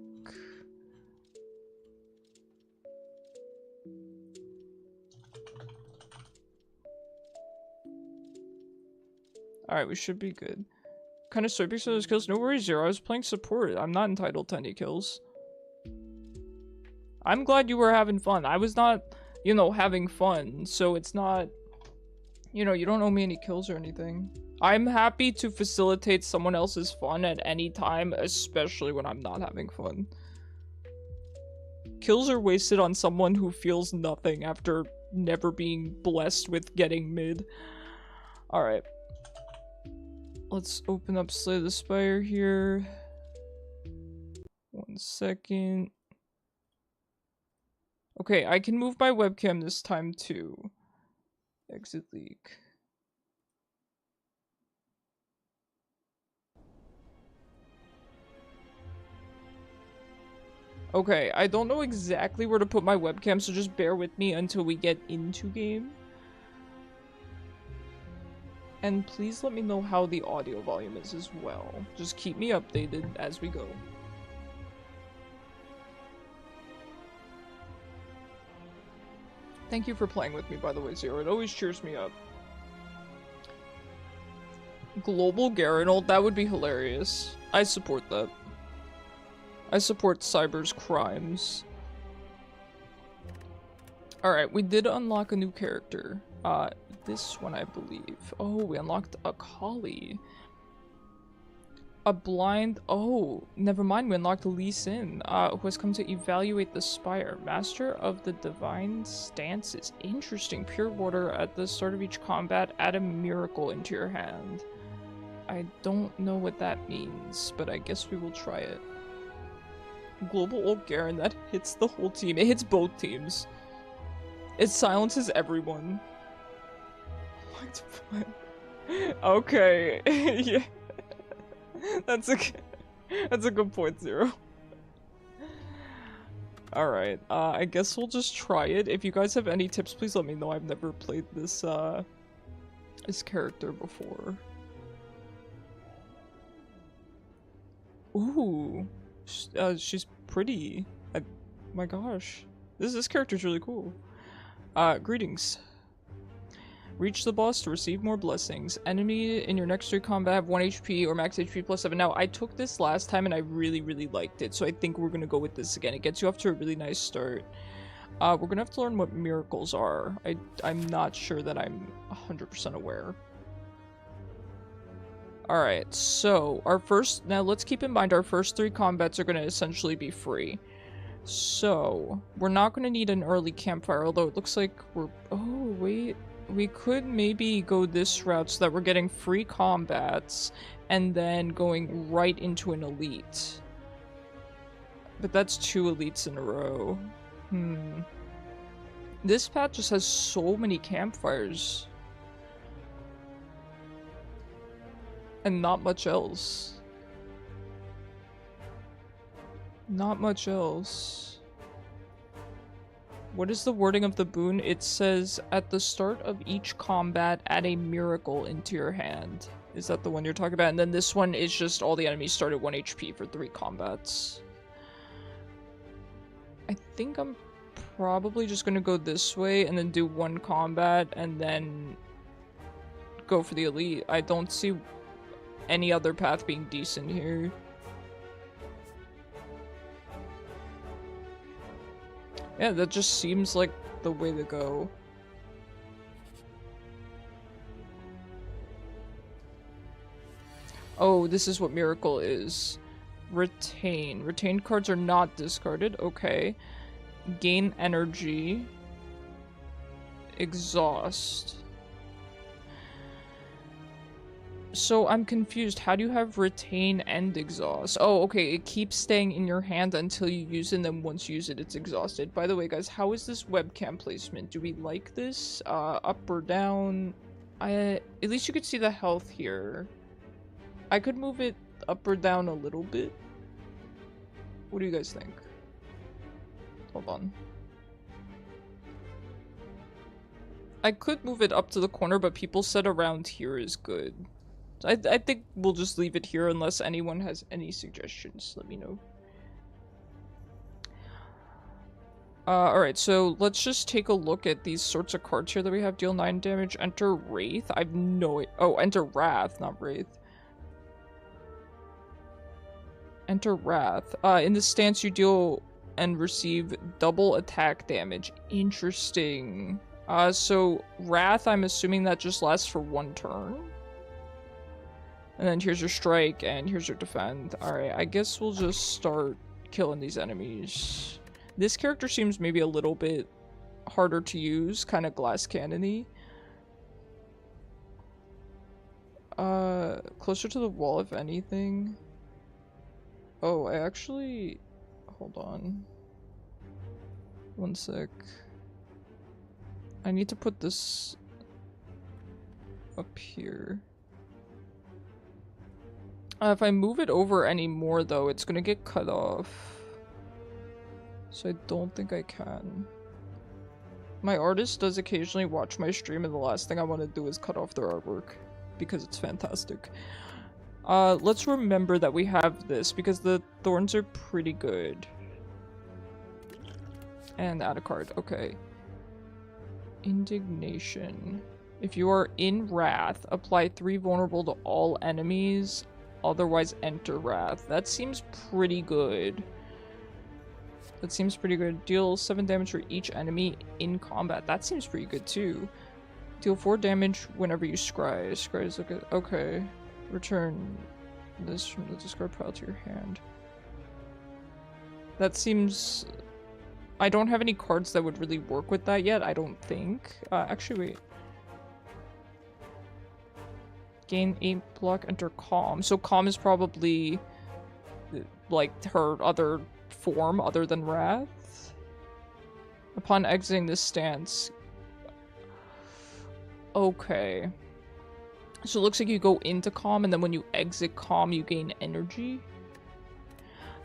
Alright, we should be good. Kind of swiping some of those kills. No worries, Zero. I was playing support. I'm not entitled to any kills. I'm glad you were having fun. I was not, you know, having fun. So it's not, you know, you don't owe me any kills or anything. I'm happy to facilitate someone else's fun at any time, especially when I'm not having fun. Kills are wasted on someone who feels nothing after never being blessed with getting mid. Alright. Let's open up Slay the Spire here. 1 second. Okay, I can move my webcam this time too. Exit leak. Okay, I don't know exactly where to put my webcam, so just bear with me until we get into game. And please let me know how the audio volume is as well. Just keep me updated as we go. Thank you for playing with me, by the way, Zero. It always cheers me up. Global Garen ult, that would be hilarious. I support that. I support Cyber's crimes. Alright, we did unlock a new character. This one, I believe. Oh, we unlocked a collie. A blind... Oh, never mind. We unlocked Lee Sin, who has come to evaluate the Spire. Master of the Divine Stances. Interesting. Pure water at the start of each combat. Add a miracle into your hand. I don't know what that means, but I guess we will try it. Global Ult Garen that hits the whole team. It hits both teams. It silences everyone. What? Okay. Yeah. That's a good point, Zero. Alright, I guess we'll just try it. If you guys have any tips, please let me know. I've never played this character before. Ooh. She's pretty. My gosh. This character's really cool. Greetings. Reach the boss to receive more blessings. Enemy in your next 3 combat have 1 HP or max HP plus 7. Now, I took this last time and I really, really liked it, so I think we're gonna go with this again. It gets you off to a really nice start. We're gonna have to learn what miracles are. I'm not sure that I'm 100% aware. Alright, so now let's keep in mind our first 3 combats are gonna essentially be free. So, we're not gonna need an early campfire, although it looks like oh, wait. We could maybe go this route so that we're getting free combats and then going right into an elite. But that's 2 elites in a row. This path just has so many campfires. And not much else. Not much else. What is the wording of the boon? It says, at the start of each combat, add a miracle into your hand. Is that the one you're talking about? And then this one is just all the enemies start at 1 HP for 3 combats. I think I'm probably just gonna go this way and then do 1 combat and then go for the elite. I don't see any other path being decent here. Yeah, that just seems like the way to go. Oh, this is what Miracle is. Retain. Retained cards are not discarded. Okay. Gain energy. Exhaust. So I'm confused. How do you have retain and exhaust? Oh, okay. It keeps staying in your hand until you use it, and then once you use it, it's exhausted. By the way, guys, how is this webcam placement? Do we like this? Up or down? At least you could see the health here. I could move it up or down a little bit. What do you guys think? Hold on. I could move it up to the corner, but people said around here is good. I think we'll just leave it here unless anyone has any suggestions. Let me know. Alright, so let's just take a look at these sorts of cards here that we have. Deal 9 damage, enter Wraith. I've no... Oh, enter Wrath, not Wraith. Enter Wrath. In this stance, you deal and receive double attack damage. Interesting. So Wrath, I'm assuming that just lasts for 1 turn. And then here's your strike, and here's your defend. Alright, I guess we'll just start killing these enemies. This character seems maybe a little bit harder to use, kind of glass cannon-y. Closer to the wall, if anything. Oh, I actually... Hold on. 1 sec. I need to put this up here. If I move it over any more, though, it's gonna get cut off. So I don't think I can. My artist does occasionally watch my stream, and the last thing I want to do is cut off their artwork. Because it's fantastic. Let's remember that we have this, because the thorns are pretty good. And add a card. Okay. Indignation. If you are in Wrath, apply 3 vulnerable to all enemies. Otherwise, enter Wrath. That seems pretty good. That seems pretty good. Deal 7 damage for each enemy in combat. That seems pretty good, too. Deal 4 damage whenever you scry. Scry is like a... Okay. Return this from the discard pile to your hand. That seems... I don't have any cards that would really work with that yet, I don't think. Actually, wait. Gain 8 block, enter Calm. So Calm is probably like her other form other than Wrath. Upon exiting this stance. Okay. So it looks like you go into Calm, and then when you exit Calm, you gain energy.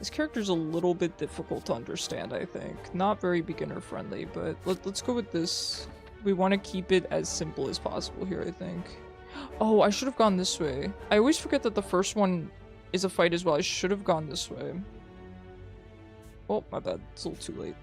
This character's a little bit difficult to understand, I think. Not very beginner-friendly, but let's go with this. We want to keep it as simple as possible here, I think. Oh, I should have gone this way. I always forget that the first one is a fight as well. I should have gone this way. Oh, my bad. It's a little too late.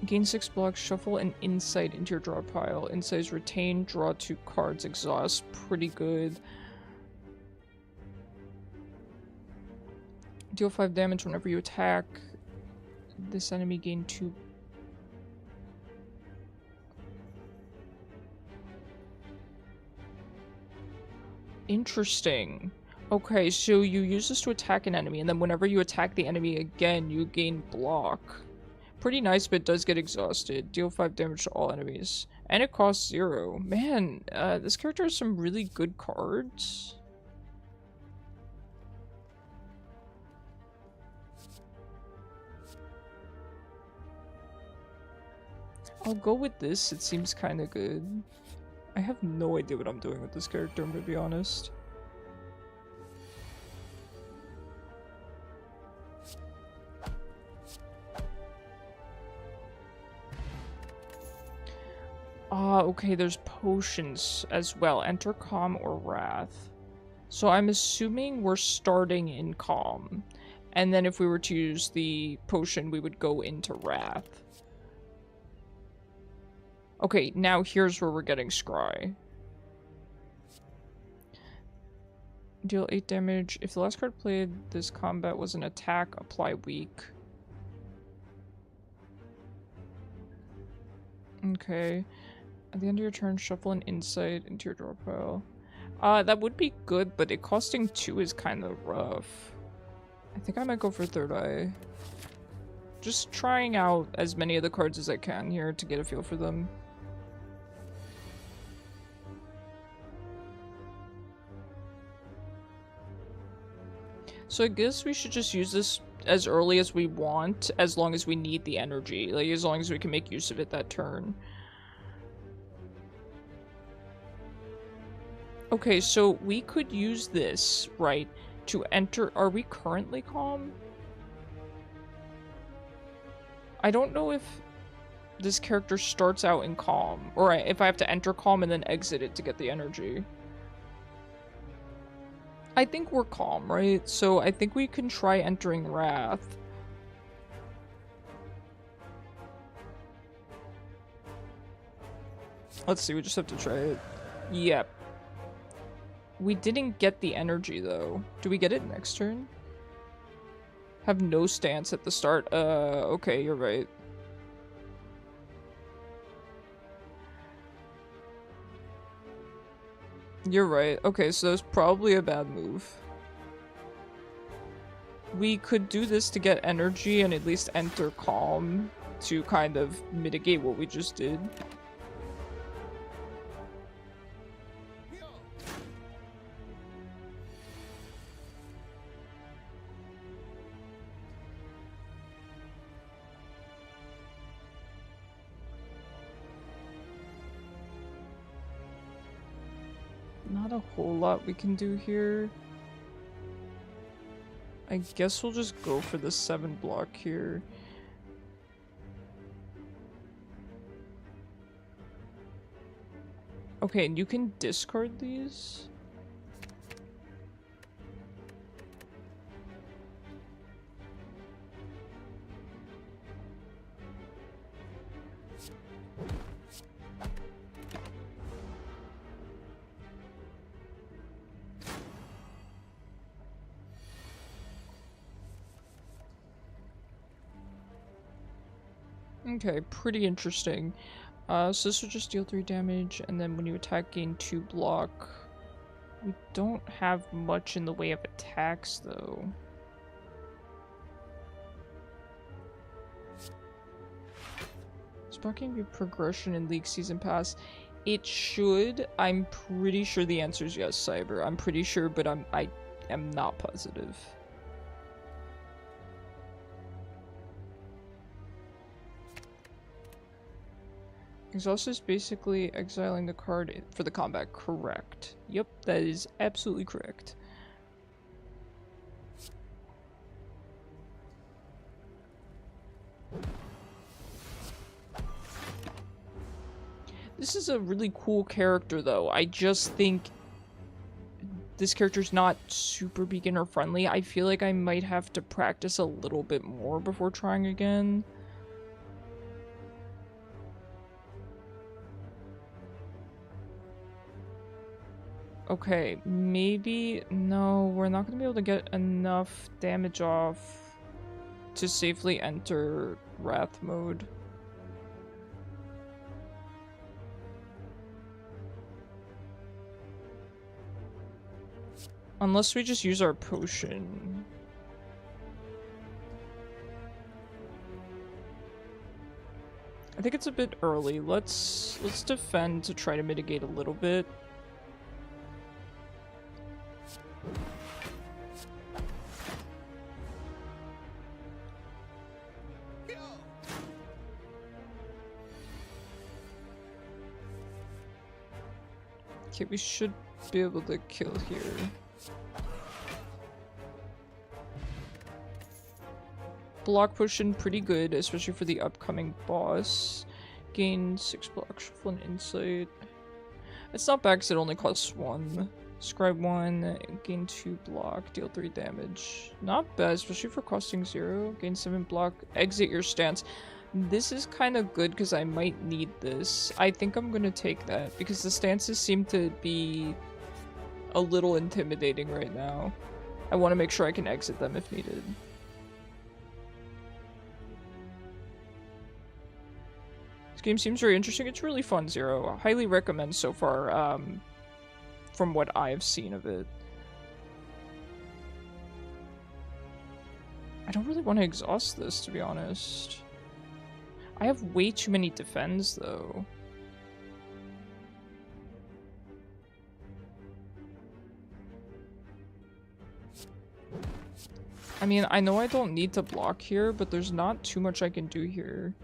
Gain 6 blocks, shuffle an insight into your draw pile. Insight is retain, draw 2 cards, exhaust. Pretty good. Deal 5 damage whenever you attack. This enemy gain 2. Interesting. Okay, so you use this to attack an enemy, and then whenever you attack the enemy again, you gain block. Pretty nice, but it does get exhausted. Deal 5 damage to all enemies. And it costs 0. Man, this character has some really good cards. I'll go with this. It seems kind of good. I have no idea what I'm doing with this character, I'm gonna be honest. Okay, there's potions as well. Enter Calm or Wrath. So I'm assuming we're starting in Calm. And then if we were to use the potion, we would go into Wrath. Okay, now here's where we're getting scry. Deal 8 damage. If the last card played this combat was an attack, apply weak. Okay. At the end of your turn, shuffle an insight into your draw pile. That would be good, but it costing 2 is kind of rough. I think I might go for Third Eye. Just trying out as many of the cards as I can here to get a feel for them. So I guess we should just use this as early as we want, as long as we need the energy. Like, as long as we can make use of it that turn. Okay, so we could use this, right, to enter... Are we currently Calm? I don't know if this character starts out in Calm, or if I have to enter Calm and then exit it to get the energy. I think we're Calm, right? So I think we can try entering Wrath. Let's see, we just have to try it. Yep. We didn't get the energy, though. Do we get it next turn? Have no stance at the start. Okay, you're right. You're right. Okay, so that's probably a bad move. We could do this to get energy and at least enter Calm to kind of mitigate what we just did. Not a whole lot we can do here. I guess we'll just go for the 7 block here. Okay, and you can discard these? Okay, pretty interesting. So this would just deal 3 damage, and then when you attack, gain 2 block. We don't have much in the way of attacks, though. Sparking be progression in League Season Pass. It should. I'm pretty sure the answer is yes, Cyber. I'm pretty sure, but I am not positive. Exhaust is basically exiling the card for the combat. Correct. Yep, that is absolutely correct. This is a really cool character, though. I just think this character's not super beginner friendly. I feel like I might have to practice a little bit more before trying again. Okay, maybe... No, we're not gonna be able to get enough damage off to safely enter Wrath mode. Unless we just use our potion. I think it's a bit early. Let's defend to try to mitigate a little bit. Okay, we should be able to kill here. Block potion pretty good, especially for the upcoming boss. Gain 6 block shuffle and insight. It's not bad because it only costs 1. Scribe 1, gain 2 block, deal 3 damage. Not bad, especially for costing 0. Gain 7 block, exit your stance. This is kind of good because I might need this. I think I'm gonna take that because the stances seem to be a little intimidating right now. I want to make sure I can exit them if needed. This game seems very interesting. It's really fun, Zero. I highly recommend so far, from what I've seen of it. I don't really want to exhaust this, to be honest. I have way too many defends, though. I mean, I know I don't need to block here, but there's not too much I can do here.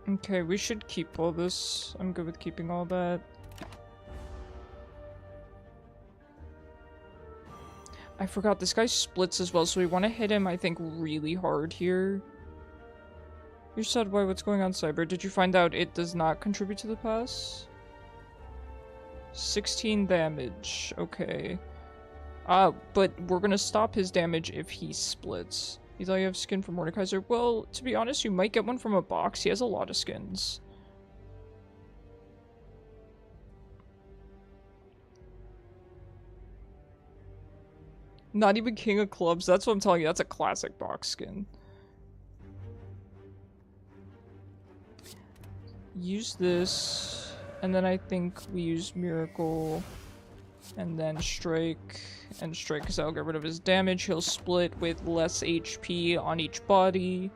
Okay, we should keep all this. I'm good with keeping all that. I forgot, this guy splits as well, so we want to hit him, I think, really hard here. You're sad, why? What's going on, Cyber? Did you find out it does not contribute to the pass? 16 damage. Okay. But we're gonna stop his damage if he splits. You thought you have skin from Mordekaiser? Well, to be honest, you might get one from a box. He has a lot of skins. Not even King of Clubs. That's what I'm telling you. That's a classic box skin. Use this. And then I think we use Miracle. And then Strike. And Strike because that'll get rid of his damage. He'll split with less HP on each body.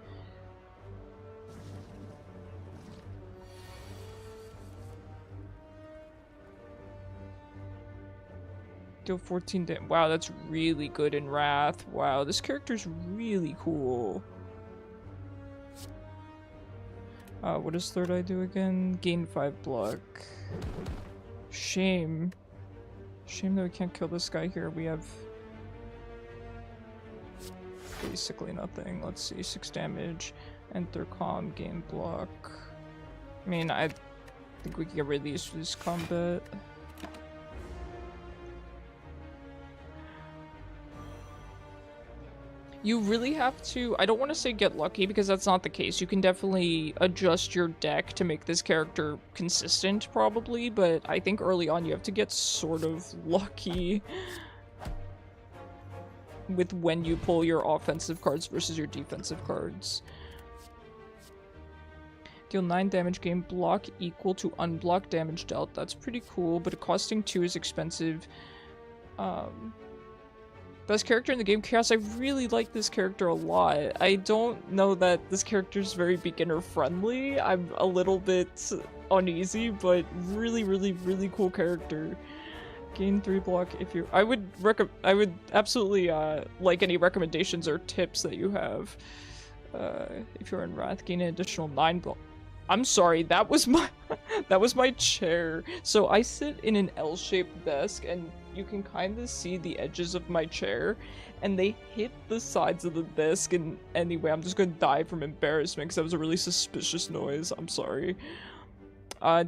Deal 14 damage. Wow, that's really good in Wrath. Wow, this character's really cool. What does Third Eye do again? Gain 5 block. Shame. Shame that we can't kill this guy here. We have basically nothing. Let's see, 6 damage. Enter calm, gain block. I mean, I think we can get rid of these for this combat. You really have to, I don't want to say get lucky because that's not the case. You can definitely adjust your deck to make this character consistent probably, but I think early on you have to get sort of lucky with when you pull your offensive cards versus your defensive cards. Deal 9 damage, gain block equal to unblock damage dealt. That's pretty cool, but costing 2 is expensive. Best character in the game, Chaos. I really like this character a lot. I don't know that this character is very beginner friendly. I'm a little bit uneasy, but really, really, really cool character. Gain 3 block if you. I would absolutely like any recommendations or tips that you have. If you're in Wrath, gain an additional 9 block. I'm sorry, that was my that was my chair. So I sit in an L-shaped desk and you can kind of see the edges of my chair and they hit the sides of the desk, and anyway, I'm just gonna die from embarrassment because that was a really suspicious noise. I'm sorry.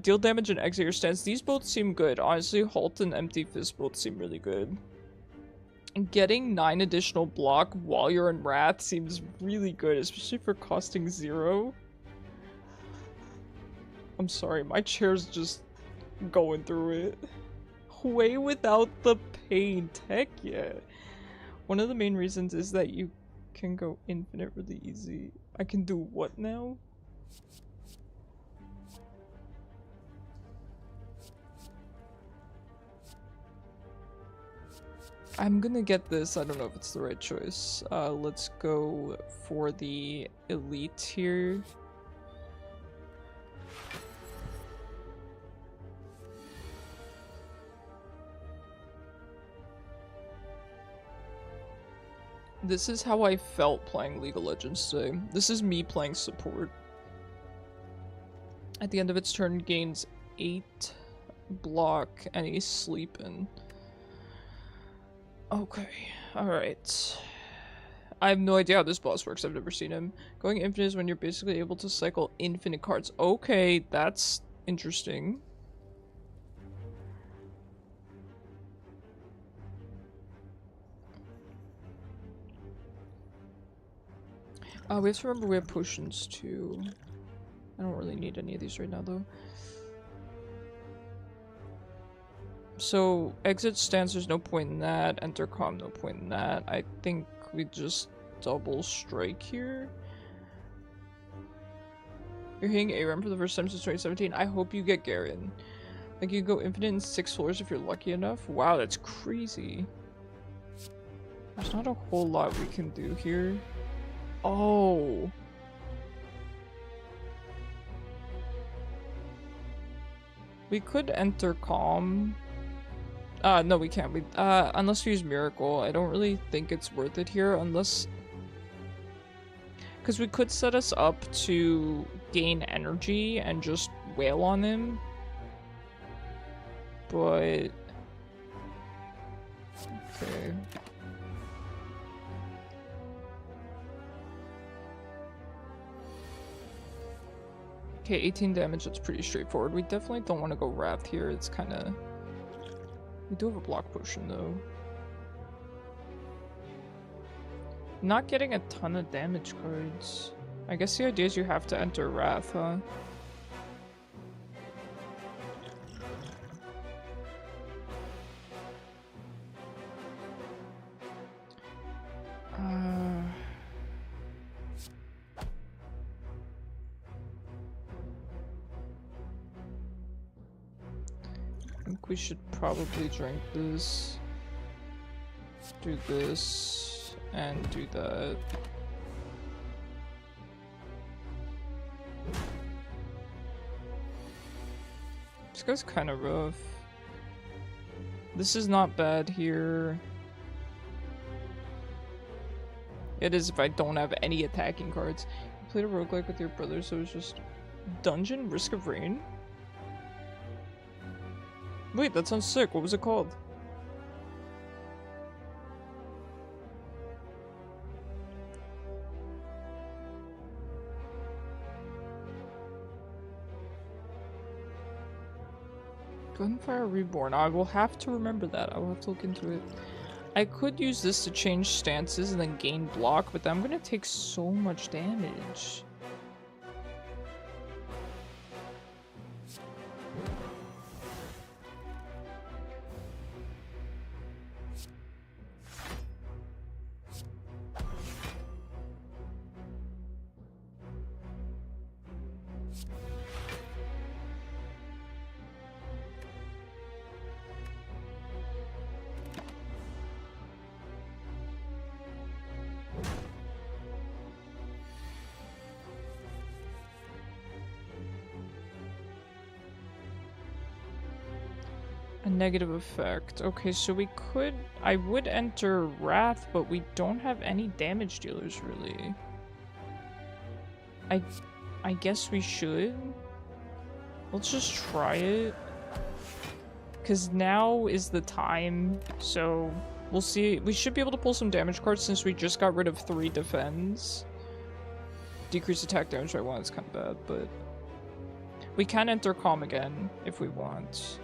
Deal damage and exit your stance. These both seem good. Honestly, Halt and Empty Fist both seem really good. Getting 9 additional block while you're in Wrath seems really good, especially for costing 0. I'm sorry, my chair's just going through it. Hwei without the paint, heck yeah. One of the main reasons is that you can go infinite really easy. I can do what now? I'm gonna get this, I don't know if it's the right choice. Let's go for the elite here. This is how I felt playing League of Legends today. This is me playing support. At the end of its turn, gains 8 block and he's sleeping. Okay, alright. I have no idea how this boss works, I've never seen him. Going infinite is when you're basically able to cycle infinite cards. Okay, that's interesting. We have to remember we have potions too. I don't really need any of these right now though. So, exit stance, there's no point in that. Enter calm, no point in that. I think we just double strike here. You're hitting ARAM for the first time since 2017. I hope you get Garen. Like, you go infinite in 6 floors if you're lucky enough. Wow, that's crazy. There's not a whole lot we can do here. Oh. We could enter calm. No, we can't. Unless we use Miracle. I don't really think it's worth it here, unless... Because we could set us up to gain energy and just wail on him. But... Okay. Okay, 18 damage, that's pretty straightforward. We definitely don't want to go Wrath here, it's kind of... We do have a block potion, though. Not getting a ton of damage cards. I guess the idea is you have to enter Wrath, huh? I think we should probably drink this, do this, and do that. This guy's kind of rough. This is not bad here. It is if I don't have any attacking cards. You played a roguelike with your brother, so it's just Dungeon Risk of Rain? Wait, that sounds sick. What was it called? Gunfire Reborn. I will have to remember that. I will have to look into it. I could use this to change stances and then gain block, but I'm gonna take so much damage. A negative effect. Okay, so we could... I would enter Wrath, but we don't have any damage dealers, really. I guess we should. Let's just try it. Because now is the time, so... We'll see. We should be able to pull some damage cards since we just got rid of 3 defends. Decrease attack damage by 1 is kind of bad, but... We can enter Calm again, if we want.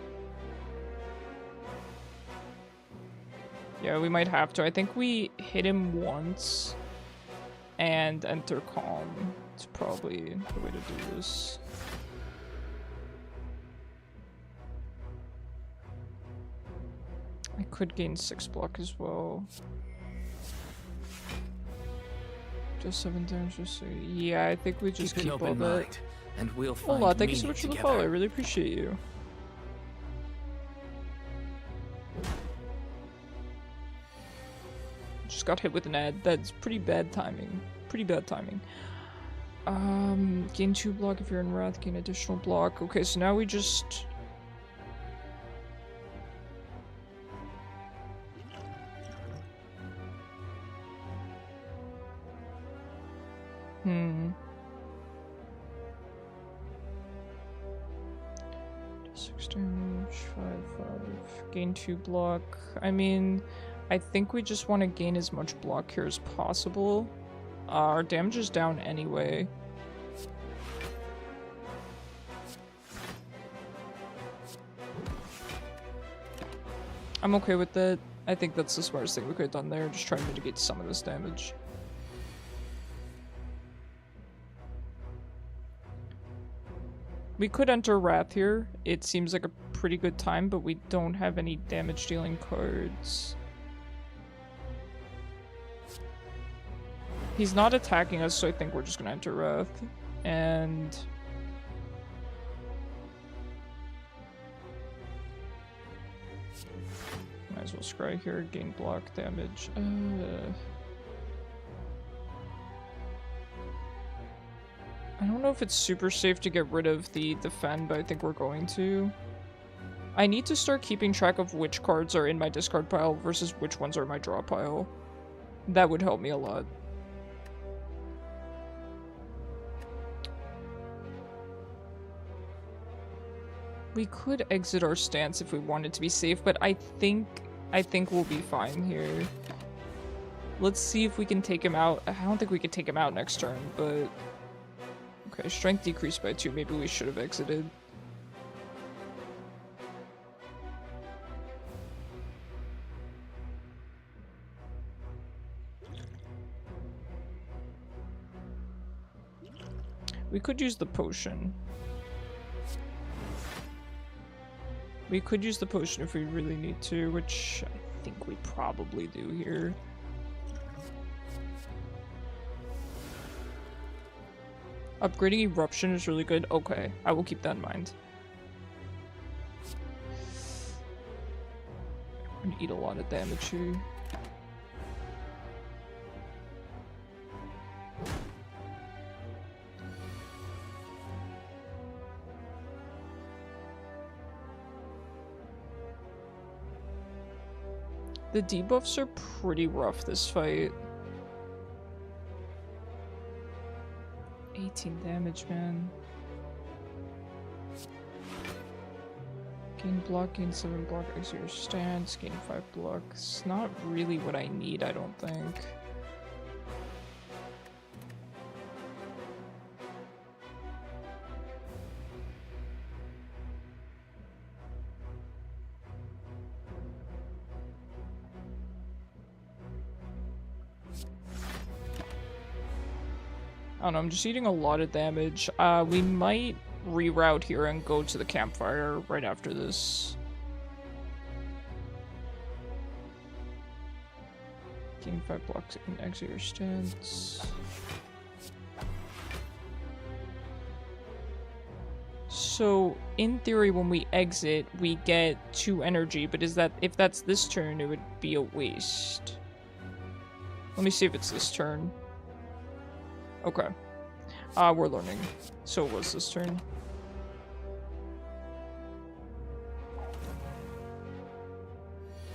Yeah, we might have to. I think we hit him once and enter Calm. It's probably the way to do this. I could gain 6 block as well. Just 7 damage, just so... Yeah, I think we just keep all that. Mind, and we'll find Hola, thank you so much for the together. follow. I really appreciate you. Just got hit with an ad. That's pretty bad timing. Pretty bad timing. Gain 2 block if you're in Wrath, gain additional block. Okay, so now we just... Hmm. 6 damage, 5. Gain 2 block. I mean... I think we just want to gain as much block here as possible. Our damage is down anyway. I'm okay with that. I think that's the smartest thing we could have done there. Just try and mitigate some of this damage. We could enter Wrath here. It seems like a pretty good time, but we don't have any damage dealing cards. He's not attacking us, so I think we're just gonna enter Wrath. And... might as well scry here, gain block damage. I don't know if it's super safe to get rid of the defend, but I think we're going to. I need to start keeping track of which cards are in my discard pile versus which ones are in my draw pile. That would help me a lot. We could exit our stance if we wanted to be safe, but I think we'll be fine here. Let's see if we can take him out. I don't think we could take him out next turn, but... Okay, strength decreased by 2. Maybe we should have exited. We could use the potion. We could use the potion if we really need to, which I think we probably do here. Upgrading Eruption is really good. Okay, I will keep that in mind. I'm gonna eat a lot of damage here. The debuffs are pretty rough this fight. 18 damage, man. Gain block, gain 7 block, exit your stance, gain 5 block. It's not really what I need, I don't think. don't know, I'm just eating a lot of damage. We might reroute here and go to the campfire right after this. Gain 5 blocks and exit your stance. So, in theory, when we exit, we get 2 energy, but is that, if that's this turn, it would be a waste. Let me see if it's this turn. Okay. We're learning. So it was this turn.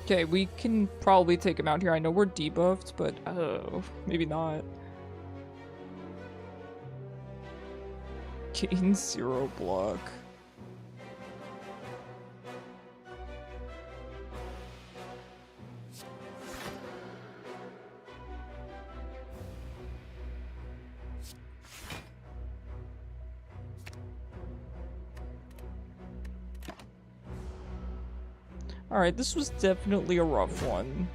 Okay, we can probably take him out here. I know we're debuffed, but maybe not. Gain 0 block. Alright, this was definitely a rough one.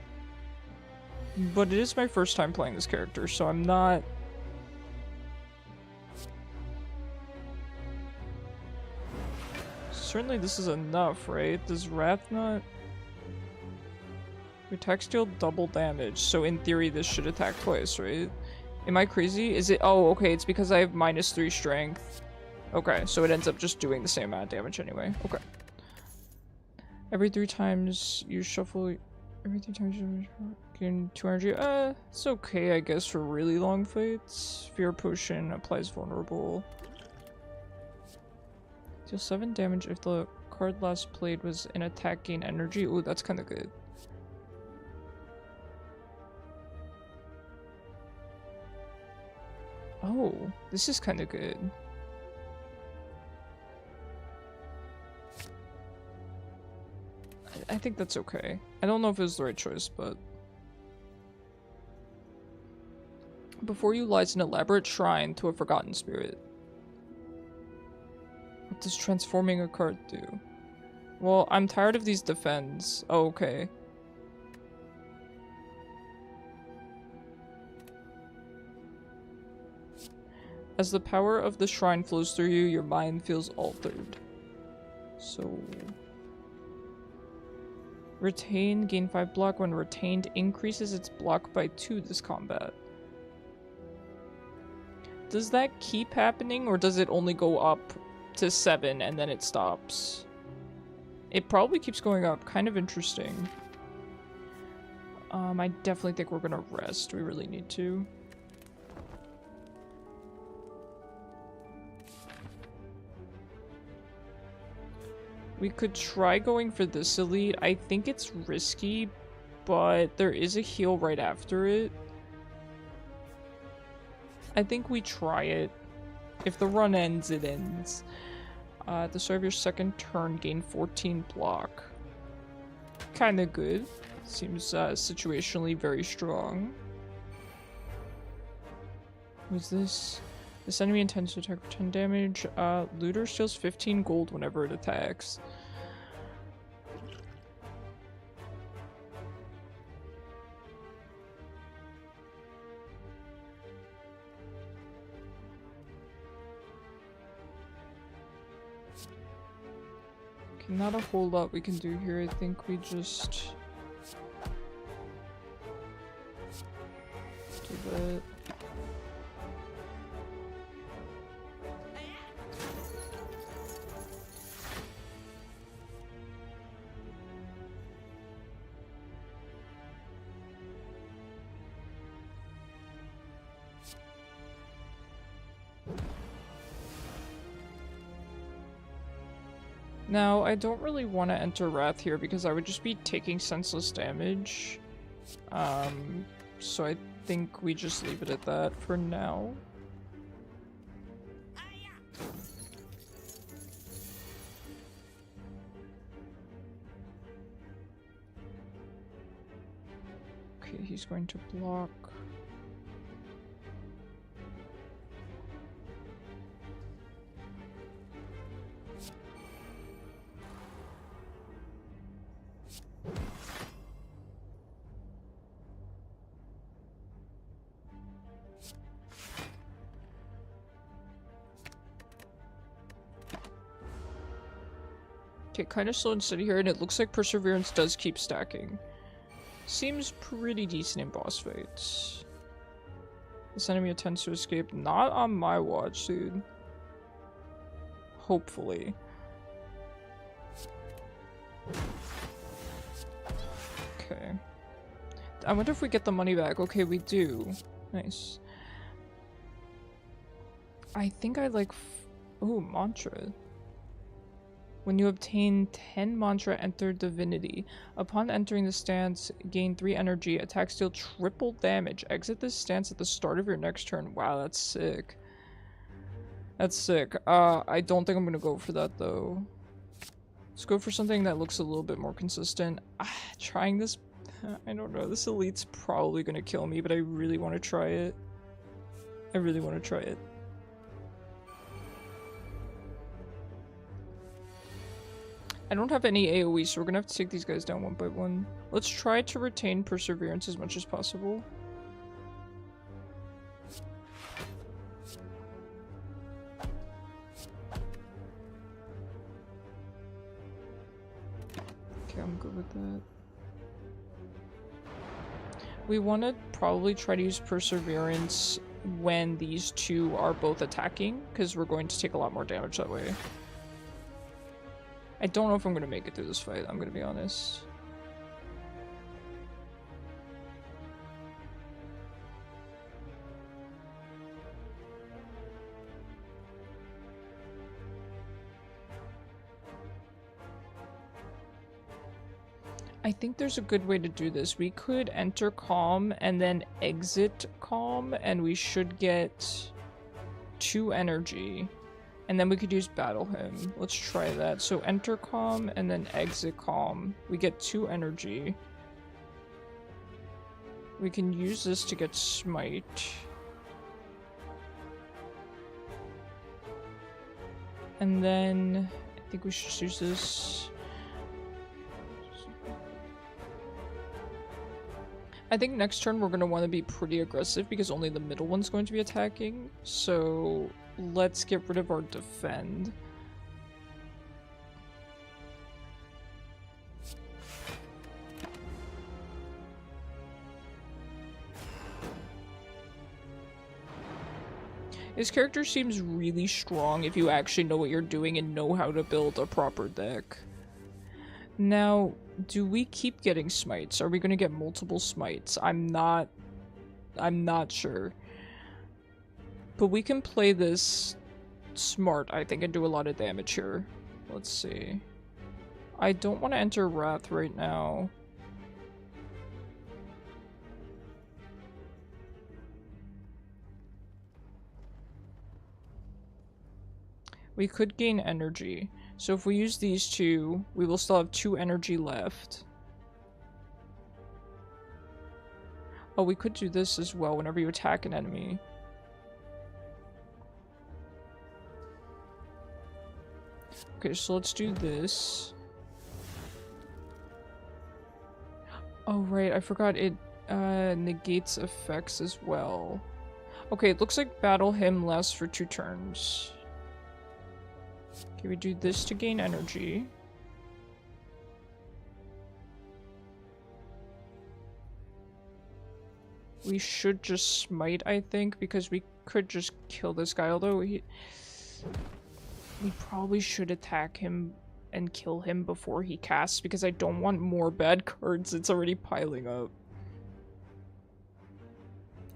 But it is my first time playing this character, so I'm not... Certainly this is enough, right? Does Wrath not... Your attacks deal double damage, so in theory this should attack twice, right? Am I crazy? Is it... Oh, okay, it's because I have -3 strength. Okay, so it ends up just doing the same amount of damage anyway. Okay. Every 3 times you shuffle... Every 3 times you gain 2 energy. It's okay, I guess, for really long fights. Fear Potion applies vulnerable. Deal 7 damage if the card last played was an attack gain energy. Ooh, that's kind of good. Oh, this is kind of good. I think that's okay. I don't know if it was the right choice, but... Before you lies an elaborate shrine to a forgotten spirit. What does transforming a card do? Well, I'm tired of these defends. Oh, okay. As the power of the shrine flows through you, your mind feels altered. So... Retain, gain 5 block. When retained, increases its block by 2 this combat. Does that keep happening, or does it only go up to 7 and then it stops? It probably keeps going up. Kind of interesting. I definitely think we're gonna rest. We really need to. We could try going for this elite. I think it's risky, but there is a heal right after it. I think we try it. If the run ends, it ends. At the start of your second turn, gain 14 block. Kinda good. Seems situationally very strong. Who's this? This enemy intends to attack for 10 damage. Looter steals 15 gold whenever it attacks. Okay, not a whole lot we can do here. I think we just... do that. Now, I don't really want to enter Wrath here because I would just be taking senseless damage. So I think we just leave it at that for now. Okay, he's going to block. Okay, kind of slow and steady here, and it looks like Perseverance does keep stacking. Seems pretty decent in boss fights. This enemy attempts to escape. Not on my watch, dude. Hopefully. Okay. I wonder if we get the money back. Okay, we do. Nice. I think I like... Ooh, mantra. When you obtain 10 mantra, enter divinity. Upon entering the stance, gain 3 energy. Attacks deal triple damage. Exit this stance at the start of your next turn. Wow, that's sick. That's sick. I don't think I'm gonna go for that though. Let's go for something that looks a little bit more consistent. Trying this... I don't know. This elite's probably gonna kill me, but I really want to try it. I really want to try it. I don't have any AoE, so we're gonna have to take these guys down one by one. Let's try to retain Perseverance as much as possible. Okay, I'm good with that. We want to probably try to use Perseverance when these two are both attacking, because we're going to take a lot more damage that way. I don't know if I'm going to make it through this fight, I'm going to be honest. I think there's a good way to do this. We could enter calm and then exit calm, and we should get 2 energy. And then we could use Battle Hymn. Let's try that. So enter calm and then exit calm. We get 2 energy. We can use this to get smite. And then I think we should use this. I think next turn we're going to want to be pretty aggressive because only the middle one's going to be attacking. So let's get rid of our defend. His character seems really strong if you actually know what you're doing and know how to build a proper deck. Now, do we keep getting smites? Are we going to get multiple smites? I'm not sure. But we can play this smart, I think, and do a lot of damage here. Let's see. I don't want to enter Wrath right now. We could gain energy. So if we use these 2, we will still have 2 energy left. Oh, we could do this as well whenever you attack an enemy. Okay, so let's do this. Oh, right, I forgot it negates effects as well. Okay, it looks like Battle Hymn lasts for 2 turns. Okay, we do this to gain energy. We should just smite, I think, because we could just kill this guy, although we probably should attack him and kill him before he casts, because I don't want more bad cards. It's already piling up.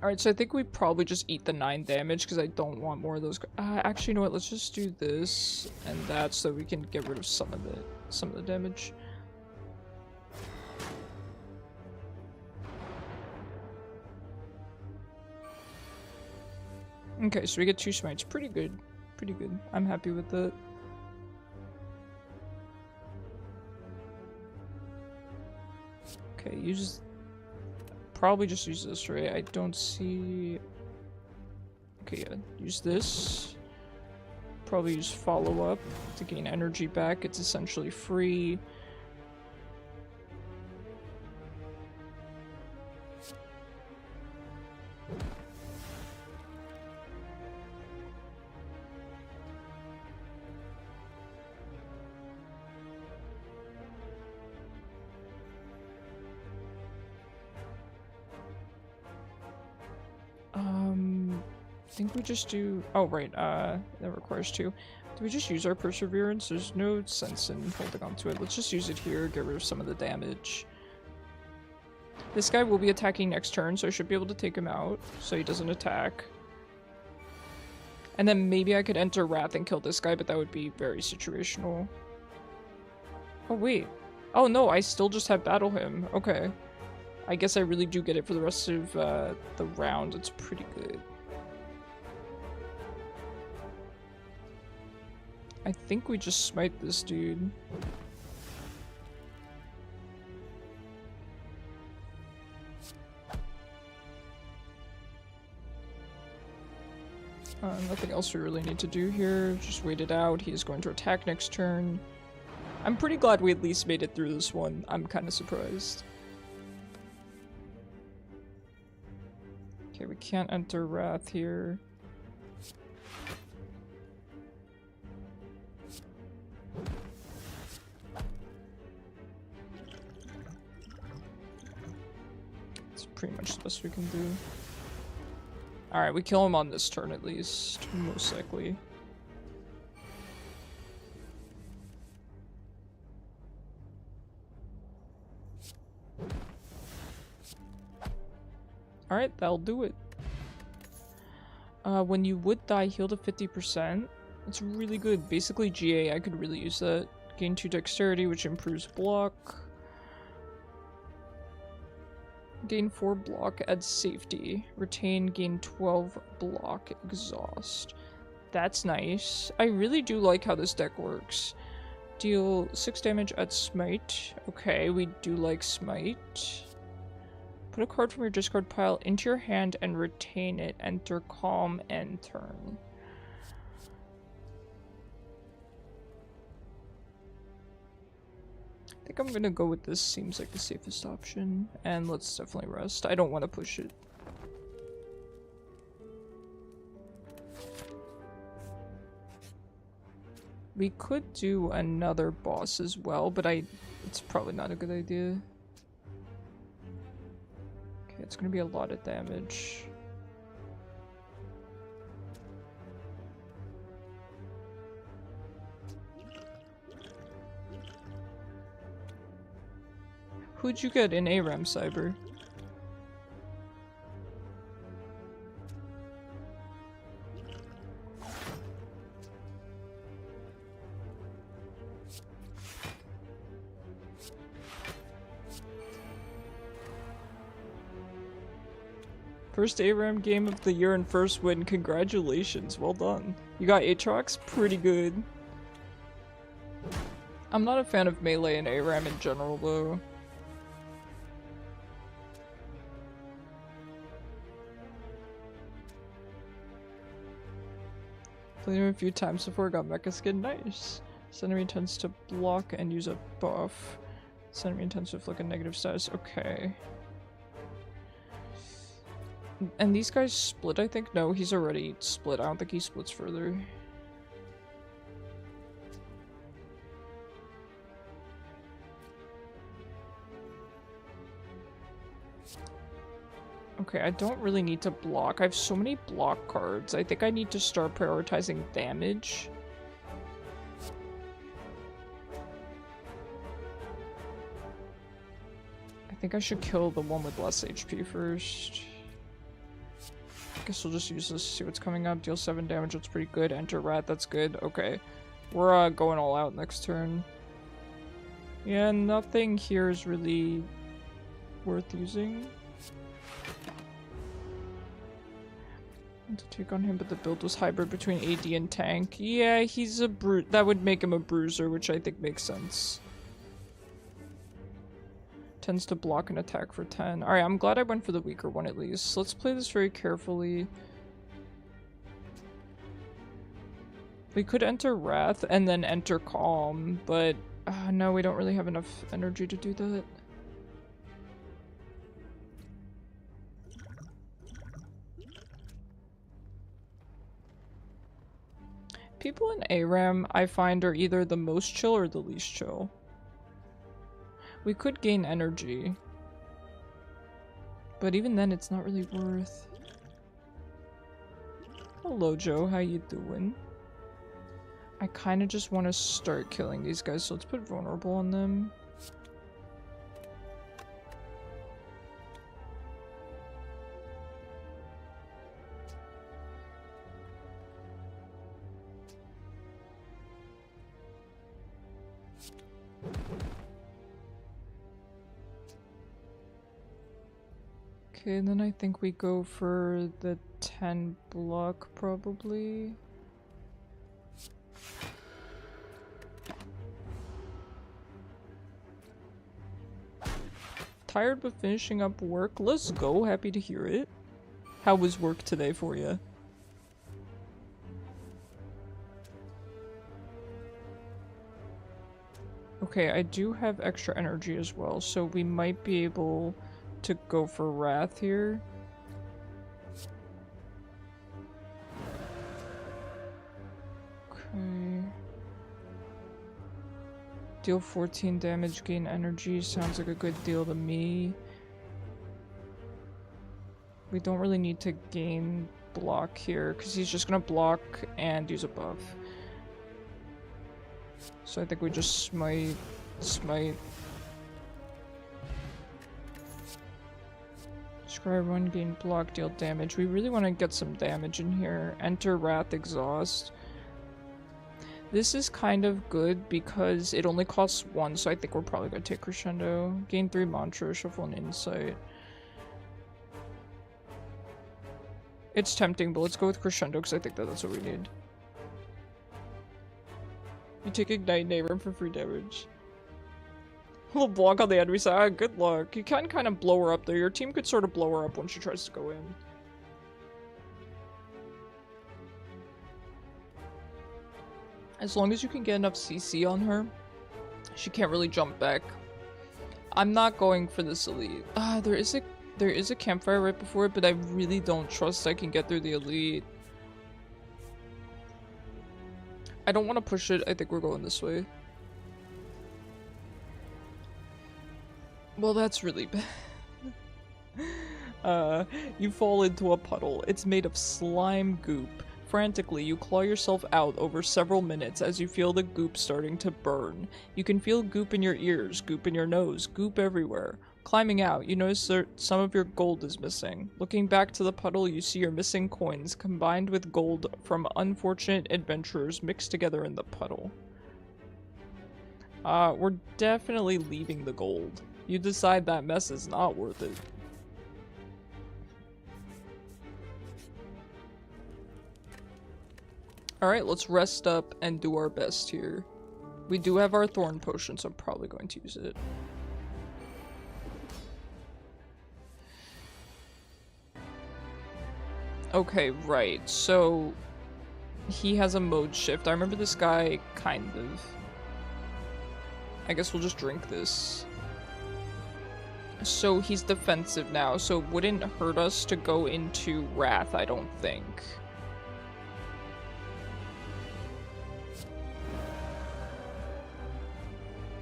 Alright, so I think we probably just eat the 9 damage because I don't want more of those. Actually, you know what? Let's just do this and that so we can get rid of some of the damage. Okay, so we get 2 smites. Pretty good. Pretty good. I'm happy with that. Okay, probably just use this, right? I don't see... Okay, yeah, use this. Probably use follow-up to gain energy back. It's essentially free. think we just do... Oh, right, that requires 2. Do we just use our Perseverance? There's no sense in holding on to it. Let's just use it here, get rid of some of the damage. This guy will be attacking next turn, so I should be able to take him out, so he doesn't attack. And then maybe I could enter Wrath and kill this guy, but that would be very situational. Oh, wait. Oh, no, I still just have Battle him. Okay. I guess I really do get it for the rest of the round. It's pretty good. I think we just smite this dude. Nothing else we really need to do here. Just wait it out. He is going to attack next turn. I'm pretty glad we at least made it through this one. I'm kind of surprised. Okay, we can't enter Wrath here. It's pretty much the best we can do. Alright, we kill him on this turn at least, most likely. Alright, that'll do it. When you would die, heal to 50%. It's really good. Basically GA, I could really use that. Gain 2 dexterity, which improves block. Gain 4 block, adds safety. Retain, gain 12 block, exhaust. That's nice. I really do like how this deck works. Deal 6 damage at smite. Okay, we do like smite. Put a card from your discard pile into your hand and retain it. Enter calm end turn. I think I'm gonna go with this. Seems like the safest option. And let's definitely rest. I don't want to push it. We could do another boss as well, but it's probably not a good idea. Okay, it's gonna be a lot of damage. Who'd you get in ARAM, Cyber? First ARAM game of the year and first win. Congratulations. Well done. You got Aatrox? Pretty good. I'm not a fan of melee and ARAM in general, though. Played him a few times before, got mecha skin. Nice. This enemy tends to block and use a buff. This enemy tends to inflict a negative status. Okay. And these guys split, I think? No, he's already split. I don't think he splits further. Okay, I don't really need to block. I have so many block cards. I think I need to start prioritizing damage. I think I should kill the one with less HP first. I guess we'll just use this, see what's coming up. Deal 7 damage, that's pretty good. Enter Rat, that's good. Okay. We're going all out next turn. Yeah, nothing here is really worth using. To take on him, but the build was hybrid between AD and tank. Yeah, he's a that would make him a bruiser, which I think makes sense. Tends to block and attack for 10. Alright, I'm glad I went for the weaker one at least. Let's play this very carefully. We could enter Wrath and then enter Calm, but no, we don't really have enough energy to do that. People in ARAM, I find, are either the most chill or the least chill. We could gain energy. But even then, it's not really worth. Hello, Joe. How you doing? I kind of just want to start killing these guys, so let's put vulnerable on them. Okay, and then I think we go for the 10 block, probably. Tired but finishing up work? Let's go, happy to hear it. How was work today for you? Okay, I do have extra energy as well, so we might be able to go for Wrath here. Okay. Deal 14 damage, gain energy. Sounds like a good deal to me. We don't really need to gain block here, because he's just gonna block and use a buff. So I think we just smite. Scry 1, gain block, deal damage. We really want to get some damage in here. Enter Wrath Exhaust. This is kind of good because it only costs 1, so I think we're probably going to take Crescendo. Gain 3 Mantra, shuffle an Insight. It's tempting, but let's go with Crescendo because I think that's what we need. You take Ignite Neighbor for free damage. A little block on the enemy side. Good luck. You can kind of blow her up there. Your team could sort of blow her up when she tries to go in. As long as you can get enough CC on her, she can't really jump back. I'm not going for this elite. There is a campfire right before it, but I really don't trust I can get through the elite. I don't want to push it. I think we're going this way. Well, that's really bad. You fall into a puddle. It's made of slime goop. Frantically, you claw yourself out over several minutes as you feel the goop starting to burn. You can feel goop in your ears, goop in your nose, goop everywhere. Climbing out, you notice that some of your gold is missing. Looking back to the puddle, you see your missing coins combined with gold from unfortunate adventurers mixed together in the puddle. We're definitely leaving the gold. You decide that mess is not worth it. Alright, let's rest up and do our best here. We do have our thorn potion, so I'm probably going to use it. Okay, right, so he has a mode shift. I remember this guy, kind of. I guess we'll just drink this. So he's defensive now, so it wouldn't hurt us to go into Wrath, I don't think.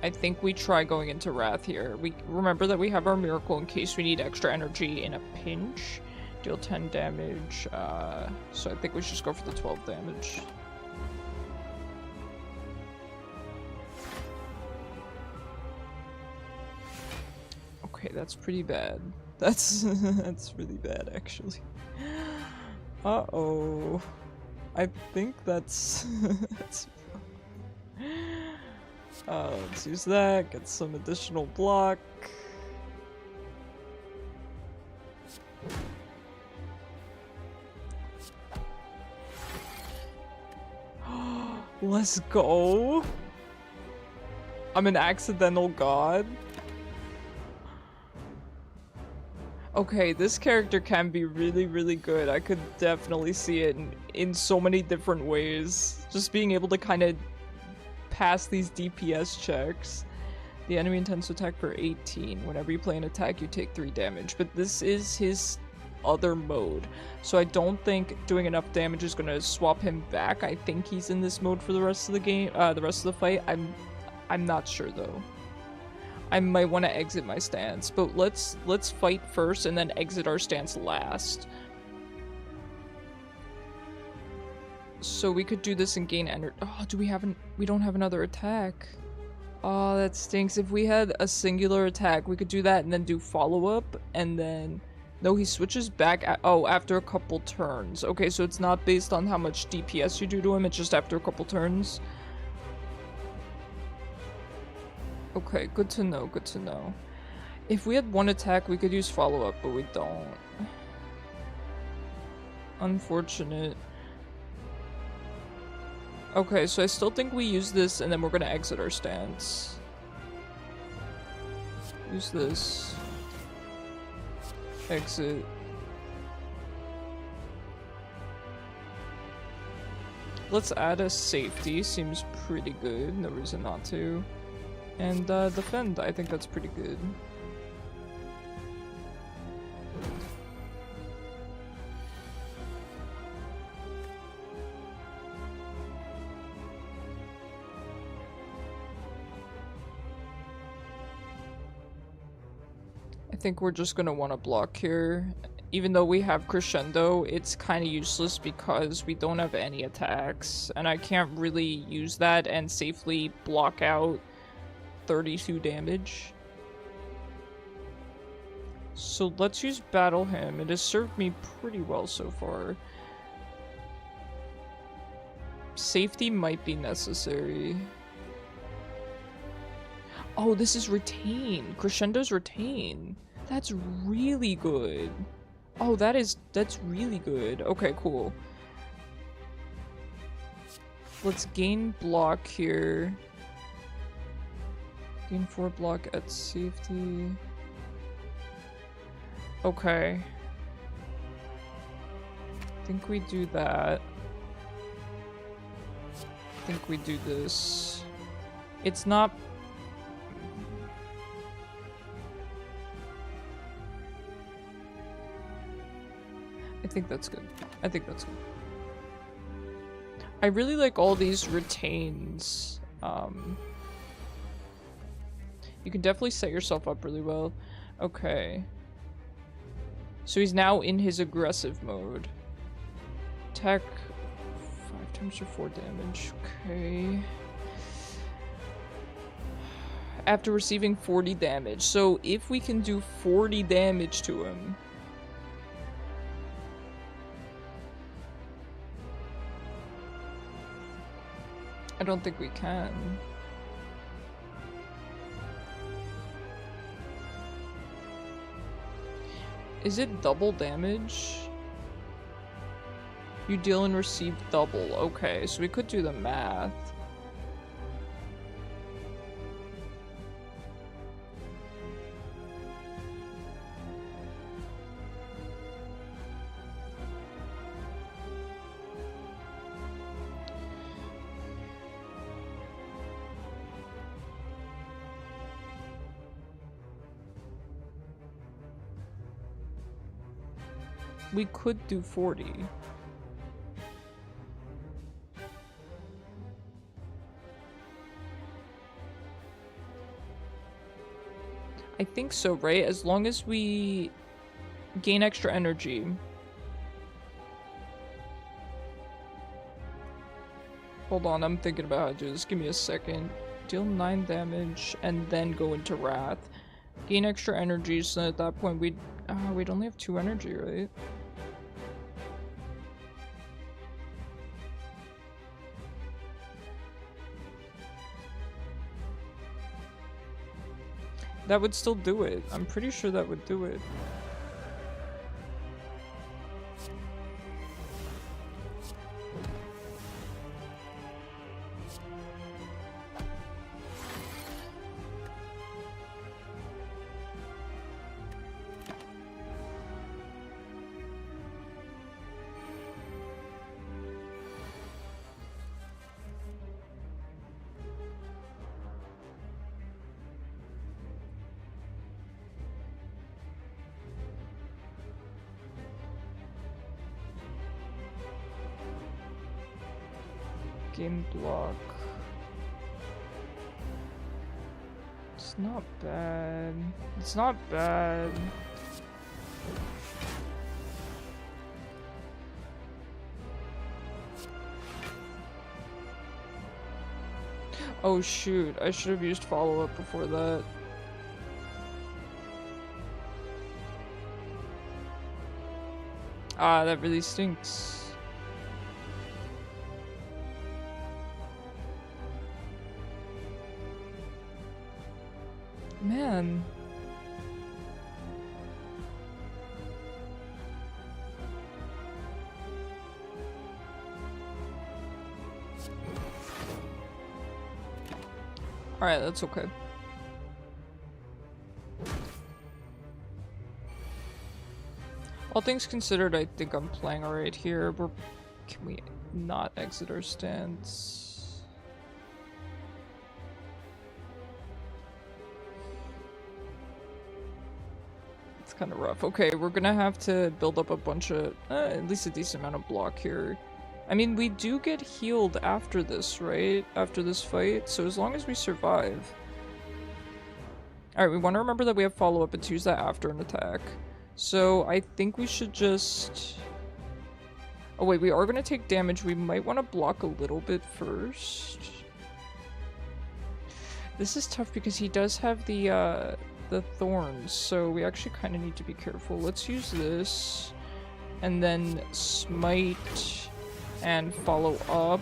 I think we try going into Wrath here. We remember that we have our miracle in case we need extra energy in a pinch. Deal 10 damage, so I think we should just go for the 12 damage. Okay, that's pretty bad. That's that's really bad, actually. Uh-oh. I think that's that's let's use that, get some additional block. Let's go. I'm an accidental god. Okay, this character can be really, really good. I could definitely see it in so many different ways. Just being able to kind of pass these DPS checks. The enemy intends to attack for 18. Whenever you play an attack, you take 3 damage. But this is his other mode, so I don't think doing enough damage is gonna swap him back. I think he's in this mode for the rest of the game, the rest of the fight. I'm not sure though. I might want to exit my stance, but let's fight first and then exit our stance last. So we could do this and gain energy. Oh, we don't have another attack. Oh, that stinks. If we had a singular attack, we could do that and then do follow-up, and then... No, he switches back after a couple turns. Okay, so it's not based on how much DPS you do to him, it's just after a couple turns. Okay, good to know, good to know. If we had one attack, we could use follow-up, but we don't. Unfortunate. Okay, so I still think we use this, and then we're gonna exit our stance. Use this. Exit. Let's add a safety, seems pretty good, no reason not to. And defend, I think that's pretty good. I think we're just gonna want to block here. Even though we have Crescendo, it's kind of useless because we don't have any attacks. And I can't really use that and safely block out 32 damage. So let's use Battle Hymn. It has served me pretty well so far. Safety might be necessary. Oh, this is Retain. Crescendo's Retain. That's really good. Oh, that's really good. Okay, cool. Let's gain block here. Gain 4 block at safety. Okay. I think we do that. I think we do this. It's not... I think that's good. I think that's good. I really like all these retains. You can definitely set yourself up really well. Okay. So he's now in his aggressive mode. Attack 5 times for 4 damage. Okay. After receiving 40 damage. So if we can do 40 damage to him... I don't think we can. Is it double damage? You deal and receive double. Okay, so we could do the math. We could do 40. I think so, right? As long as we gain extra energy. Hold on, I'm thinking about how to do this. Give me a second. Deal 9 damage and then go into Wrath. Gain extra energy, so at that point we'd only have 2 energy, right? That would still do it. I'm pretty sure that would do it. Game block. It's not bad. It's not bad. Oh shoot, I should have used follow-up before that. Ah, that really stinks. Man. Alright, that's okay. All things considered, I think I'm playing alright here. Can we not exit our stance? It's kind of rough. Okay, we're gonna have to build up a bunch of, at least a decent amount of block here. I mean, we do get healed after this, right? After this fight, so as long as we survive. Alright, we want to remember that we have follow-up and to use that after an attack. So, I think we should just... Oh wait, we are going to take damage. We might want to block a little bit first. This is tough because he does have the thorns, so we actually kind of need to be careful. Let's use this, and then smite... and follow up.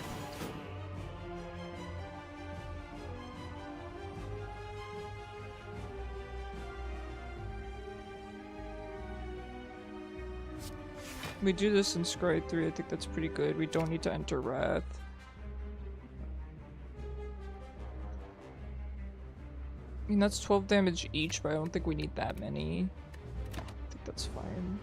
We do this in Scry 3, I think that's pretty good. We don't need to enter Wrath. I mean, that's 12 damage each, but I don't think we need that many. I think that's fine.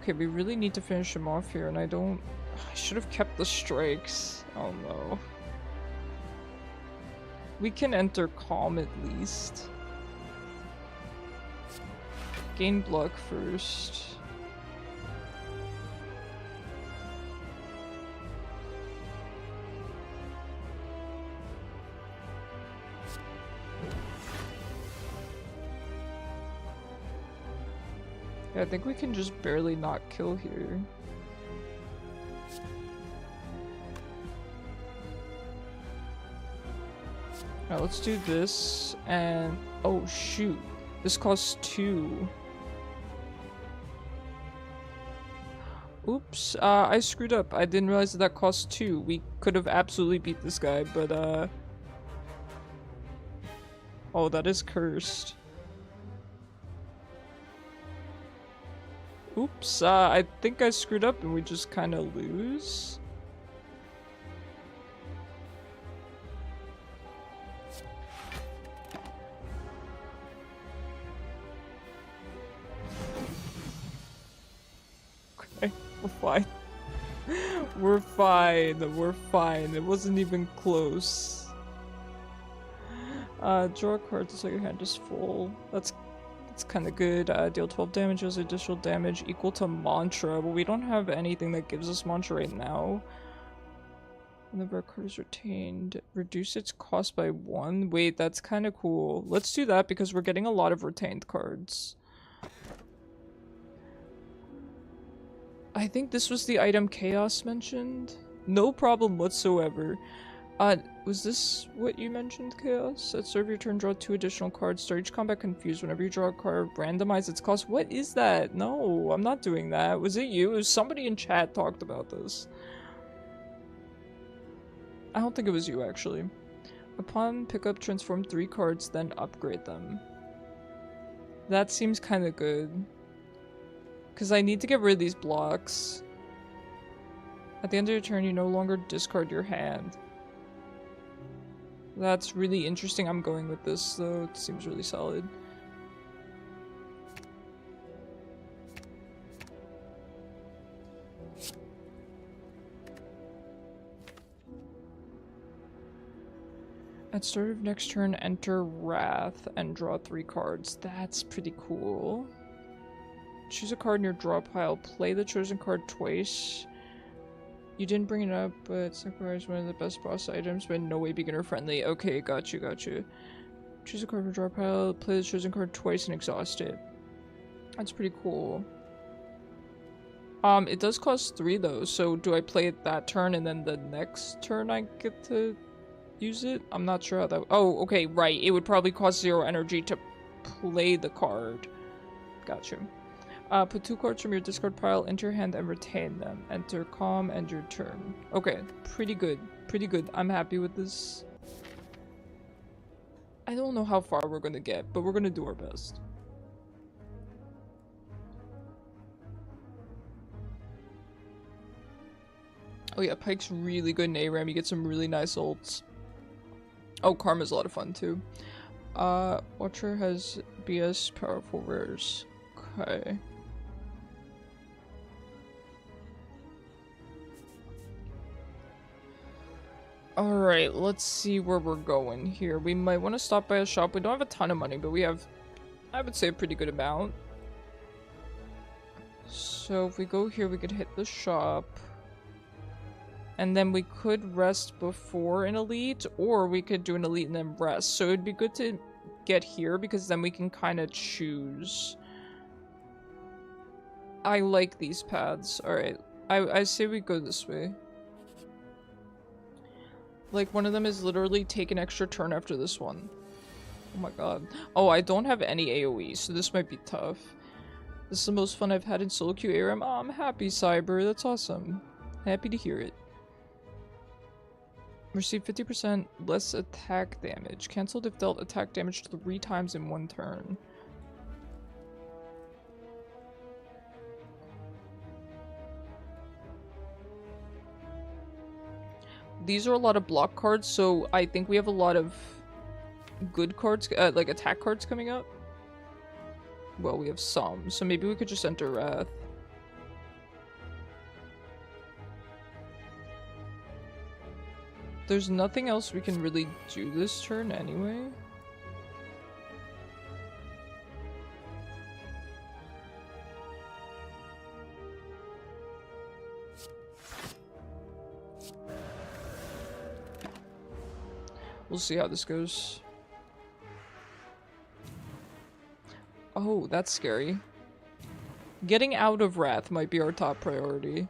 Okay, we really need to finish him off here, and I should have kept the strikes. Oh no. We can enter Calm at least. Gain block first. Yeah, I think we can just barely not kill here. Alright, let's do this, and... oh shoot, this costs 2. Oops, I screwed up. I didn't realize that cost 2. We could have absolutely beat this guy, but oh, that is cursed. Oops, I think I screwed up and we just kind of lose. Okay, we're fine. We're fine, we're fine. It wasn't even close. Draw a card until your hand is full. That's kind of good. Deal 12 damage as additional damage equal to Mantra. Well, we don't have anything that gives us Mantra right now. Whenever a card is retained, reduce its cost by 1. Wait, that's kind of cool. Let's do that because we're getting a lot of retained cards. I think this was the item Chaos mentioned. No problem whatsoever. Was this what you mentioned, Chaos? At start of your turn, draw 2 additional cards. Start each combat confused. Whenever you draw a card, randomize its cost. What is that? No, I'm not doing that. Was it you? It was somebody in chat talked about this. I don't think it was you, actually. Upon pickup, transform 3 cards, then upgrade them. That seems kind of good. Because I need to get rid of these blocks. At the end of your turn, you no longer discard your hand. That's really interesting. I'm going with this, though. It seems really solid. At start of next turn, enter Wrath and draw 3 cards. That's pretty cool. Choose a card in your draw pile. Play the chosen card twice. You didn't bring it up, but Sakurai is one of the best boss items, but in no way beginner friendly. Okay, got you. Choose a card from draw pile, play the chosen card twice and exhaust it. That's pretty cool. It does cost 3 though, so do I play it that turn and then the next turn I get to use it? I'm not sure how that... Oh, okay, right. It would probably cost 0 energy to play the card. Gotcha. Put 2 cards from your discard pile into your hand and retain them. Enter calm, end your turn. Okay, pretty good. Pretty good. I'm happy with this. I don't know how far we're gonna get, but we're gonna do our best. Oh yeah, Pike's really good in ARAM. You get some really nice ults. Oh, Karma's a lot of fun too. Watcher has BS powerful rares. Okay. Alright, let's see where we're going here. We might want to stop by a shop. We don't have a ton of money, but we have, I would say, a pretty good amount. So if we go here, we could hit the shop. And then we could rest before an elite, or we could do an elite and then rest. So it'd be good to get here, because then we can kind of choose. I like these paths. Alright, I say we go this way. Like, one of them is literally take an extra turn after this one. Oh my god. Oh, I don't have any AoE, so this might be tough. This is the most fun I've had in solo queue ARAM. Oh, I'm happy, Cyber. That's awesome. Happy to hear it. Receive 50% less attack damage. Cancelled if dealt attack damage 3 times in 1 turn. These are a lot of block cards, so I think we have a lot of good cards, like attack cards coming up. Well, we have some, so maybe we could just enter Wrath. There's nothing else we can really do this turn anyway. We'll see how this goes. Oh, that's scary. Getting out of Wrath might be our top priority.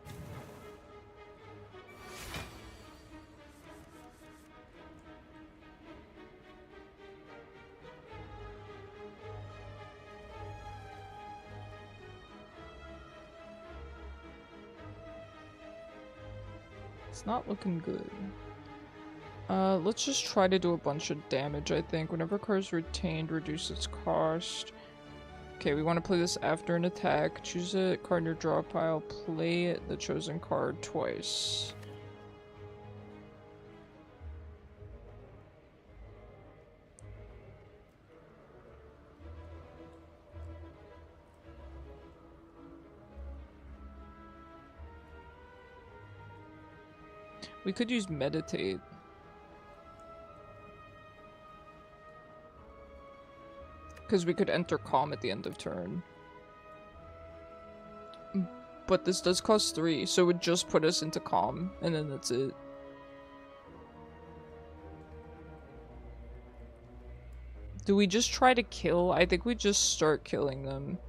It's not looking good. Let's just try to do a bunch of damage, I think. Whenever card is retained, reduce its cost. Okay, we want to play this after an attack. Choose a card in your draw pile. Play the chosen card twice. We could use Meditate. Because we could enter Calm at the end of turn. But this does cost 3, so it would just put us into Calm, and then that's it. Do we just try to kill? I think we just start killing them.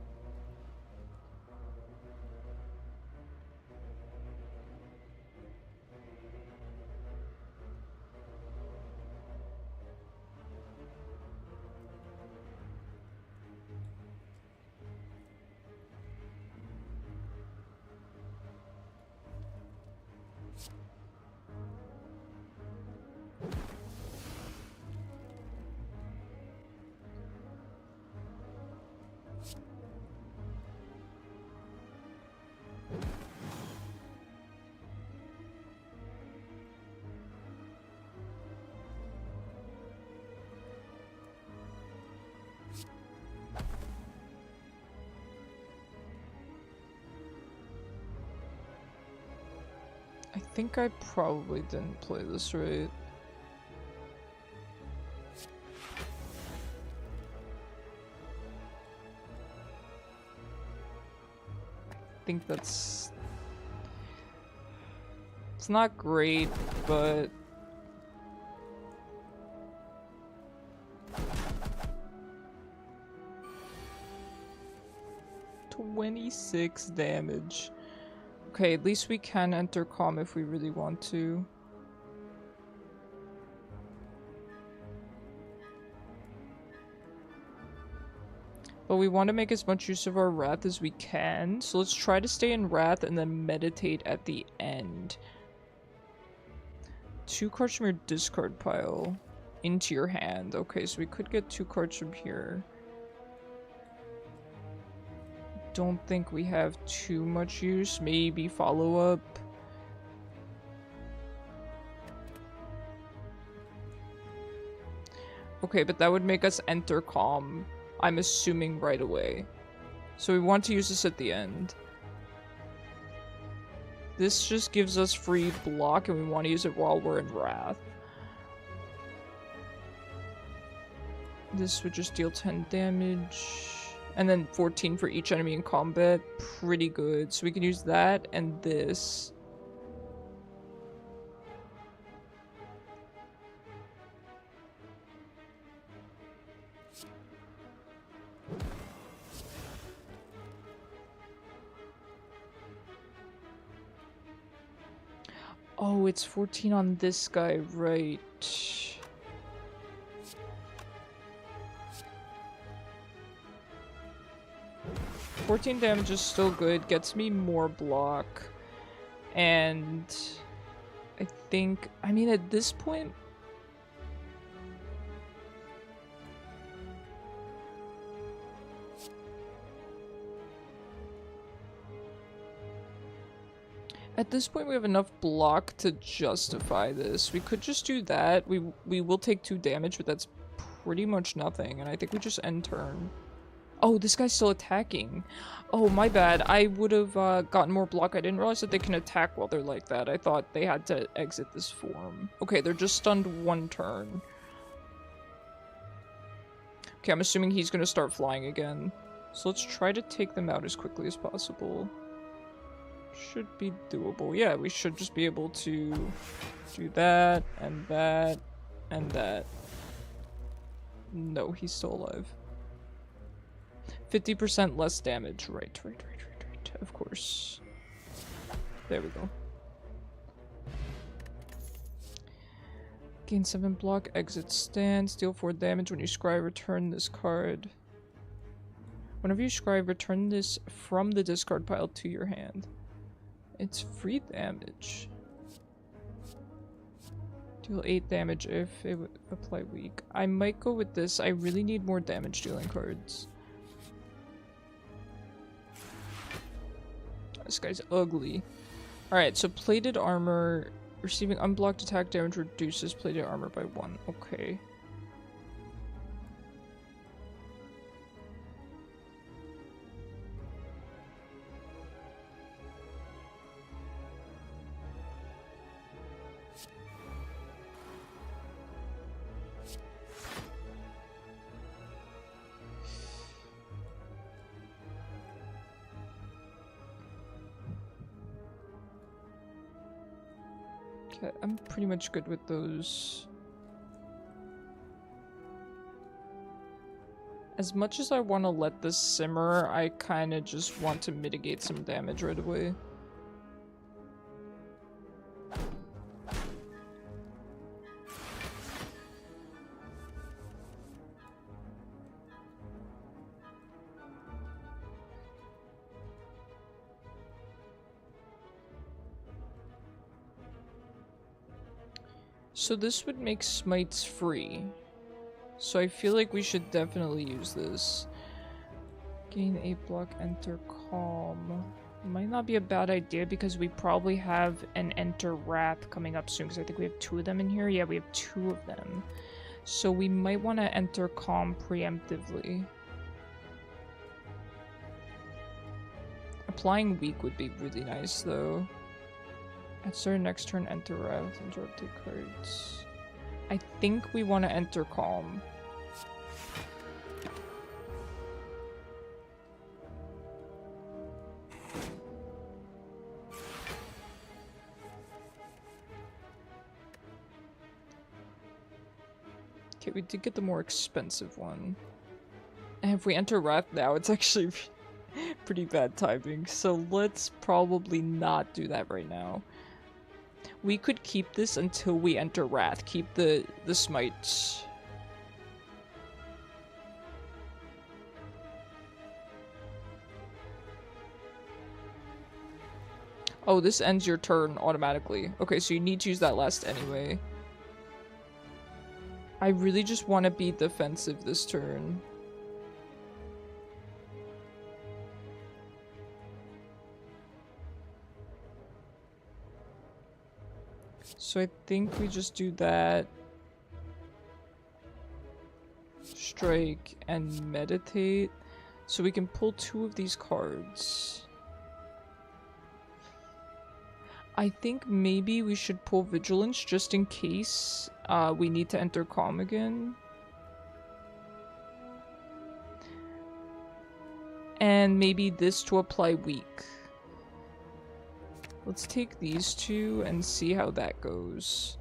I think I probably didn't play this right. I think that's... It's not great, but... $26 damage. Okay, at least we can enter calm if we really want to. But we want to make as much use of our wrath as we can, so let's try to stay in wrath and then meditate at the end. 2 cards from your discard pile into your hand. Okay, so we could get 2 cards from here. Don't think we have too much use. Maybe follow up. Okay, but that would make us enter calm, I'm assuming, right away. So we want to use this at the end. This just gives us free block, and we want to use it while we're in wrath. This would just deal 10 damage. And then 14 for each enemy in combat. Pretty good. So we can use that and this. Oh, it's 14 on this guy, right. 14 damage is still good, gets me more block, and I think, I mean, at this point, we have enough block to justify this. We could just do that. We will take 2 damage, but that's pretty much nothing, and I think we just end turn. Oh, this guy's still attacking. Oh, my bad. I would have gotten more block. I didn't realize that they can attack while they're like that. I thought they had to exit this form. Okay, they're just stunned 1 turn. Okay, I'm assuming he's gonna start flying again. So let's try to take them out as quickly as possible. Should be doable. Yeah, we should just be able to do that, and that, and that. No, he's still alive. 50% less damage. Right. Of course. There we go. Gain 7 block, exit stand, deal 4 damage. When you scry, return this card. Whenever you scry, return this from the discard pile to your hand. It's free damage. Deal 8 damage if it would apply weak. I might go with this. I really need more damage dealing cards. This guy's ugly. Alright, so plated armor. Receiving unblocked attack damage reduces plated armor by 1. Okay. I'm pretty much good with those. As much as I want to let this simmer, I kind of just want to mitigate some damage right away. So this would make smites free. So I feel like we should definitely use this. Gain 8 block, enter calm. Might not be a bad idea because we probably have an enter wrath coming up soon because I think we have 2 of them in here. Yeah, we have 2 of them. So we might want to enter calm preemptively. Applying weak would be really nice though. At start next turn, enter wrath and drop 2 cards. I think we want to enter calm. Okay, we did get the more expensive one. And if we enter wrath now, it's actually Pretty bad timing. So let's probably not do that right now. We could keep this until we enter Wrath. Keep the smites. Oh, this ends your turn automatically. Okay, so you need to use that last anyway. I really just want to be defensive this turn. So I think we just do that. Strike and meditate. So we can pull 2 of these cards. I think maybe we should pull Vigilance just in case we need to enter Calm again. And maybe this to apply Weak. Let's take these 2 and see how that goes.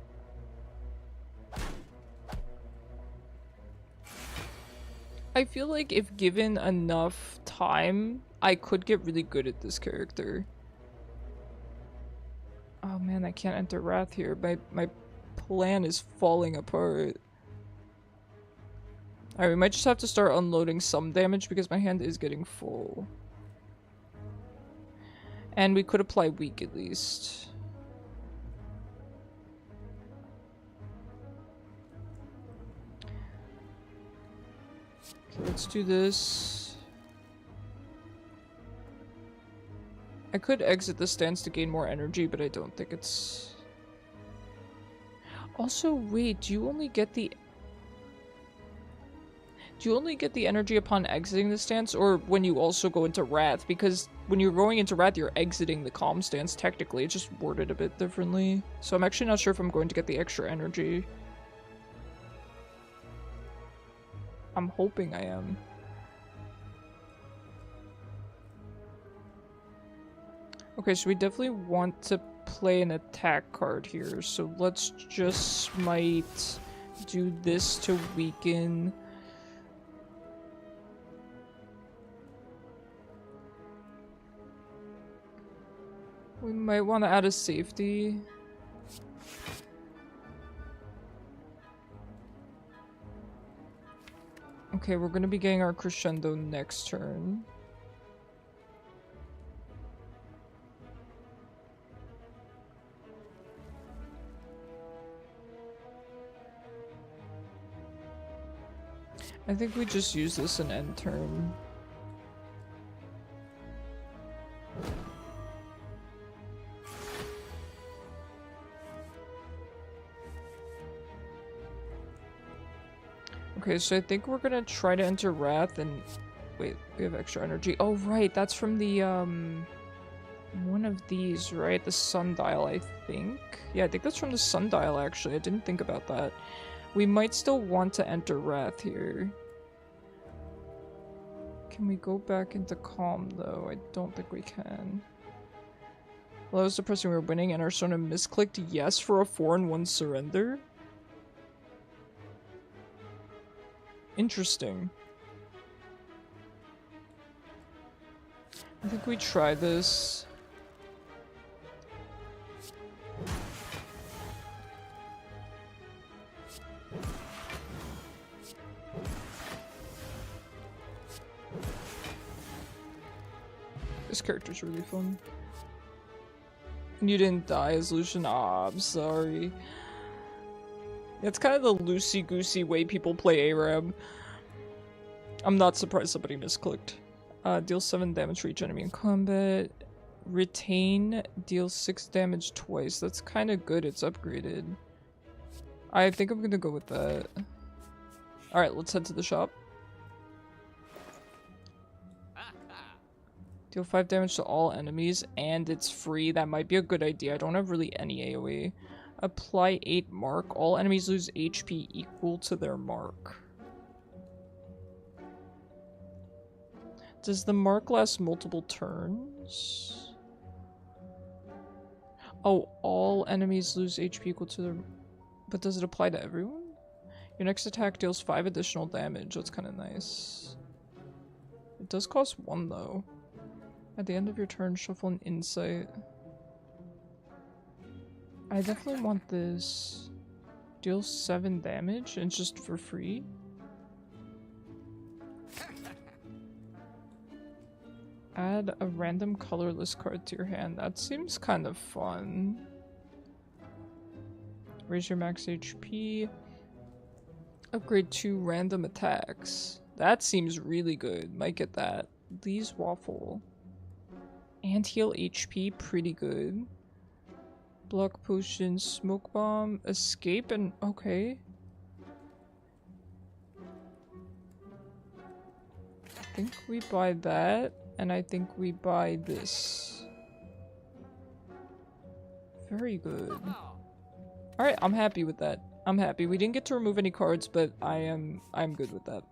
I feel like if given enough time, I could get really good at this character. Oh man, I can't enter Wrath here. My plan is falling apart. Alright, we might just have to start unloading some damage because my hand is getting full. And we could apply Weak at least. Okay, let's do this. I could exit the stance to gain more energy, but I don't think it's... Also, wait, do you only get the energy upon exiting the stance, or when you also go into Wrath? Because when you're going into Wrath, you're exiting the Calm stance, technically. It's just worded a bit differently. So I'm actually not sure if I'm going to get the extra energy. I'm hoping I am. Okay, so we definitely want to play an attack card here. So let's just smite, do this to weaken. We might want to add a safety. Okay, we're gonna be getting our crescendo next turn. I think we just use this in end turn. Okay, so I think we're gonna try to enter Wrath and... Wait, we have extra energy. Oh, right, that's from the, one of these, right? The sundial, I think? Yeah, I think that's from the sundial, actually. I didn't think about that. We might still want to enter Wrath here. Can we go back into Calm, though? I don't think we can. Well, that was depressing. We were winning and our Sona misclicked yes for a 4-1 surrender. Interesting. I think we try this. This character's really fun. You didn't die as Lucian? Aw, I'm sorry. It's kind of the loosey-goosey way people play ARAM. I'm not surprised somebody misclicked. Deals 7 damage for each enemy in combat. Retain, deals 6 damage twice. That's kind of good, it's upgraded. I think I'm gonna go with that. Alright, let's head to the shop. Deal 5 damage to all enemies, and it's free. That might be a good idea. I don't have really any AoE. Apply 8 mark. All enemies lose HP equal to their mark. Does the mark last multiple turns? Oh, all enemies lose HP equal to their... But does it apply to everyone? Your next attack deals 5 additional damage. That's kind of nice. It does cost 1 though. At the end of your turn, shuffle an insight. I definitely want this. Deals 7 damage and it's just for free. Add a random colorless card to your hand. That seems kind of fun. Raise your max HP. Upgrade 2 random attacks. That seems really good. Might get that. These waffle. And heal HP. Pretty good. Block potion, smoke bomb, escape, and okay. I think we buy that, and I think we buy this. Very good. Alright, I'm happy with that. I'm happy. We didn't get to remove any cards, but I'm good with that.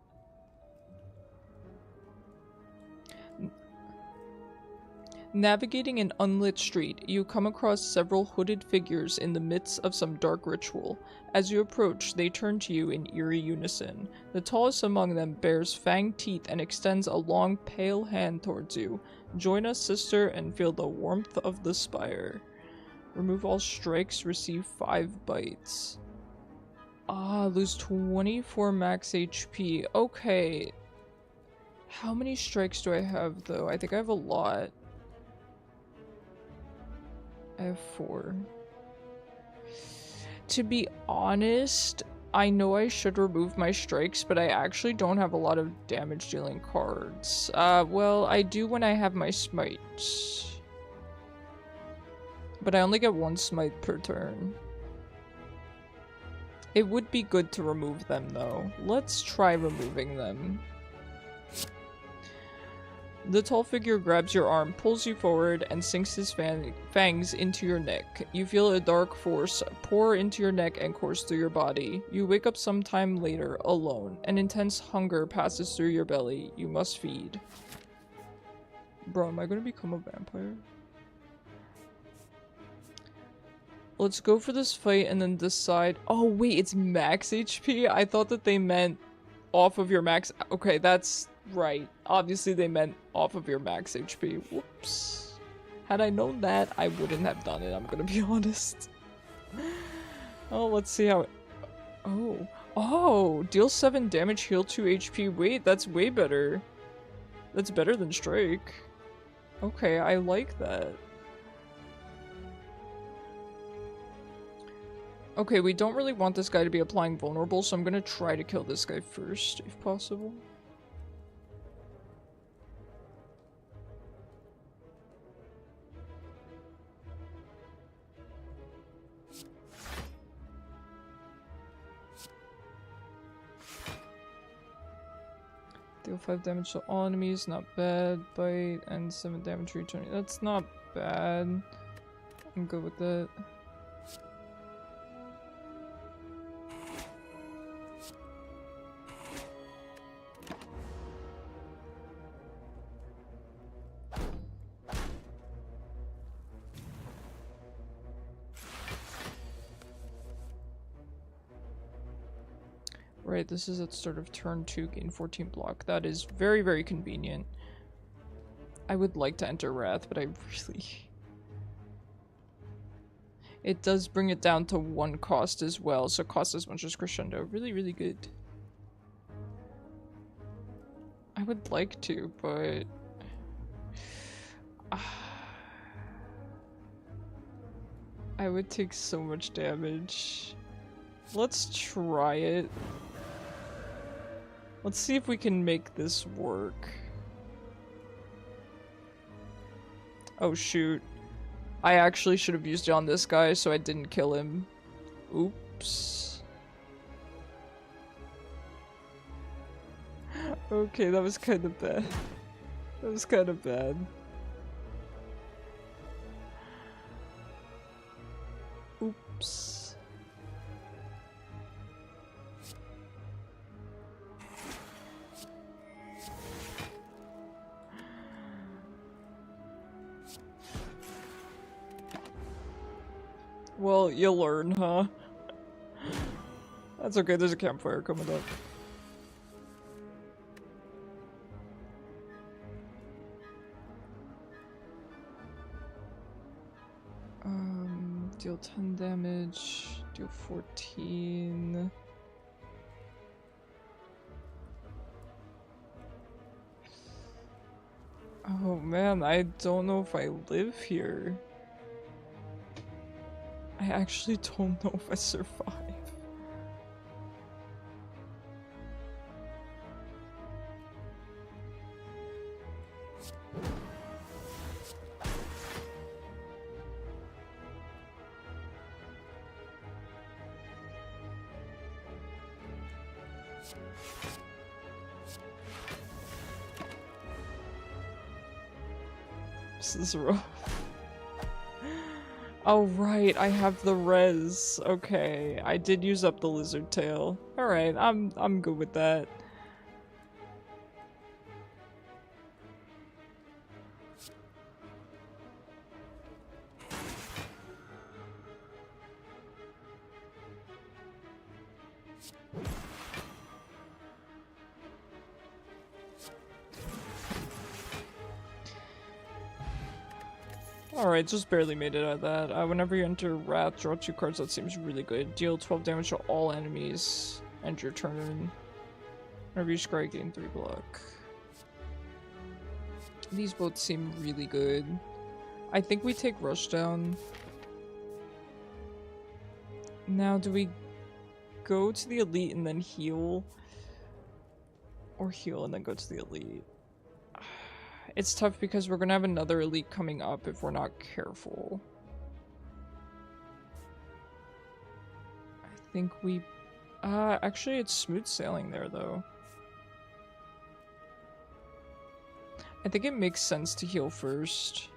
Navigating an unlit street, you come across several hooded figures in the midst of some dark ritual. As you approach, they turn to you in eerie unison. The tallest among them bears fanged teeth and extends a long, pale hand towards you. Join us, sister, and feel the warmth of the Spire. Remove all strikes, receive 5 bites. Ah, lose 24 max HP. Okay. How many strikes do I have, though? I think I have a lot. I have 4. To be honest, I know I should remove my strikes, but I actually don't have a lot of damage dealing cards. Well, I do when I have my smites. But I only get 1 smite per turn. It would be good to remove them, though. Let's try removing them. The tall figure grabs your arm, pulls you forward, and sinks his fangs into your neck. You feel a dark force pour into your neck and course through your body. You wake up sometime later, alone. An intense hunger passes through your belly. You must feed. Bro, am I gonna become a vampire? Let's go for this fight and then decide. Oh wait, it's max HP? I thought that they meant off of your max. Okay, that's right. Obviously they meant off of your max HP. Whoops. Had I known that, I wouldn't have done it, I'm gonna be honest. Oh, let's see how it... Oh. Oh! Deal 7 damage, heal 2 HP. Wait, that's way better. That's better than Strike. Okay, I like that. Okay, we don't really want this guy to be applying vulnerable, so I'm gonna try to kill this guy first, if possible. Deal 5 damage to all enemies, not bad. Bite and 7 damage returning. That's not bad. I'm good with that. Right, this is at start of turn 2, gain 14 block. That is very, very convenient. I would like to enter Wrath, but I really... It does bring it down to 1 cost as well, so cost as much as Crescendo. Really, really good. I would like to, but... I would take so much damage. Let's try it. Let's see if we can make this work. Oh shoot. I actually should have used it on this guy so I didn't kill him. Oops. Okay, that was kind of bad. That was kind of bad. Oops. Well, you'll learn, huh? That's okay, there's a campfire coming up. Deal 10 damage, deal 14. Oh man, I don't know if I live here. I actually don't know if I survive. This is rough. Oh right, I have the res. Okay, I did use up the lizard tail. All right, I'm good with that. Alright, just barely made it out of that. Whenever you enter Wrath, draw 2 cards. That seems really good. Deal 12 damage to all enemies. End your turn. Whenever you scry, gain 3 block. These both seem really good. I think we take Rushdown. Now, do we go to the Elite and then heal? Or heal and then go to the Elite? It's tough because we're gonna have another Elite coming up if we're not careful. I think we... actually it's smooth sailing there though. I think it makes sense to heal first.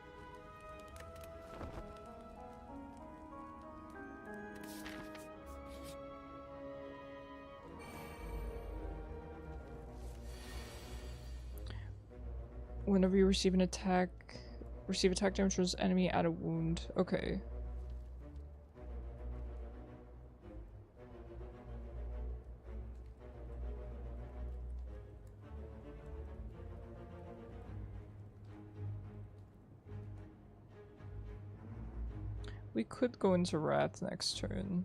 Whenever you receive attack damage from this enemy, add a wound. Okay. We could go into Wrath next turn.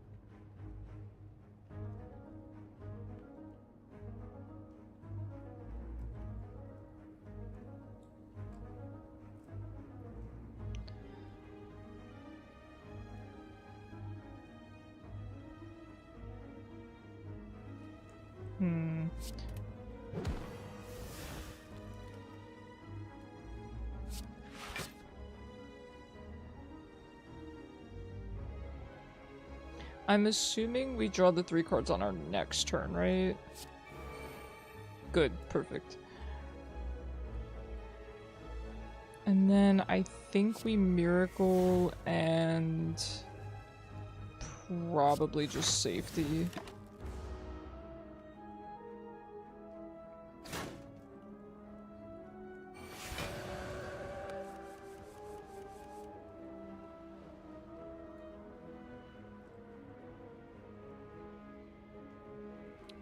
I'm assuming we draw the 3 cards on our next turn, right? Good, perfect. And then I think we Miracle and probably just Safety.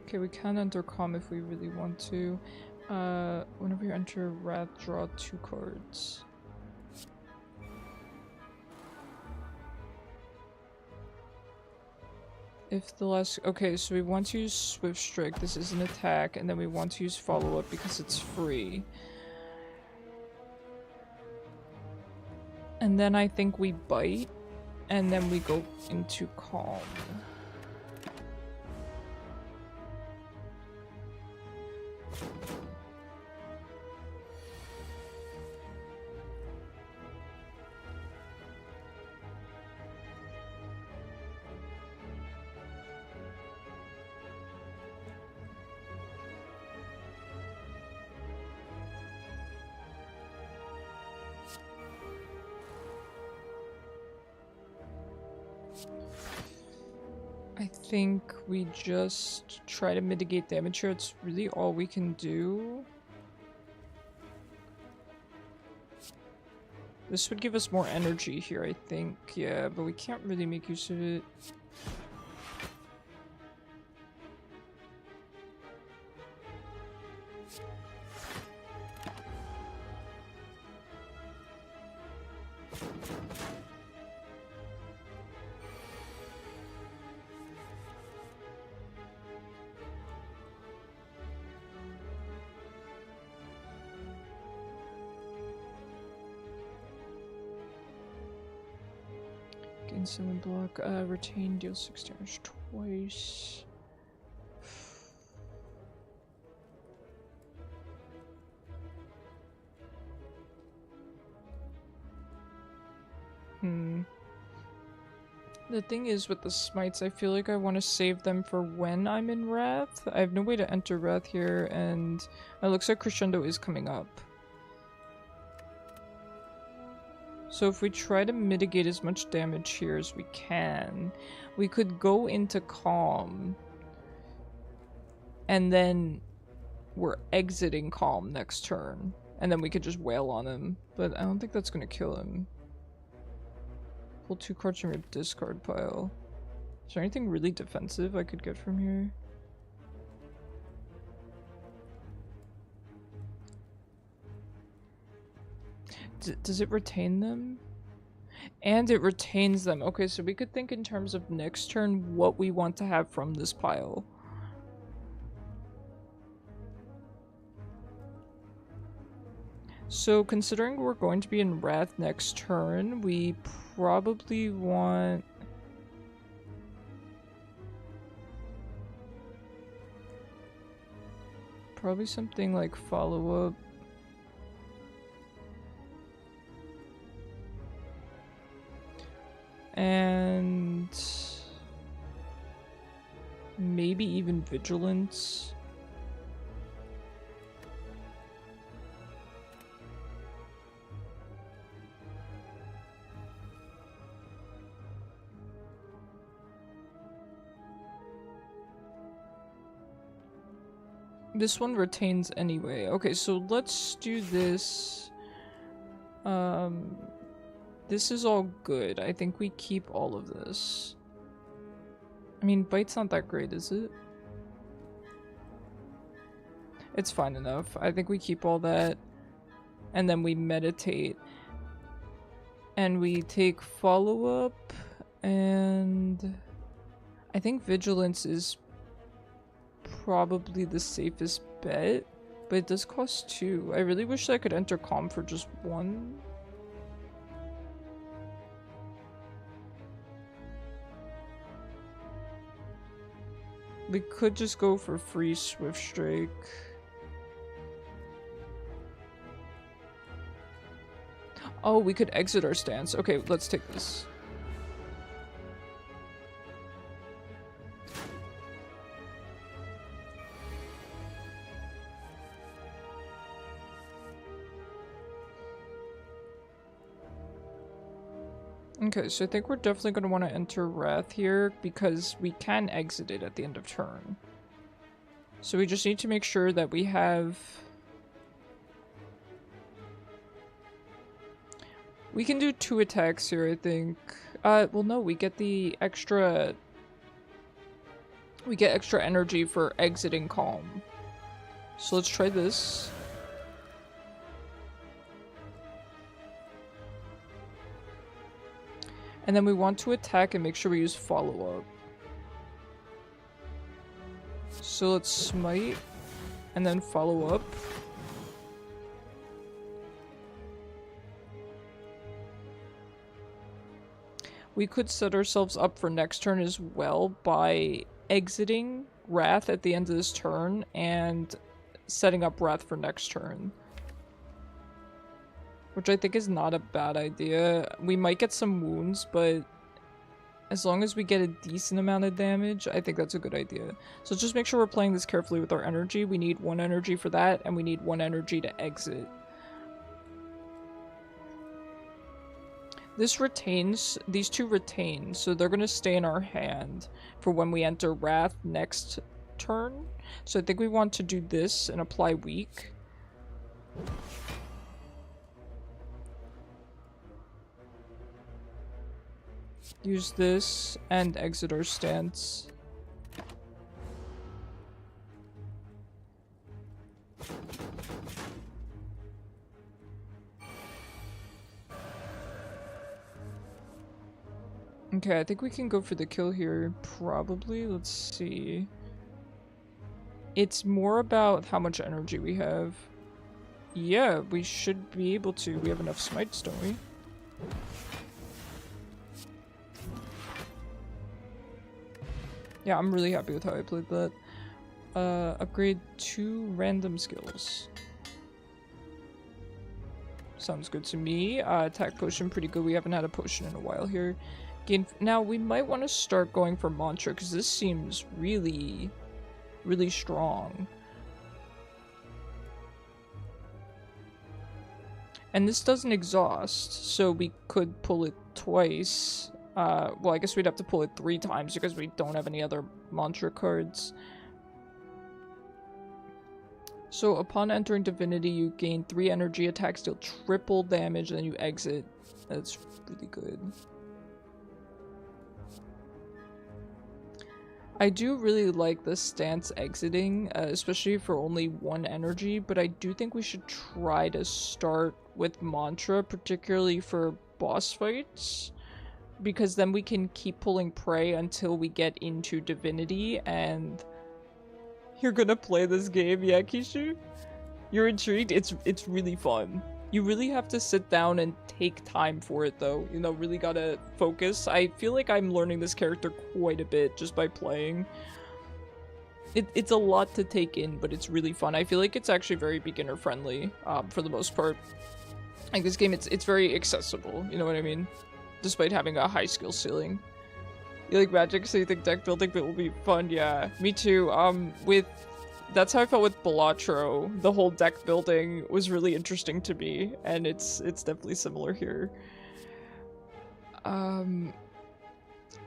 Okay, we can enter Calm if we really want to. Whenever you enter Wrath, draw 2 cards. If the last... Okay, so we want to use Swift Strike. This is an attack, and then we want to use Follow Up because it's free. And then I think we Bite, and then we go into Calm. I think we just try to mitigate damage here. It's really all we can do. This would give us more energy here, I think. Yeah, but we can't really make use of it. Gain 7 block. Retain, deal 6 damage twice. The thing is with the smites, I feel like I want to save them for when I'm in Wrath. I have no way to enter Wrath here, and it looks like Crescendo is coming up. So if we try to mitigate as much damage here as we can, we could go into Calm, and then we're exiting Calm next turn, and then we could just wail on him. But I don't think that's going to kill him. Pull 2 cards from your discard pile. Is there anything really defensive I could get from here? Does it retain them? And it retains them. Okay, so we could think in terms of next turn what we want to have from this pile. So considering we're going to be in Wrath next turn, we probably want... probably something like follow-up. And... maybe even Vigilance. This one retains anyway. Okay, so let's do this. This is all good. I think we keep all of this. I mean, Bite's not that great, is it? It's fine enough. I think we keep all that. And then we meditate. And we take follow-up. And I think Vigilance is probably the safest bet, but it does cost 2. I really wish I could enter Calm for just 1. We could just go for free Swift Strike. Oh, we could exit our stance. Okay, let's take this. Okay, so I think we're definitely going to want to enter Wrath here because we can exit it at the end of turn. So we just need to make sure that we have... we can do 2 attacks here, I think. Well, no, we get the extra... we get extra energy for exiting Calm. So let's try this. And then we want to attack and make sure we use follow-up. So let's smite and then follow up. We could set ourselves up for next turn as well by exiting Wrath at the end of this turn and setting up Wrath for next turn. Which I think is not a bad idea. We might get some wounds, but as long as we get a decent amount of damage, I think that's a good idea. So just make sure we're playing this carefully with our energy. We need 1 energy for that, and we need 1 energy to exit. This retains, these 2 retain, so they're going to stay in our hand for when we enter Wrath next turn. So I think we want to do this and apply Weak. Use this and exit our stance. Okay, I think we can go for the kill here, probably. Let's see. It's more about how much energy we have. Yeah, we should be able to. We have enough smites, don't we? Yeah, I'm really happy with how I played that. Upgrade 2 random skills. Sounds good to me. Attack potion, pretty good. We haven't had a potion in a while here. Now, we might want to start going for mantra, because this seems really, really strong. And this doesn't exhaust, so we could pull it twice. Well, I guess we'd have to pull it 3 times, because we don't have any other mantra cards. So, upon entering Divinity, you gain 3 energy, attacks deal triple damage, and then you exit. That's really good. I do really like the stance exiting, especially for only 1 energy, but I do think we should try to start with Mantra, particularly for boss fights, because then we can keep pulling prey until we get into Divinity, and... You're gonna play this game, yeah, Kishu? You're intrigued? It's really fun. You really have to sit down and take time for it, though. You know, really gotta focus. I feel like I'm learning this character quite a bit just by playing. It's a lot to take in, but it's really fun. I feel like it's actually very beginner-friendly, for the most part. Like, this game, it's very accessible, you know what I mean? Despite having a high skill ceiling. You like Magic, so you think deck building will be fun? Yeah, me too. That's how I felt with Balatro. The whole deck building was really interesting to me, and it's definitely similar here.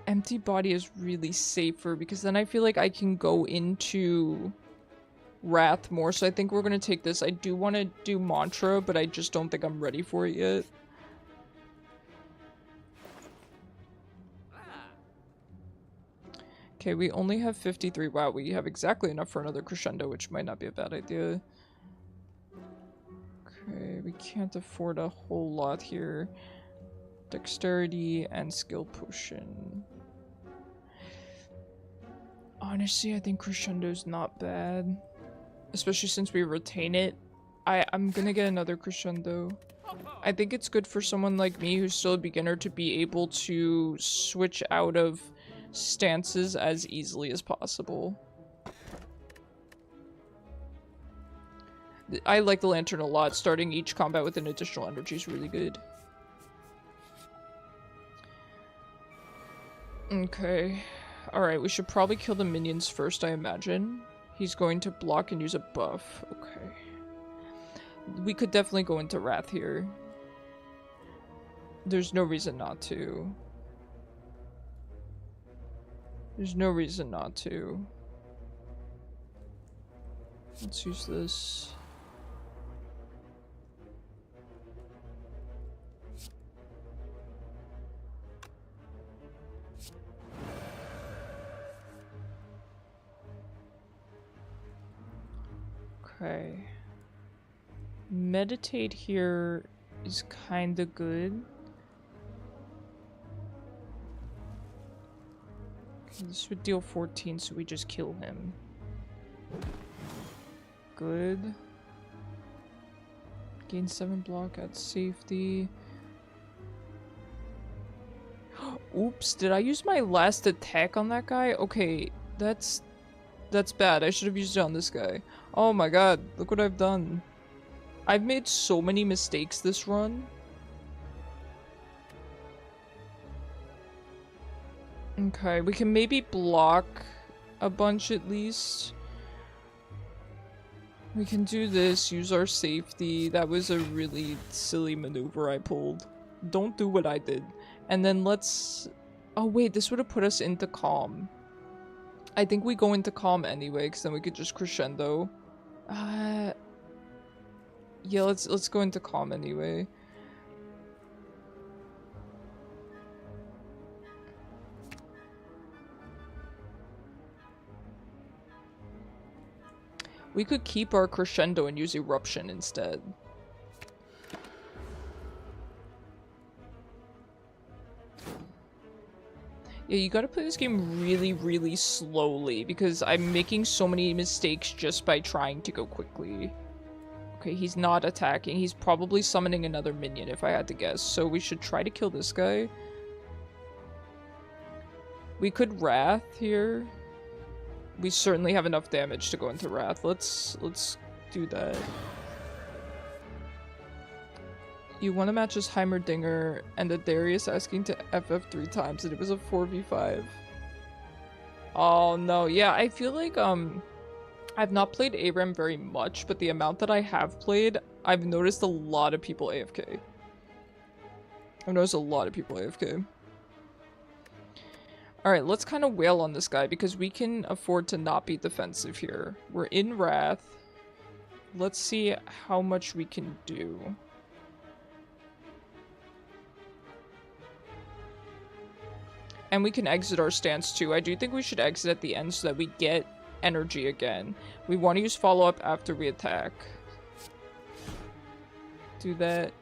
Empty Body is really safer, because then I feel like I can go into Wrath more, so I think we're gonna take this. I do want to do Mantra, but I just don't think I'm ready for it yet. Okay, we only have 53. Wow, we have exactly enough for another crescendo, which might not be a bad idea. Okay, we can't afford a whole lot here. Dexterity and skill potion. Honestly, I think crescendo's not bad. Especially since we retain it. I'm gonna get another crescendo. I think it's good for someone like me who's still a beginner to be able to switch out of stances as easily as possible. I like the lantern a lot. Starting each combat with an additional energy is really good. Okay. Alright, we should probably kill the minions first, I imagine. He's going to block and use a buff. Okay. We could definitely go into Wrath here. There's no reason not to. There's no reason not to. Let's use this. Okay. Meditate here is kinda good. This would deal 14, so we just kill him. Good. Gain 7 block at safety. Oops, did I use my last attack on that guy? Okay, that's bad. I should have used it on this guy. Oh my god, look what I've done. I've made so many mistakes this run. Okay, we can maybe block a bunch at least. We can do this, use our safety. That was a really silly maneuver I pulled. Don't do what I did. And then let's... Oh wait, this would have put us into Calm. I think we go into Calm anyway, because then we could just crescendo. Yeah, let's go into Calm anyway. We could keep our crescendo and use Eruption instead. Yeah, you gotta play this game really, really slowly, because I'm making so many mistakes just by trying to go quickly. Okay, he's not attacking. He's probably summoning another minion, if I had to guess. So we should try to kill this guy. We could Wrath here. we certainly have enough damage to go into Wrath. Let's do that. You won a match as Heimerdinger and a Darius asking to FF 3 times and it was a 4v5. Oh no, yeah, I feel like I've not played ARAM very much, but the amount that I have played, I've noticed a lot of people AFK. I've noticed a lot of people AFK. Alright, let's kind of wail on this guy because we can afford to not be defensive here. We're in Wrath. Let's see how much we can do. And we can exit our stance too. I do think we should exit at the end so that we get energy again. We want to use follow-up after we attack. Do that.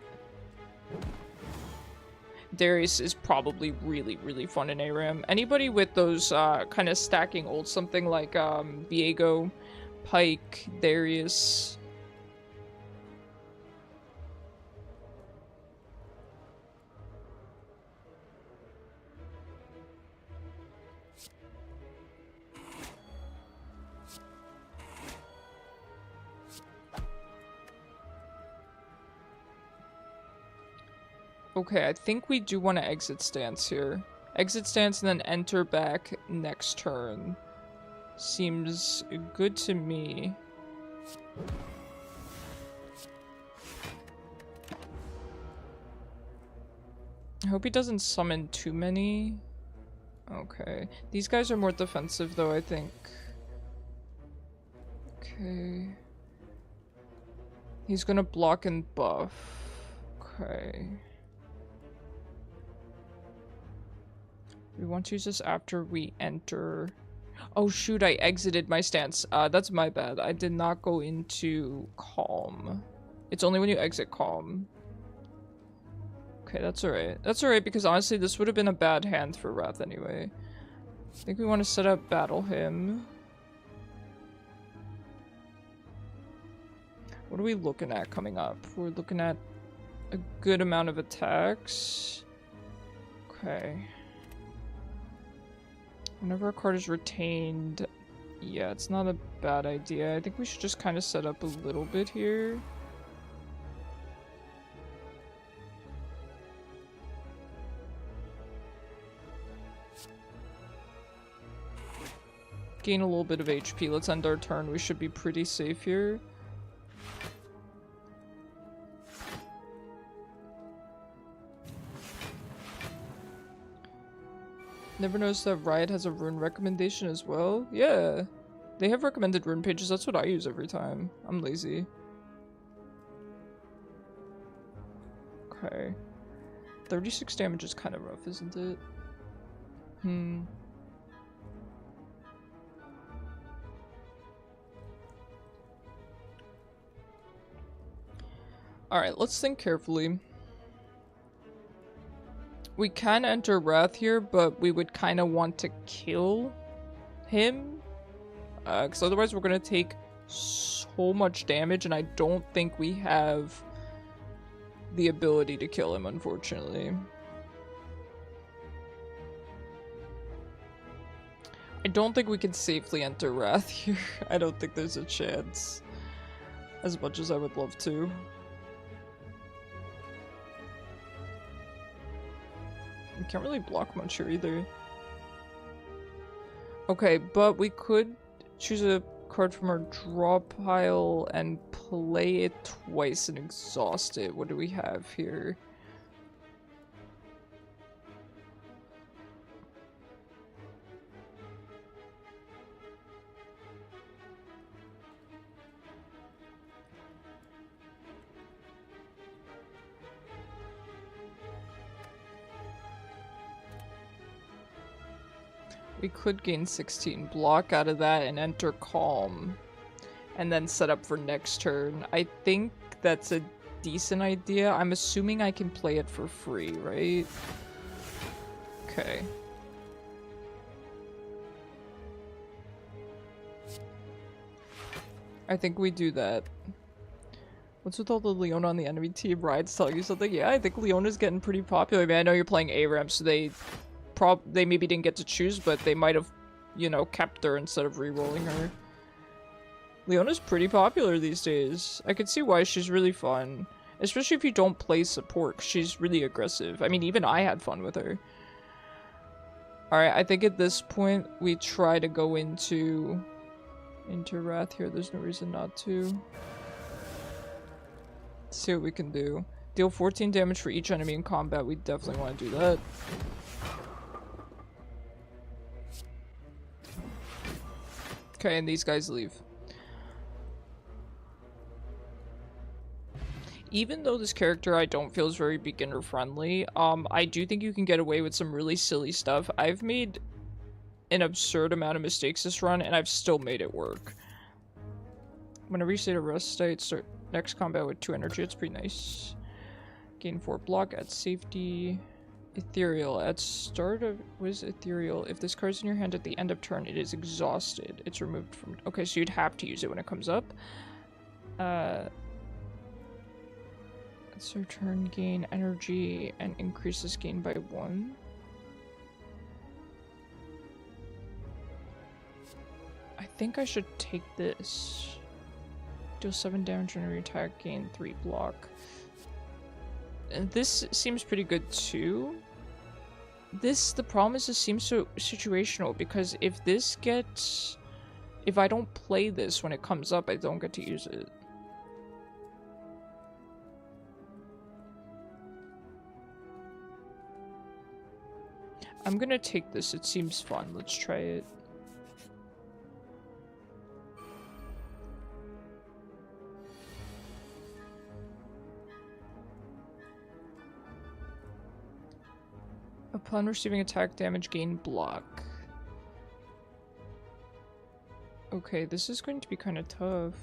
Darius is probably really, really fun in ARAM. Anybody with those kind of stacking ult, something like Viego, Pike, Darius. Okay, I think we do want to exit stance here. Exit stance and then enter back next turn. Seems good to me. I hope he doesn't summon too many. Okay. These guys are more defensive though, I think. Okay. He's gonna block and buff. Okay. We want to use this after we enter. Oh shoot, I exited my stance. That's my bad. I did not go into calm. It's only when you exit calm. Okay, that's alright. That's alright because honestly this would have been a bad hand for Wrath anyway. I think we want to set up battle him. What are we looking at coming up? We're looking at a good amount of attacks. Okay. Whenever a card is retained, yeah, it's not a bad idea. I think we should just kind of set up a little bit here. Gain a little bit of HP. Let's end our turn. We should be pretty safe here. Never noticed that Riot has a rune recommendation as well. Yeah, they have recommended rune pages. That's what I use every time. I'm lazy. Okay. 36 damage is kind of rough, isn't it? Alright, let's think carefully. We can enter Wrath here, but we would kind of want to kill him. Because otherwise we're going to take so much damage, and I don't think we have the ability to kill him, unfortunately. I don't think we can safely enter Wrath here. I don't think there's a chance. As much as I would love to. We can't really block much here either. Okay, but we could choose a card from our draw pile and play it twice and exhaust it. What do we have here? We could gain 16 block out of that and enter calm. And then set up for next turn. I think that's a decent idea. I'm assuming I can play it for free, right? Okay. I think we do that. What's with all the Leona on the enemy team? Riot's telling you something? Yeah, I think Leona's getting pretty popular. I mean, I know you're playing ARAM, so they maybe didn't get to choose, but they might have, you know, kept her instead of re-rolling her. Leona's pretty popular these days. I could see why. She's really fun. Especially if you don't play support, 'cause she's really aggressive. I mean, even I had fun with her. Alright, I think at this point, we try to go into Wrath here. There's no reason not to. Let's see what we can do. Deal 14 damage for each enemy in combat. We definitely want to do that. Okay, and these guys leave. Even though this character I don't feel is very beginner friendly, I do think you can get away with some really silly stuff. I've made an absurd amount of mistakes this run, and I've still made it work. When I reset a rest state, start next combat with 2 energy. It's pretty nice. Gain 4 block, add safety. Ethereal. At start of... What is ethereal? If this card's in your hand at the end of turn, it is exhausted. It's removed from... Okay, so you'd have to use it when it comes up. So turn gain energy and increases gain by 1. I think I should take this. Deal 7 damage when you attack, gain 3 block. And this seems pretty good too. The problem is this seems so situational, because if I don't play this when it comes up, I don't get to use it. I'm gonna take this, it seems fun, let's try it. Upon receiving attack damage, gain block. Okay, this is going to be kind of tough.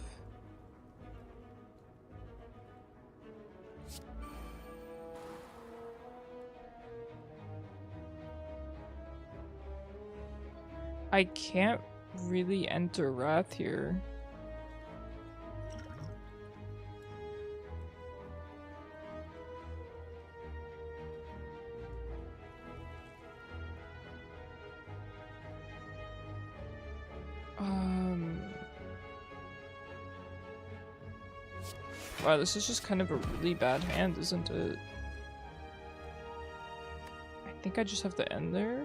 I can't really enter Wrath here. Wow, this is just kind of a really bad hand, isn't it? I think I just have to end there.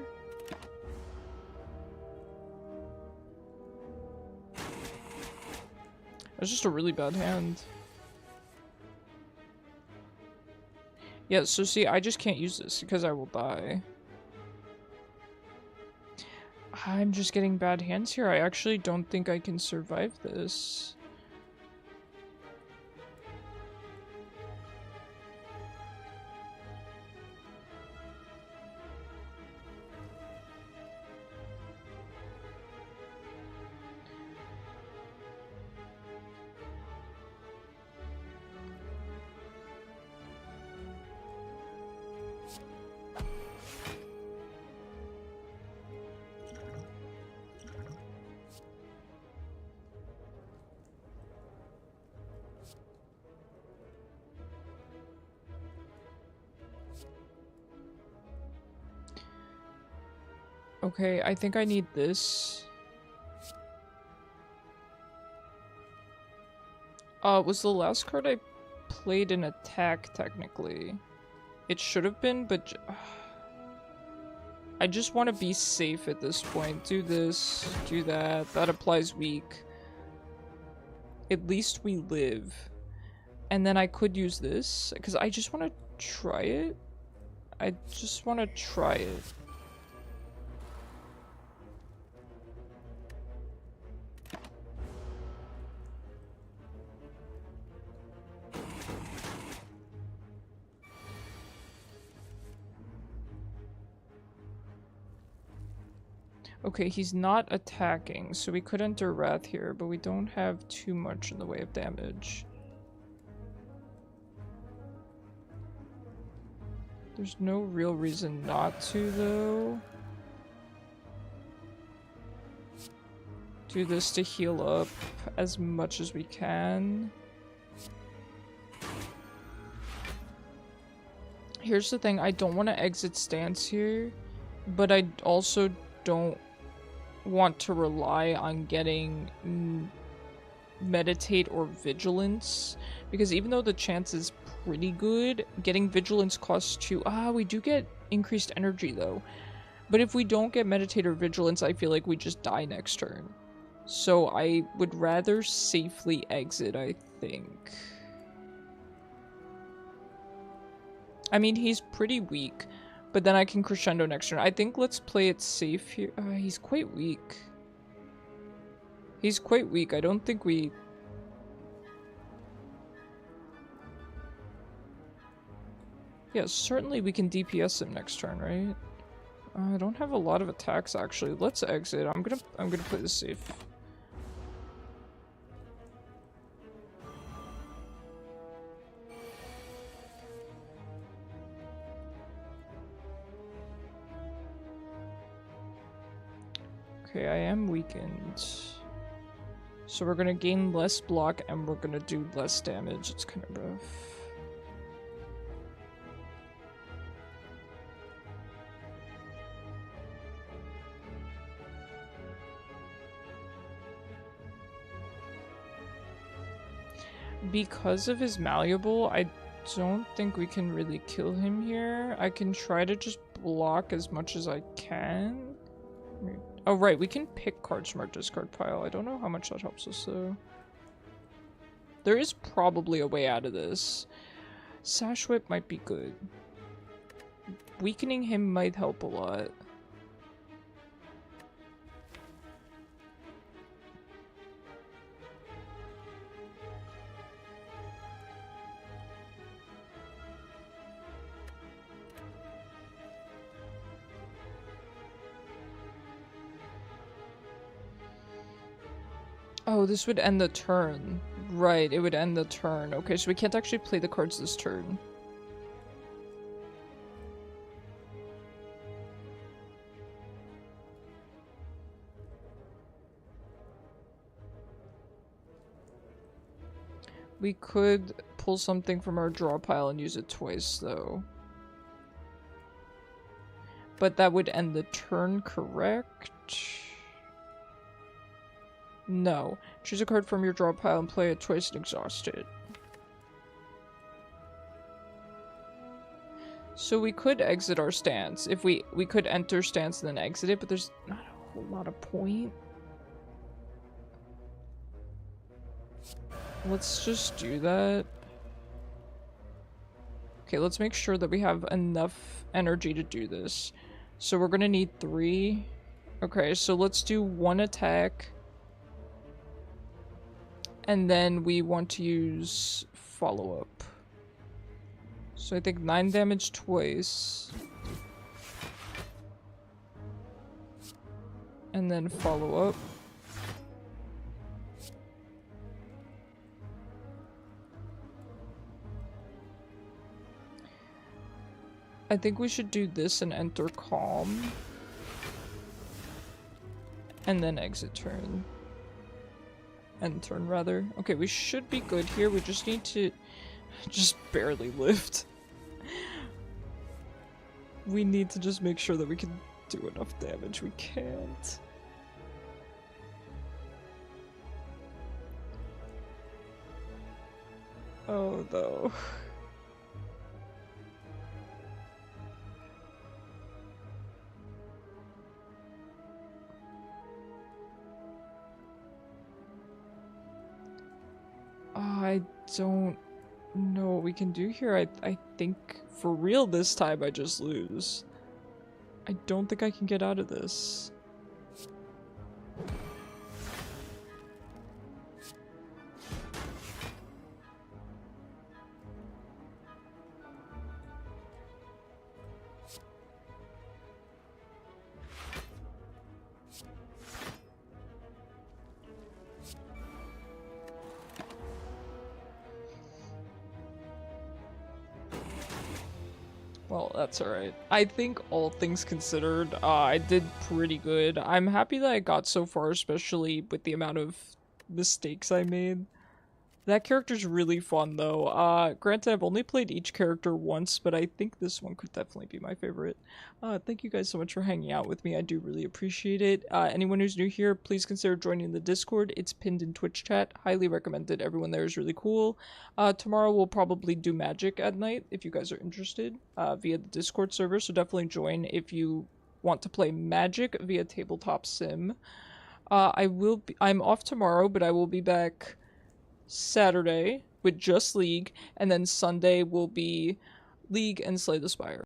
It's just a really bad hand. Yeah, so see, I just can't use this because I will die. I'm just getting bad hands here. I actually don't think I can survive this. Okay, I think I need this. Was the last card I played an attack, technically? It should have been, but... I just want to be safe at this point. Do this, do that. That applies weak. At least we live. And then I could use this, because I just want to try it. I just want to try it. Okay, he's not attacking, so we could enter Wrath here, but we don't have too much in the way of damage. There's no real reason not to, though. Do this to heal up as much as we can. Here's the thing, I don't want to exit stance here, but I also don't want to rely on getting meditate or vigilance, because even though the chance is pretty good, getting vigilance costs 2. We do get increased energy though. But if we don't get meditate or vigilance, I feel like we just die next turn. So I would rather safely exit, I think. I mean, he's pretty weak, but then I can crescendo next turn. I think let's play it safe here. He's quite weak. He's quite weak. I don't think we... Yeah, certainly we can DPS him next turn, right? I don't have a lot of attacks actually. Let's exit. I'm gonna play this safe. Okay, I am weakened. So we're gonna gain less block and we're gonna do less damage. It's kind of rough. Because of his malleable, I don't think we can really kill him here. I can try to just block as much as I can. Oh right, we can pick cards from our discard pile. I don't know how much that helps us though. There is probably a way out of this. Sash Whip might be good. Weakening him might help a lot. Oh, this would end the turn. Right, it would end the turn. Okay, so we can't actually play the cards this turn. We could pull something from our draw pile and use it twice, though. But that would end the turn, correct? No. Choose a card from your draw pile and play it twice and exhaust it. So we could exit our stance. If we could enter stance and then exit it, but there's not a whole lot of point. Let's just do that. Okay, let's make sure that we have enough energy to do this. So we're gonna need 3. Okay, so let's do 1 attack. And then we want to use follow-up. So I think 9 damage twice. And then follow-up. I think we should do this and enter calm. And then exit turn. End turn, rather. Okay, we should be good here. We just need to just barely lift. We need to just make sure that we can do enough damage. We can't. Oh, no. I don't know what we can do here. I think for real this time I just lose. I don't think I can get out of this. Well, that's alright. I think all things considered, I did pretty good. I'm happy that I got so far, especially with the amount of mistakes I made. That character's really fun, though. Granted, I've only played each character once, but I think this one could definitely be my favorite. Thank you guys so much for hanging out with me. I do really appreciate it. Anyone who's new here, please consider joining the Discord. It's pinned in Twitch chat. Highly recommended. Everyone there is really cool. Tomorrow we'll probably do Magic at night, if you guys are interested, via the Discord server, so definitely join if you want to play Magic via Tabletop Sim. I'm off tomorrow, but I will be back Saturday with just League, and then Sunday will be League and Slay the Spire.